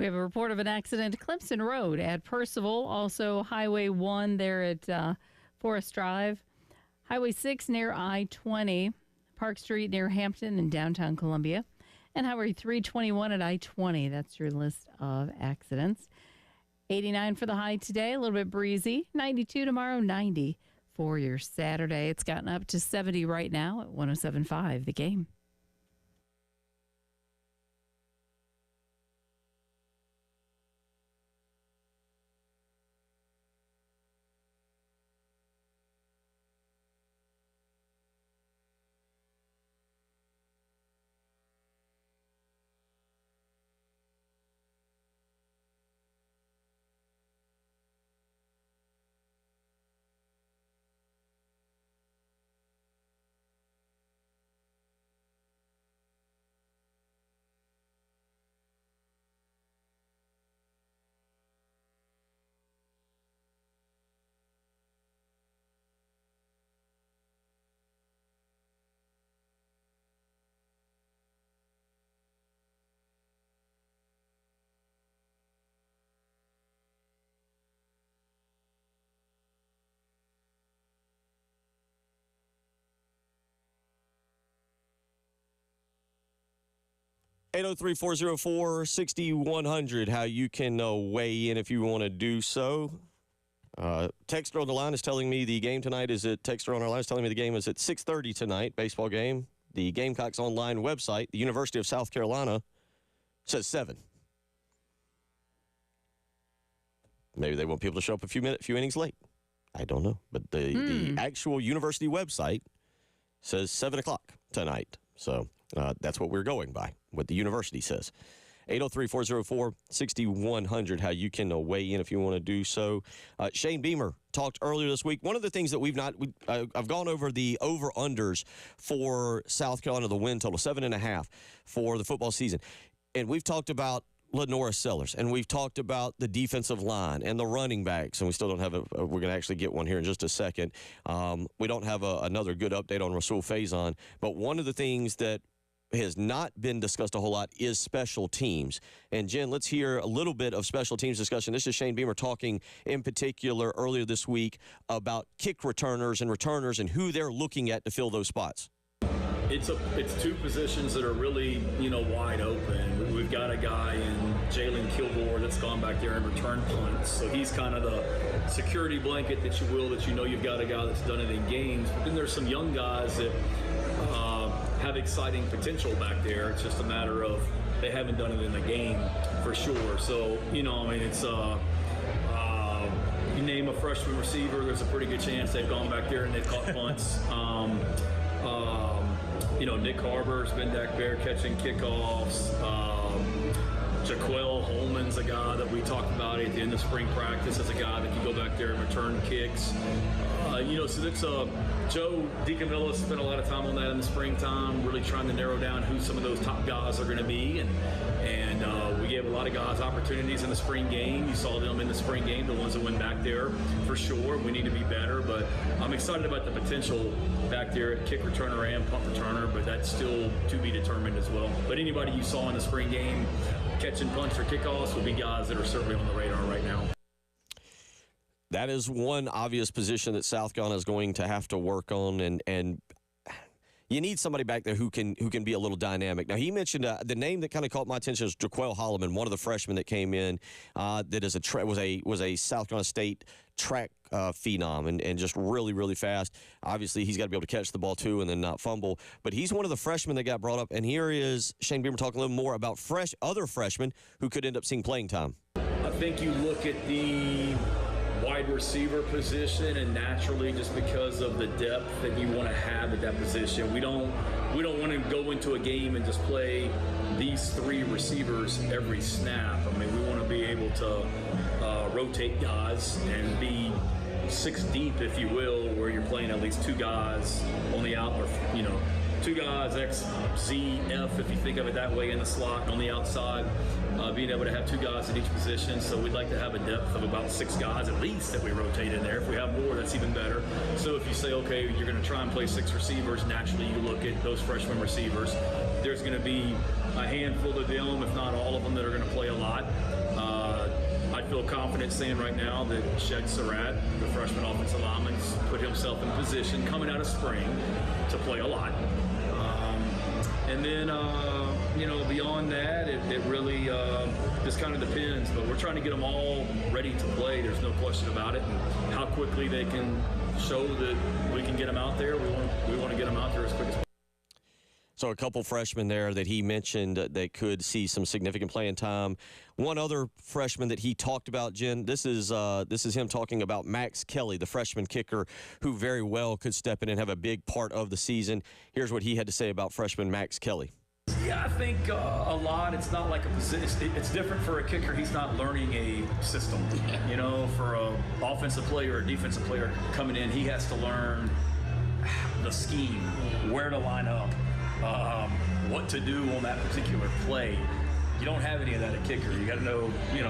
We have a report of an accident at Clemson Road at Percival, also Highway 1 there at Forest Drive, Highway 6 near I-20, Park Street near Hampton in downtown Columbia, and Highway 321 at I-20. That's your list of accidents. 89 for the high today, a little bit breezy. 92 tomorrow, 90 for your Saturday. It's gotten up to 70 right now at 107.5 The Game. Eight zero 404-6100, how you can weigh in if you want to do so. Texter on the line is telling me the game tonight is at, Texter on our line is telling me the game is at 6:30 tonight, baseball game. The Gamecocks Online website, the University of South Carolina, says 7. Maybe they want people to show up a few innings late. I don't know. But the actual university website says 7 o'clock tonight. So that's what we're going by, what the university says. 803-404-6100, how you can weigh in if you want to do so. Shane Beamer talked earlier this week. One of the things that I've gone over the over-unders for South Carolina, the win total, 7.5 for the football season. And we've talked about Lenora Sellers, and we've talked about the defensive line and the running backs, and we still don't have we're going to actually get one here in just a second. We don't have another good update on Rasul Faison, but one of the things that has not been discussed a whole lot is special teams. And Jen, let's hear a little bit of special teams discussion. This is Shane Beamer talking in particular earlier this week about kick returners and who they're looking at to fill those spots. It's two positions that are really, wide open. We've got a guy in Jalen Kilgore that's gone back there and returned punts. So he's kind of the security blanket that you've got a guy that's done it in games. But then there's some young guys that have exciting potential back there. It's just a matter of they haven't done it in the game for sure. So, it's you name a freshman receiver, there's a pretty good chance they've gone back there and they've caught punts. Nick Harbor's been back there catching kickoffs. Jaquel Holman's a guy that we talked about at the end of spring practice as a guy that can go back there and return kicks. So that's Joe DiCamillo spent a lot of time on that in the springtime, really trying to narrow down who some of those top guys are going to be. And we gave a lot of guys opportunities in the spring game. You saw them in the spring game, the ones that went back there for sure. We need to be better, but I'm excited about the potential back there at kick returner and punt returner, but that's still to be determined as well. But anybody you saw in the spring game catching punts or kickoffs will be guys that are certainly on the radar right now. That is one obvious position that South Carolina is going to have to work on, and you need somebody back there who can be a little dynamic. Now, he mentioned the name that kind of caught my attention is Jaquel Holloman, one of the freshmen that came in that is was a South Carolina State track phenom and just really, really fast. Obviously, he's got to be able to catch the ball, too, and then not fumble. But he's one of the freshmen that got brought up, and here is Shane Beamer talking a little more about other freshmen who could end up seeing playing time. I think you look at the wide receiver position, and naturally, just because of the depth that you want to have at that position, we don't want to go into a game and just play these three receivers every snap. I mean, we want to be able to rotate guys and be 6 deep, if you will, where you're playing at least 2 guys on the out, or 2 guys X, Z, F, if you think of it that way, in the slot on the outside, being able to have 2 guys at each position. So we'd like to have a depth of about 6 guys at least that we rotate in there. If we have more, that's even better. So if you say, okay, you're going to try and play 6 receivers, naturally you look at those freshman receivers. there's going to be a handful of them, if not all of them, that are going to play a lot. I feel confident saying right now that Shed Surratt, the freshman offensive lineman, put himself in position coming out of spring to play a lot. And then, beyond that, it really just kind of depends. But we're trying to get them all ready to play. There's no question about it. And how quickly they can show that we can get them out there, we want to get them out there as quick as possible. So a couple freshmen there that he mentioned that could see some significant playing time. One other freshman that he talked about, Jen, this is him talking about Max Kelly, the freshman kicker, who very well could step in and have a big part of the season. Here's what he had to say about freshman Max Kelly. Yeah, I think a lot. It's not like a position. It's different for a kicker. He's not learning a system. For an offensive player or a defensive player coming in, he has to learn the scheme, where to line up, what to do on that particular play. You don't have any of that at kicker. You got to know,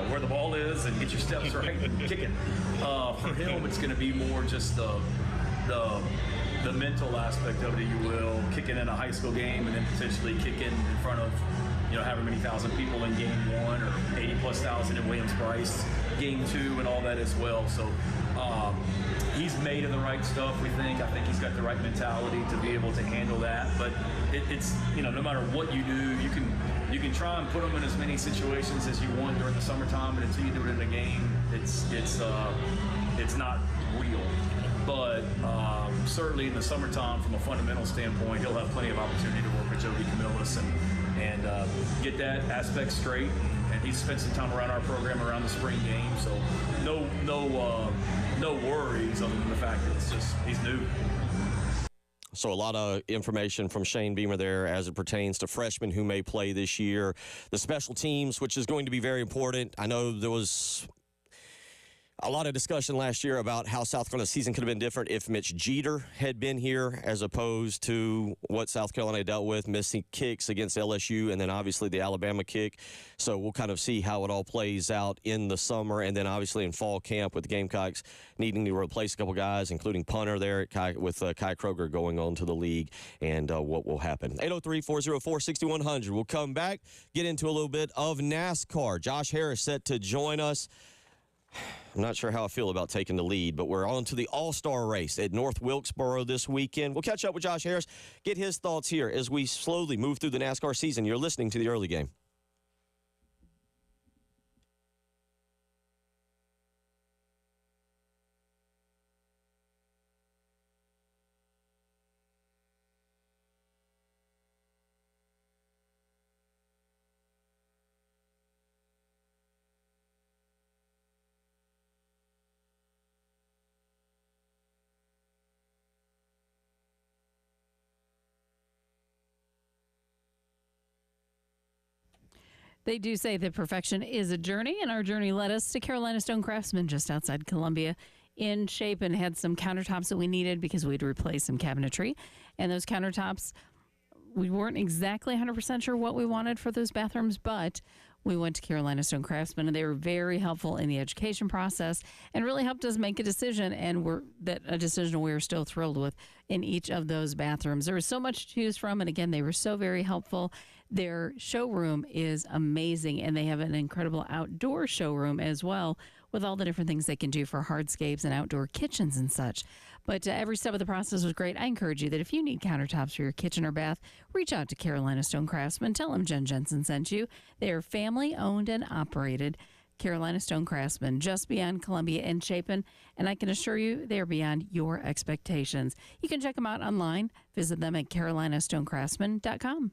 where the ball is and get your steps right and kicking. For him, it's going to be more just the mental aspect of it, you will, kicking in a high school game and then potentially kicking in front of, however many thousand people in game 1 or 80+ thousand in Williams-Brice game 2 and all that as well. So he's made of the right stuff, we think. I think he's got the right mentality to be able to handle that. But it's no matter what you do, you can try and put him in as many situations as you want during the summertime, but until you do it in a game, it's not real. But certainly in the summertime, from a fundamental standpoint, he'll have plenty of opportunity to work with Jody Camillus and get that aspect straight. And he's spent some time around our program around the spring game, so no worries other than the fact that it's just he's new. So a lot of information from Shane Beamer there as it pertains to freshmen who may play this year. The special teams, which is going to be very important. I know there was a lot of discussion last year about how South Carolina's season could have been different if Mitch Jeter had been here, as opposed to what South Carolina dealt with, missing kicks against LSU and then obviously the Alabama kick. So we'll kind of see how it all plays out in the summer and then obviously in fall camp with the Gamecocks needing to replace a couple guys, including punter there with Kai Kroger going on to the league, and what will happen. 803-404-6100. We'll come back, get into a little bit of NASCAR. Josh Harris set to join us. I'm not sure how I feel about taking the lead, but we're on to the All-Star race at North Wilkesboro this weekend. We'll catch up with Josh Harris, get his thoughts here as we slowly move through the NASCAR season. You're listening to the early game. They do say that perfection is a journey, and our journey led us to Carolina Stone Craftsman just outside Columbia in shape, and had some countertops that we needed because we'd replace some cabinetry. And those countertops, we weren't exactly 100% sure what we wanted for those bathrooms, but we went to Carolina Stone Craftsman, and they were very helpful in the education process and really helped us make a decision, and a decision we were still thrilled with in each of those bathrooms. There was so much to choose from, and again, they were so very helpful. Their showroom is amazing, and they have an incredible outdoor showroom as well with all the different things they can do for hardscapes and outdoor kitchens and such. But every step of the process was great. I encourage you that if you need countertops for your kitchen or bath, reach out to Carolina Stone Craftsman. Tell them Jen Jensen sent you. They are family-owned and operated. Carolina Stone Craftsman, just beyond Columbia and Chapin, and I can assure you they are beyond your expectations. You can check them out online. Visit them at carolinastonecraftsman.com.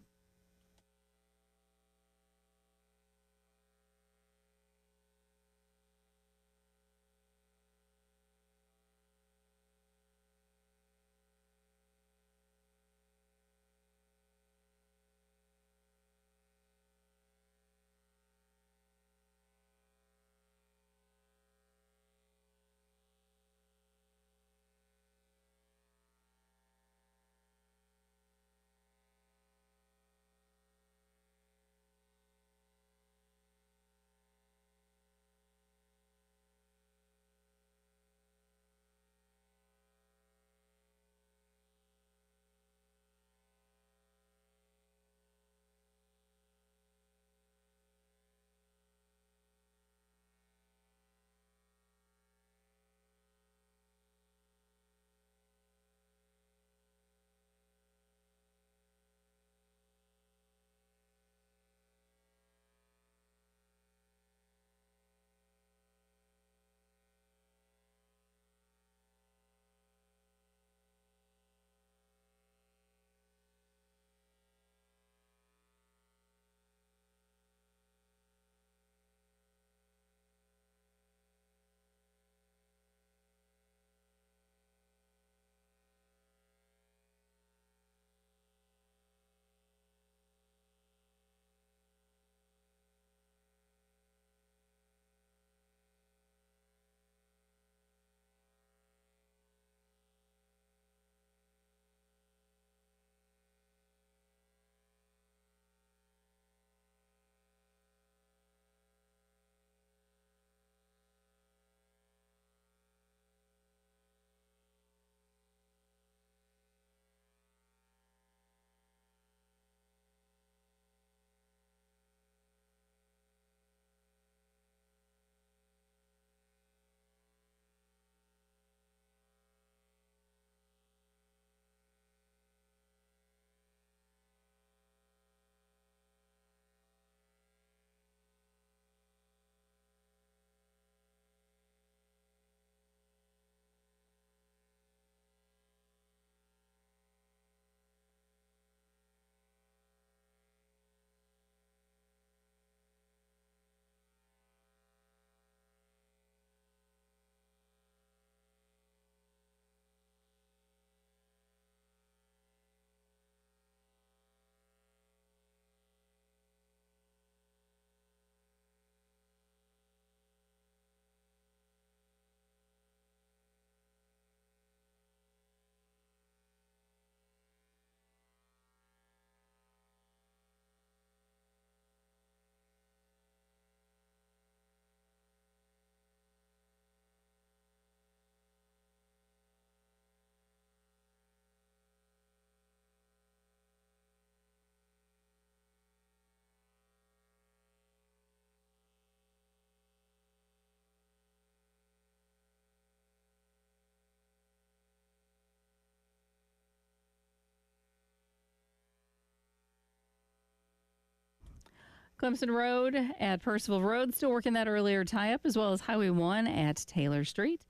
Clemson Road at Percival Road, still working that earlier tie-up, as well as Highway 1 at Taylor Street.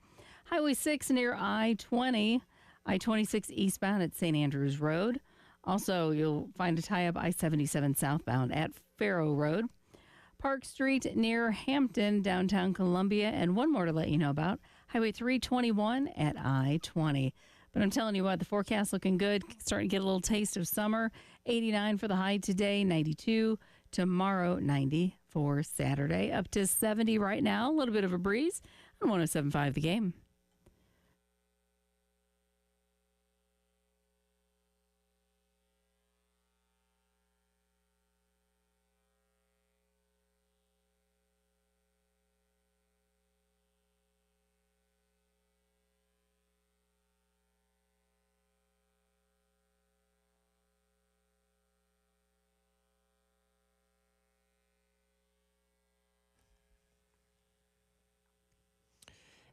Highway 6 near I-20, I-26 eastbound at St. Andrews Road. Also, you'll find a tie-up I-77 southbound at Farrow Road. Park Street near Hampton, downtown Columbia, and one more to let you know about, Highway 321 at I-20. But I'm telling you what, the forecast looking good. Starting to get a little taste of summer. 89 for the high today, 92 tomorrow, 90 for Saturday. Up to 70 right now. A little bit of a breeze on 107.5 The Game.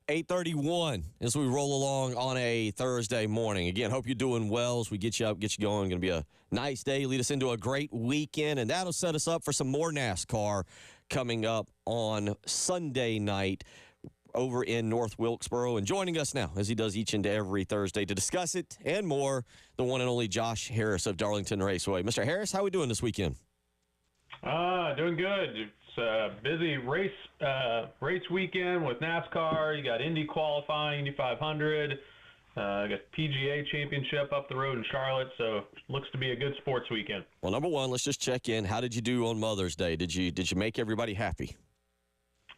.831 as we roll along on a Thursday morning. Again, hope you're doing well as we get you up, get you going. Going to be a nice day, lead us into a great weekend, and that'll set us up for some more NASCAR coming up on Sunday night over in North Wilkesboro. And joining us now, as he does each and every Thursday, to discuss it and more, the one and only Josh Harris of Darlington Raceway. Mr. Harris, how are we doing this weekend? Doing good. It's a busy race weekend with NASCAR. You got Indy qualifying, Indy 500. You got PGA Championship up the road in Charlotte. So looks to be a good sports weekend. Well, number one, let's just check in. How did you do on Mother's Day? Did you make everybody happy?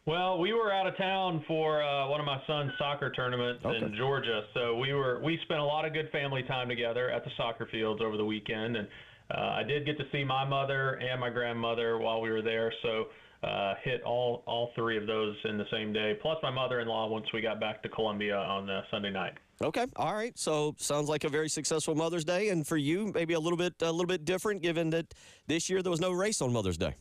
Well, we were out of town for one of my son's soccer tournaments in Georgia. So we spent a lot of good family time together at the soccer fields over the weekend, and I did get to see my mother and my grandmother while we were there, so hit all three of those in the same day, plus my mother-in-law once we got back to Columbia on Sunday night. Okay, all right. So sounds like a very successful Mother's Day, and for you, maybe a little bit different, given that this year there was no race on Mother's Day.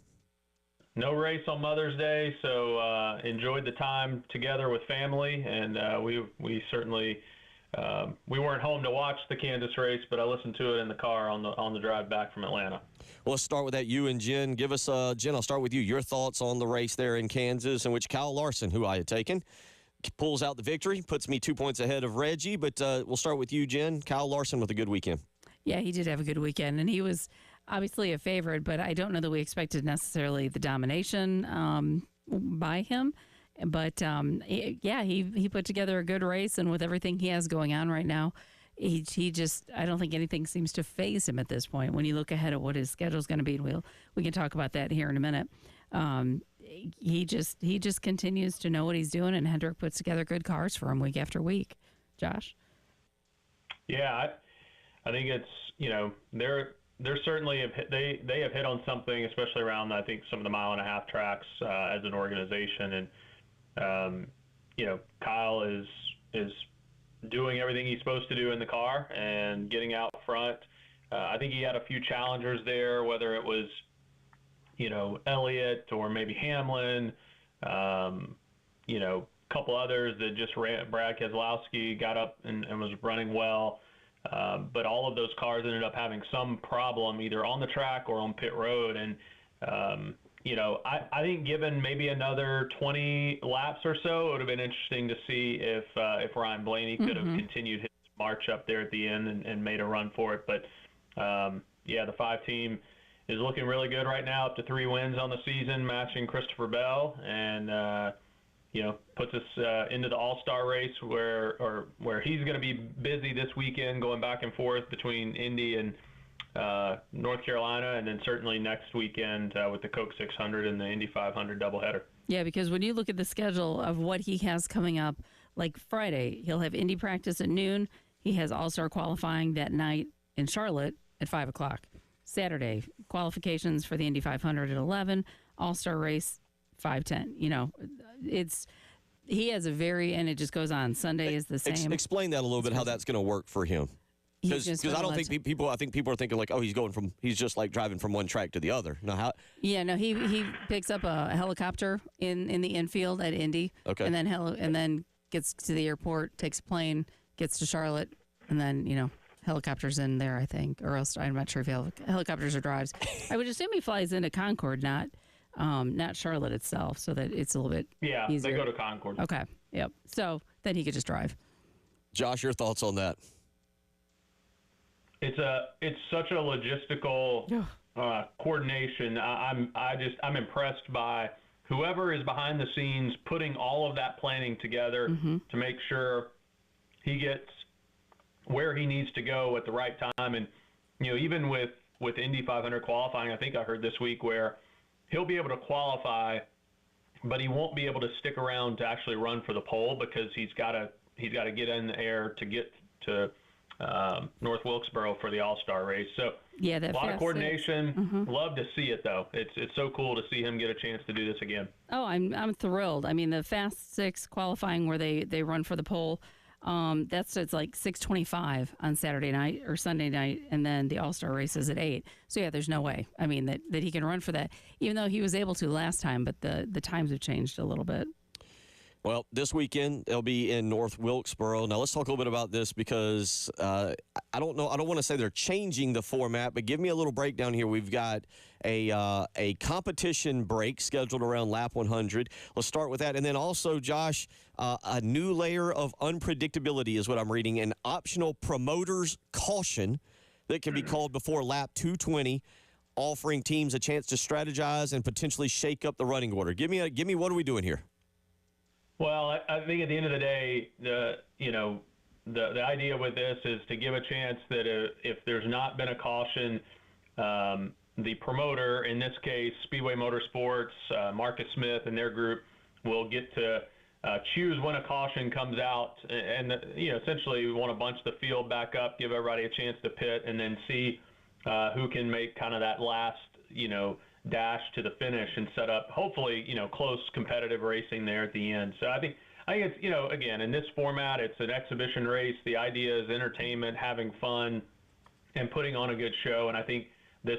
No race on Mother's Day, so enjoyed the time together with family, and we certainly. We weren't home to watch the Kansas race, but I listened to it in the car on the drive back from Atlanta. Well, let's start with that. You and Jen, give us, Jen, I'll start with you. Your thoughts on the race there in Kansas, in which Kyle Larson, who I had taken, pulls out the victory, puts me 2 points ahead of Reggie. But we'll start with you, Jen. Kyle Larson with a good weekend. Yeah, he did have a good weekend, and he was obviously a favorite, but I don't know that we expected necessarily the domination by him. But, he put together a good race, and with everything he has going on right now, he just, I don't think anything seems to faze him at this point. When you look ahead at what his schedule is going to be, and we can talk about that here in a minute. He just continues to know what he's doing, and Hendrick puts together good cars for him week after week. Josh? Yeah, I think it's, they're certainly they have hit on something, especially around, I think, some of the mile-and-a-half tracks as an organization, and Kyle is doing everything he's supposed to do in the car and getting out front. I think he had a few challengers there, whether it was, Elliott or maybe Hamlin, a couple others that just ran. Brad Keselowski got up and was running well. But all of those cars ended up having some problem either on the track or on pit road. And, I think given maybe another 20 laps or so, it would have been interesting to see if Ryan Blaney could have continued his march up there at the end and made a run for it. But, the 5 team is looking really good right now, up to 3 wins on the season, matching Christopher Bell, and, puts us into the All-Star race where he's going to be busy this weekend going back and forth between Indy and North Carolina, and then certainly next weekend with the Coke 600 and the Indy 500 doubleheader. Yeah, because when you look at the schedule of what he has coming up, like Friday, he'll have Indy practice at noon. He has All-Star qualifying that night in Charlotte at 5 o'clock. Saturday, qualifications for the Indy 500 at 11, All-Star race 5:10. He has a and it just goes on. Sunday is the same. Explain that a little bit, how that's going to work for him. Because I don't think people are thinking like, oh, he's just like driving from one track to the other. No, how? Yeah, no, he picks up a helicopter in the infield at Indy. Okay. And then gets to the airport, takes a plane, gets to Charlotte, and then, helicopters in there, I think, or else I'm not sure if he helicopters or drives. I would assume he flies into Concord, not not Charlotte itself, so that it's a little bit easier. They go to Concord. Okay, yep. So then he could just drive. Josh, your thoughts on that? It's such a logistical coordination. I'm impressed by whoever is behind the scenes putting all of that planning together to make sure he gets where he needs to go at the right time. And even with Indy 500 qualifying, I think I heard this week where he'll be able to qualify, but he won't be able to stick around to actually run for the pole because he's got to get in the air to get to North Wilkesboro for the All-Star race. So a lot of coordination. Love to see it, though. It's so cool to see him get a chance to do this again. Oh, I'm thrilled. I mean, the Fast 6 qualifying where they run for the pole, it's like 6:25 on Saturday night or Sunday night, and then the All-Star race is at 8. So there's no way. I mean that he can run for that, even though he was able to last time, but the times have changed a little bit. Well, this weekend they'll be in North Wilkesboro. Now let's talk a little bit about this because I don't know. I don't want to say they're changing the format, but give me a little breakdown here. We've got a competition break scheduled around lap 100. Let's start with that, and then also, Josh, a new layer of unpredictability is what I'm reading. An optional promoter's caution that can be called before lap 220, offering teams a chance to strategize and potentially shake up the running order. Give me what are we doing here? Well, I think at the end of the day, the idea with this is to give a chance that if there's not been a caution, the promoter, in this case, Speedway Motorsports, Marcus Smith and their group will get to choose when a caution comes out, and essentially we want to bunch the field back up, give everybody a chance to pit, and then see who can make kind of that last, dash to the finish and set up, hopefully, close competitive racing there at the end. So I think it's, again, in this format, it's an exhibition race. The idea is entertainment, having fun, and putting on a good show. And I think this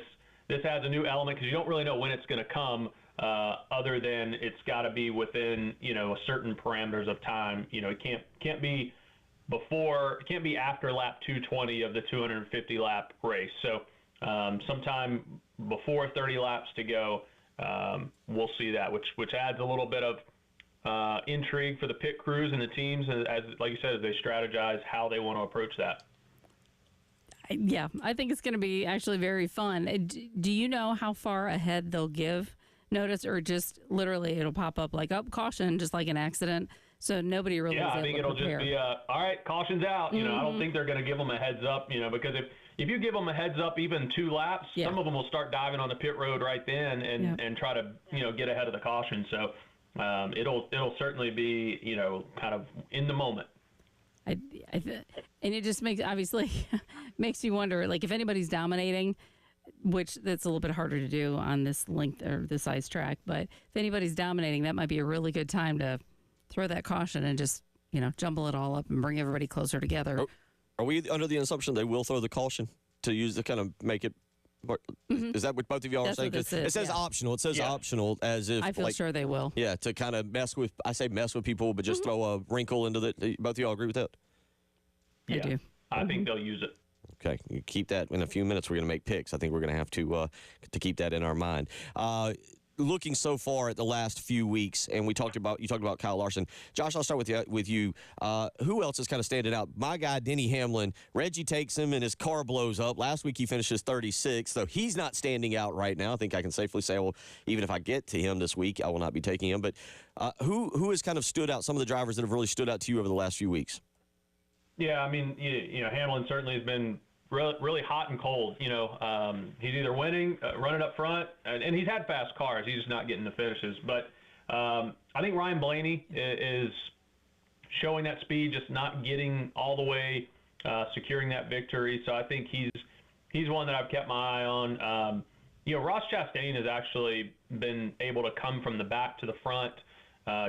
adds a new element because you don't really know when it's going to come, other than it's got to be within, certain parameters of time. It can't be before, it can't be after lap 220 of the 250 lap race. So sometime before 30 laps to go, we'll see that, which adds a little bit of intrigue for the pit crews and the teams, as like you said, as they strategize how they want to approach that. Yeah, I think it's going to be actually very fun. Do you know how far ahead they'll give notice, or just literally it'll pop up like, caution, just like an accident, so nobody really is able to prepare? Yeah, I think it'll just be, all right, caution's out. I don't think they're going to give them a heads up, because if you give them a heads up even 2 laps, some of them will start diving on the pit road right then and try to, get ahead of the caution. So it'll certainly be, kind of in the moment. And it just makes you wonder, like, if anybody's dominating, which that's a little bit harder to do on this length or this size track, but if anybody's dominating, that might be a really good time to throw that caution and just, jumble it all up and bring everybody closer together. Are we under the assumption they will throw the caution to use to kind of make it? Is that what both of y'all are saying? It says optional. It says optional, as if I feel sure they will. Yeah, to kind of mess with people, but just throw a wrinkle into the. Both of y'all agree with that? I do. I think they'll use it. Okay, you keep that. In a few minutes, we're going to make picks. I think we're going to have to keep that in our mind. Looking so far at the last few weeks, and you talked about Kyle Larson. Josh, I'll start with you. Who else is kind of standing out? My guy, Denny Hamlin. Reggie takes him, and his car blows up. Last week, he finishes 36th, so he's not standing out right now. I think I can safely say, well, even if I get to him this week, I will not be taking him. But who has kind of stood out, some of the drivers that have really stood out to you over the last few weeks? Yeah, I mean, Hamlin certainly has been really hot and cold. He's either winning, running up front, and he's had fast cars. He's just not getting the finishes. But I think Ryan Blaney is showing that speed, just not getting all the way, securing that victory. So I think he's one that I've kept my eye on. Ross Chastain has actually been able to come from the back to the front.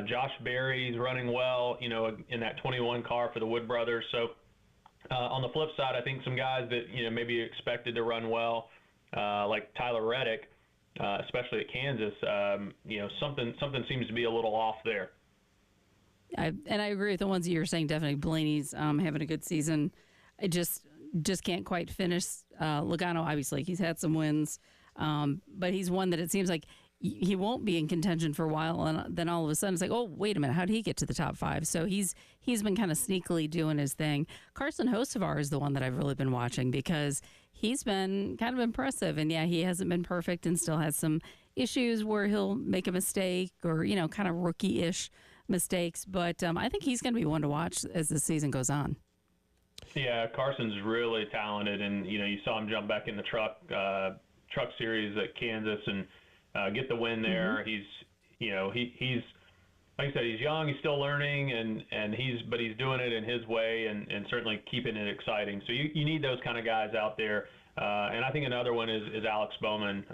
Josh Berry's running well, in that 21 car for the Wood brothers. So on the flip side, I think some guys that, maybe expected to run well, like Tyler Reddick, especially at Kansas, something seems to be a little off there. I agree with the ones that you were saying. Definitely Blaney's having a good season. I just can't quite finish. Logano, obviously, he's had some wins, but he's one that it seems like he won't be in contention for a while, and then all of a sudden it's like, oh, wait a minute, how did he get to the top 5? So he's been kind of sneakily doing his thing. Carson Hocevar is the one that I've really been watching because he's been kind of impressive, and yeah, he hasn't been perfect and still has some issues where he'll make a mistake or kind of rookie-ish mistakes, but I think he's going to be one to watch as the season goes on. Yeah, Carson's really talented, and you saw him jump back in the truck series at Kansas and get the win there. He's like I said, he's young, he's still learning, but he's doing it in his way and certainly keeping it exciting. So you need those kind of guys out there. And I think another one is Alex Bowman,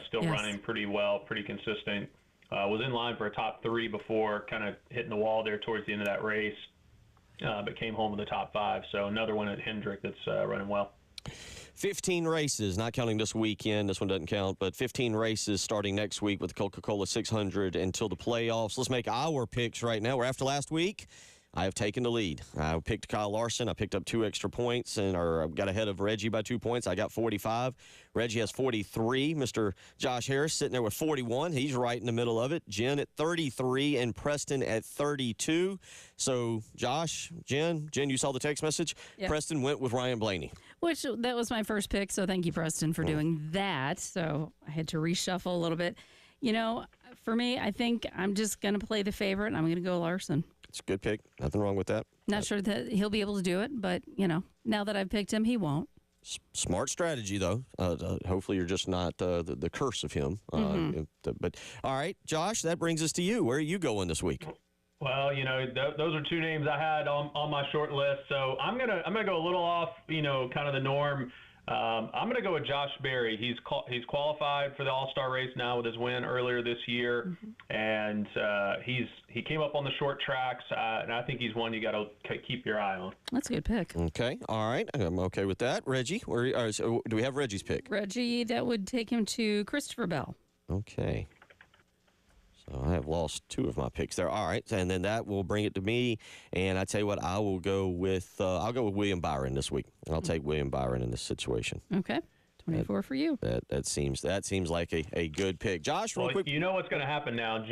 still running pretty well, pretty consistent. Was in line for a top 3 before kind of hitting the wall there towards the end of that race, but came home with the top 5. So another one at Hendrick that's running well. 15 races, not counting this weekend. This one doesn't count, but 15 races starting next week with the Coca-Cola 600 until the playoffs. Let's make our picks right now. We're after last week. I have taken the lead. I picked Kyle Larson. I picked up 2 extra points and got ahead of Reggie by 2 points. I got 45. Reggie has 43. Mr. Josh Harris sitting there with 41. He's right in the middle of it. Jen at 33 and Preston at 32. So, Josh, Jen, you saw the text message? Yep. Preston went with Ryan Blaney. Which, that was my first pick, so thank you, Preston, for doing that. So, I had to reshuffle a little bit. For me, I think I'm just going to play the favorite, and I'm going to go Larson. It's a good pick. Nothing wrong with that. Not sure that he'll be able to do it, but, now that I've picked him, he won't. Smart strategy, though. Hopefully you're just not the curse of him. But, all right, Josh, that brings us to you. Where are you going this week? Well, those are 2 names I had on my short list. So I'm gonna go a little off, kind of the norm. I'm going to go with Josh Berry. He's qualified for the All-Star race now with his win earlier this year, and he came up on the short tracks, and I think he's one you got to keep your eye on. That's a good pick. Okay, all right, I'm okay with that. Reggie, do we have Reggie's pick? Reggie, that would take him to Christopher Bell. Okay. So I have lost 2 of my picks there. All right, and then that will bring it to me. And I tell you what, I will go with William Byron this week. I'll take William Byron in this situation. Okay, 24 for you. That seems like a good pick. Josh, real quick. You know what's going to happen now.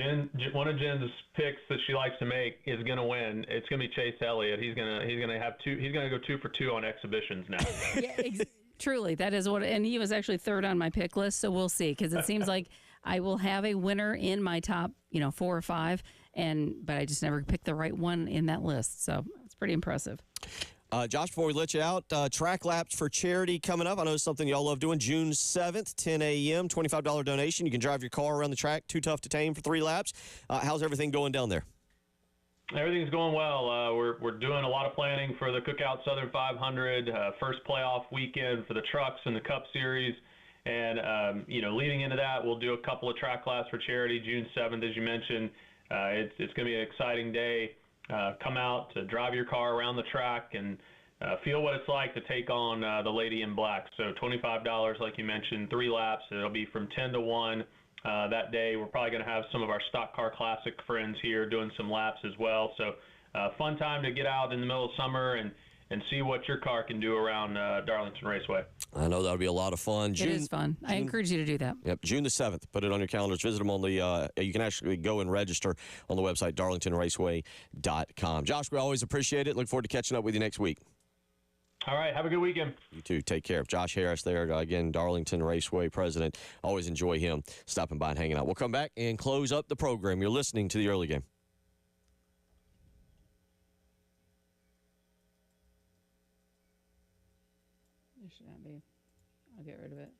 One of Jen's picks that she likes to make is going to win. It's going to be Chase Elliott. He's going to have 2. He's going to go 2 for 2 on exhibitions now. Yeah, truly, that is what. And he was actually 3rd on my pick list, so we'll see, because it seems like I will have a winner in my top, 4 or 5, but I just never picked the right one in that list. So it's pretty impressive. Josh, before we let you out, track laps for charity coming up. I know it's something y'all love doing. June 7th, 10 a.m., $25 donation. You can drive your car around the track, Too Tough to Tame for 3 laps. How's everything going down there? Everything's going well. We're doing a lot of planning for the Cookout Southern 500, first playoff weekend for the trucks and the Cup Series. And, leading into that, we'll do a couple of track laps for charity, June 7th, as you mentioned. It's going to be an exciting day. Come out to drive your car around the track and feel what it's like to take on the Lady in Black. So $25, like you mentioned, 3 laps. It'll be from 10 to 1 that day. We're probably going to have some of our Stock Car Classic friends here doing some laps as well. So fun time to get out in the middle of summer and see what your car can do around Darlington Raceway. I know that'll be a lot of fun. It is fun. I encourage you to do that. Yep, June the 7th. Put it on your calendars. Visit them on the, you can actually go and register on the website, darlingtonraceway.com. Josh, we always appreciate it. Look forward to catching up with you next week. All right, have a good weekend. You too. Take care. Josh Harris there, again, Darlington Raceway president. Always enjoy him stopping by and hanging out. We'll come back and close up the program. You're listening to the early game. It should not be. I'll get rid of it.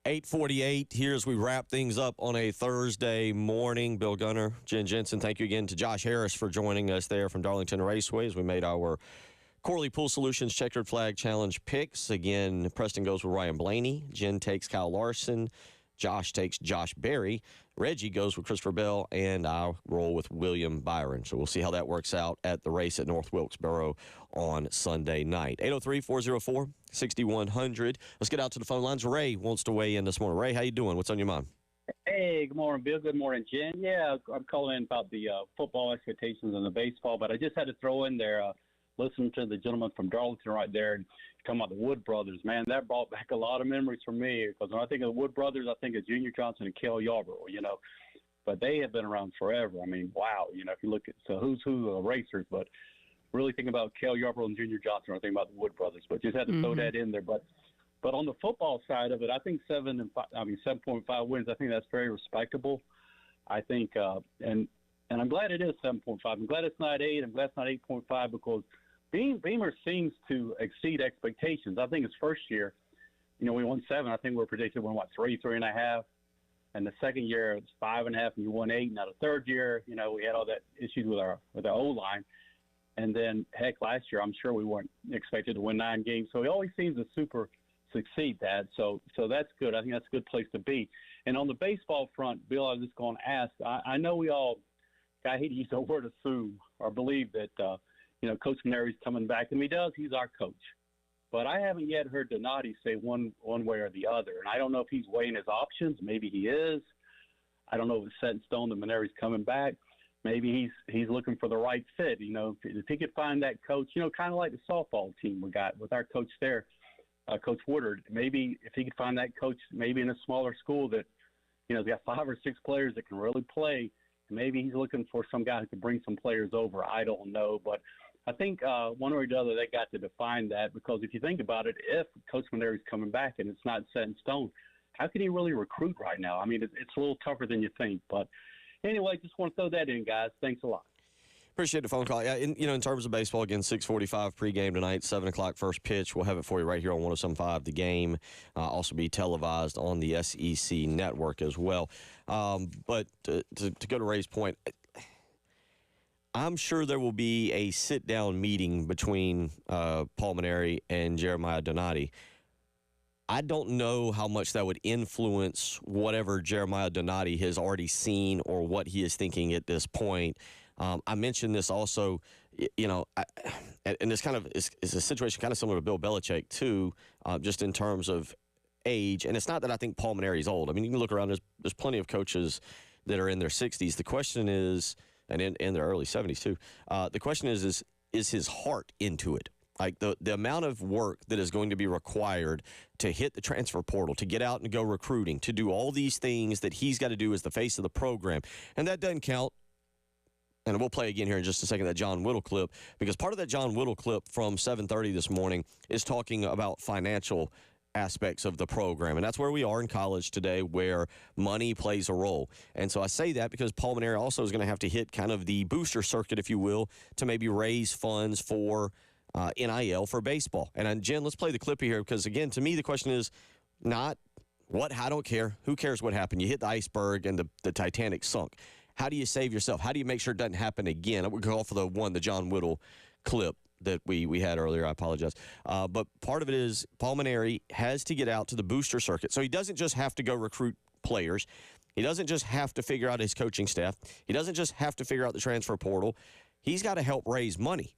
8:48 here as we wrap things up on a Thursday morning. Bill Gunner, Jen Jensen, thank you again to Josh Harris for joining us there from Darlington Raceway as we made our Corley Pool Solutions Checkered Flag Challenge picks. Again, Preston goes with Ryan Blaney. Jen takes Kyle Larson. Josh takes Josh Berry. Reggie goes with Christopher Bell, and I'll roll with William Byron. So we'll see how that works out at the race at North Wilkesboro on Sunday night. 803-404-6100. Let's get out to the phone lines. Ray wants to weigh in this morning. Ray, how you doing? What's on your mind? Hey, good morning, Bill. Good morning, Jen. Yeah, I'm calling in about the football expectations and the baseball, but I just had to throw in there, listen to the gentleman from Darlington right there and talking about the Wood brothers. Man, that brought back a lot of memories for me because when I think of the Wood brothers, I think of Junior Johnson and Cale Yarborough, but they have been around forever. I mean, wow, if you look at who's who racers, but really think about Cale Yarborough and Junior Johnson, I think about the Wood brothers, but just had to throw that in there. But on the football side of it, I think 7.5 wins. I think that's very respectable. I think, and I'm glad it is 7.5. I'm glad it's not 8. I'm glad it's not 8.5 because Beamer seems to exceed expectations. I think his first year, we won 7. I think we were predicted to win 3.5, and the second year it's 5.5, and you won 8. Now the third year, we had all that issues with our O line, and then heck, last year I'm sure we weren't expected to win 9 games. So he always seems to super succeed that. So that's good. I think that's a good place to be. And on the baseball front, Bill, I was just going to ask. I know we all, I hate to use the word assume or believe that. Coach Maneri's coming back, and he does. He's our coach. But I haven't yet heard Donati say one way or the other. And I don't know if he's weighing his options. Maybe he is. I don't know if it's set in stone that Maneri's coming back. Maybe he's looking for the right fit. If he could find that coach, kind of like the softball team we got with our coach there, Coach Woodard. Maybe if he could find that coach, maybe in a smaller school that, he's got 5 or 6 players that can really play. Maybe he's looking for some guy who can bring some players over. I don't know. But I think one way or the other they got to define that because if you think about it, if Coach Maneri's coming back and it's not set in stone, how can he really recruit right now? I mean, it's a little tougher than you think. But anyway, just want to throw that in, guys. Thanks a lot. Appreciate the phone call. Yeah, in terms of baseball, again, 6:45 pregame tonight, 7 o'clock first pitch. We'll have it for you right here on 107.5. The game also be televised on the SEC network as well. But to go to Ray's point, I'm sure there will be a sit-down meeting between Paul Maneri and Jeremiah Donati. I don't know how much that would influence whatever Jeremiah Donati has already seen or what he is thinking at this point. I mentioned this also, and this kind of is a situation kind of similar to Bill Belichick, too, just in terms of age. And it's not that I think Paul Maneri is old. I mean, you can look around. There's plenty of coaches that are in their 60s. The question is, and in their early 70s, too, the question is his heart into it? Like the amount of work that is going to be required to hit the transfer portal, to get out and go recruiting, to do all these things that he's got to do as the face of the program. And that doesn't count. And we'll play again here in just a second that John Whittle clip, because part of that John Whittle clip from 7:30 this morning is talking about financial aspects of the program. And that's where we are in college today, where money plays a role. And so I say that because Paul Maneri also is going to have to hit kind of the booster circuit, if you will, to maybe raise funds for NIL for baseball. And Jen, let's play the clip here because, again, to me the question is not I don't care. Who cares what happened? You hit the iceberg and the Titanic sunk. How do you save yourself? How do you make sure it doesn't happen again? I would call for the John Whittle clip that we had earlier. I apologize. But part of it is Paul Maneri has to get out to the booster circuit. So he doesn't just have to go recruit players. He doesn't just have to figure out his coaching staff. He doesn't just have to figure out the transfer portal. He's got to help raise money.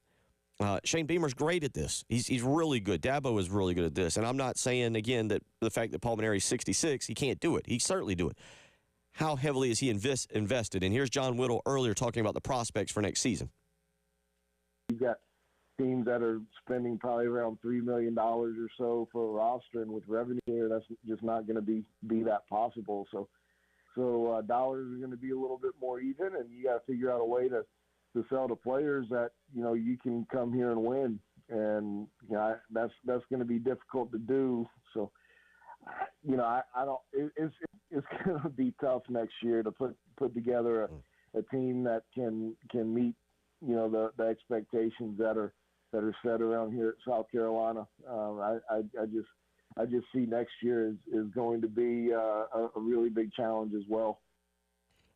Shane Beamer's great at this. He's really good. Dabo is really good at this. And I'm not saying, again, that the fact that Paul Maneri's 66, he can't do it. He certainly do it. How heavily is he invested? And here's John Whittle earlier talking about the prospects for next season. You've got teams that are spending probably around $3 million or so for a roster, and with revenue there, that's just not going to be that possible. So dollars are going to be a little bit more even, and you got to figure out a way to sell to players that you can come here and win, and that's going to be difficult to do. So I don't. It's going to be tough next year to put together a team that can meet the expectations that are set around here at South Carolina. I just see next year is going to be a really big challenge as well.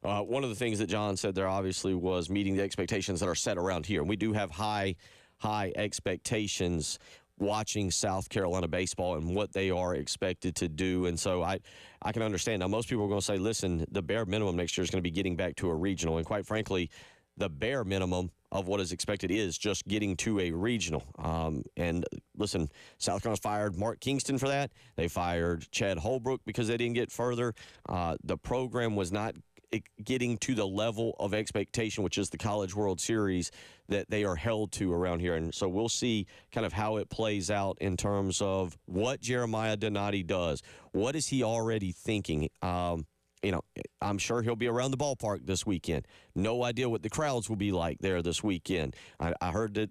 One of the things that John said there obviously was meeting the expectations that are set around here. And we do have high expectations watching South Carolina baseball and what they are expected to do. And so I can understand. Now, most people are going to say, listen, the bare minimum next year is going to be getting back to a regional. And quite frankly, the bare minimum of what is expected is just getting to a regional. And listen, South Carolina fired Mark Kingston for that. They fired Chad Holbrook because they didn't get further. The program was not getting to the level of expectation, which is the College World Series, that they are held to around here. And so we'll see kind of how it plays out in terms of what Jeremiah Donati does. What is he already thinking? I'm sure he'll be around the ballpark this weekend. No idea what the crowds will be like there this weekend. I heard that.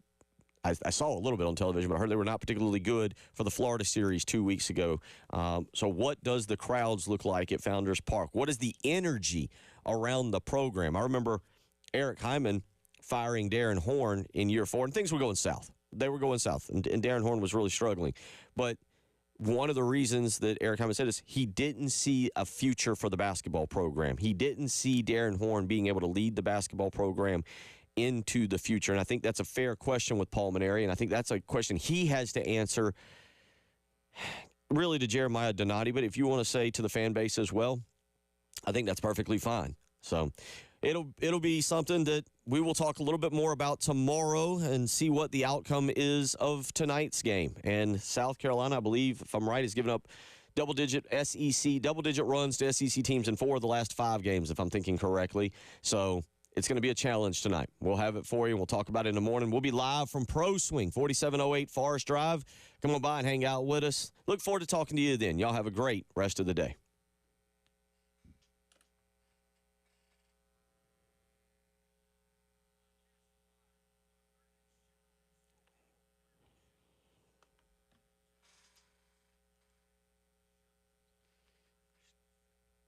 I saw a little bit on television, but I heard they were not particularly good for the Florida series 2 weeks ago. So what does the crowds look like at Founders Park? What is the energy around the program? I remember Eric Hyman firing Darren Horn in year 4, and things were going south. They were going south, and Darren Horn was really struggling. But one of the reasons that Eric Hyman said is he didn't see a future for the basketball program. He didn't see Darren Horn being able to lead the basketball program into the future. And I think that's a fair question with Paul Maneri, and I think that's a question he has to answer really to Jeremiah Donati. But if you want to say to the fan base as well, I think that's perfectly fine. So it'll be something that we will talk a little bit more about tomorrow and see what the outcome is of tonight's game. And South Carolina, I believe, if I'm right, has given up double-digit runs to SEC teams in 4 of the last 5 games, if I'm thinking correctly. So it's going to be a challenge tonight. We'll have it for you. We'll talk about it in the morning. We'll be live from Pro Swing, 4708 Forest Drive. Come on by and hang out with us. Look forward to talking to you then. Y'all have a great rest of the day.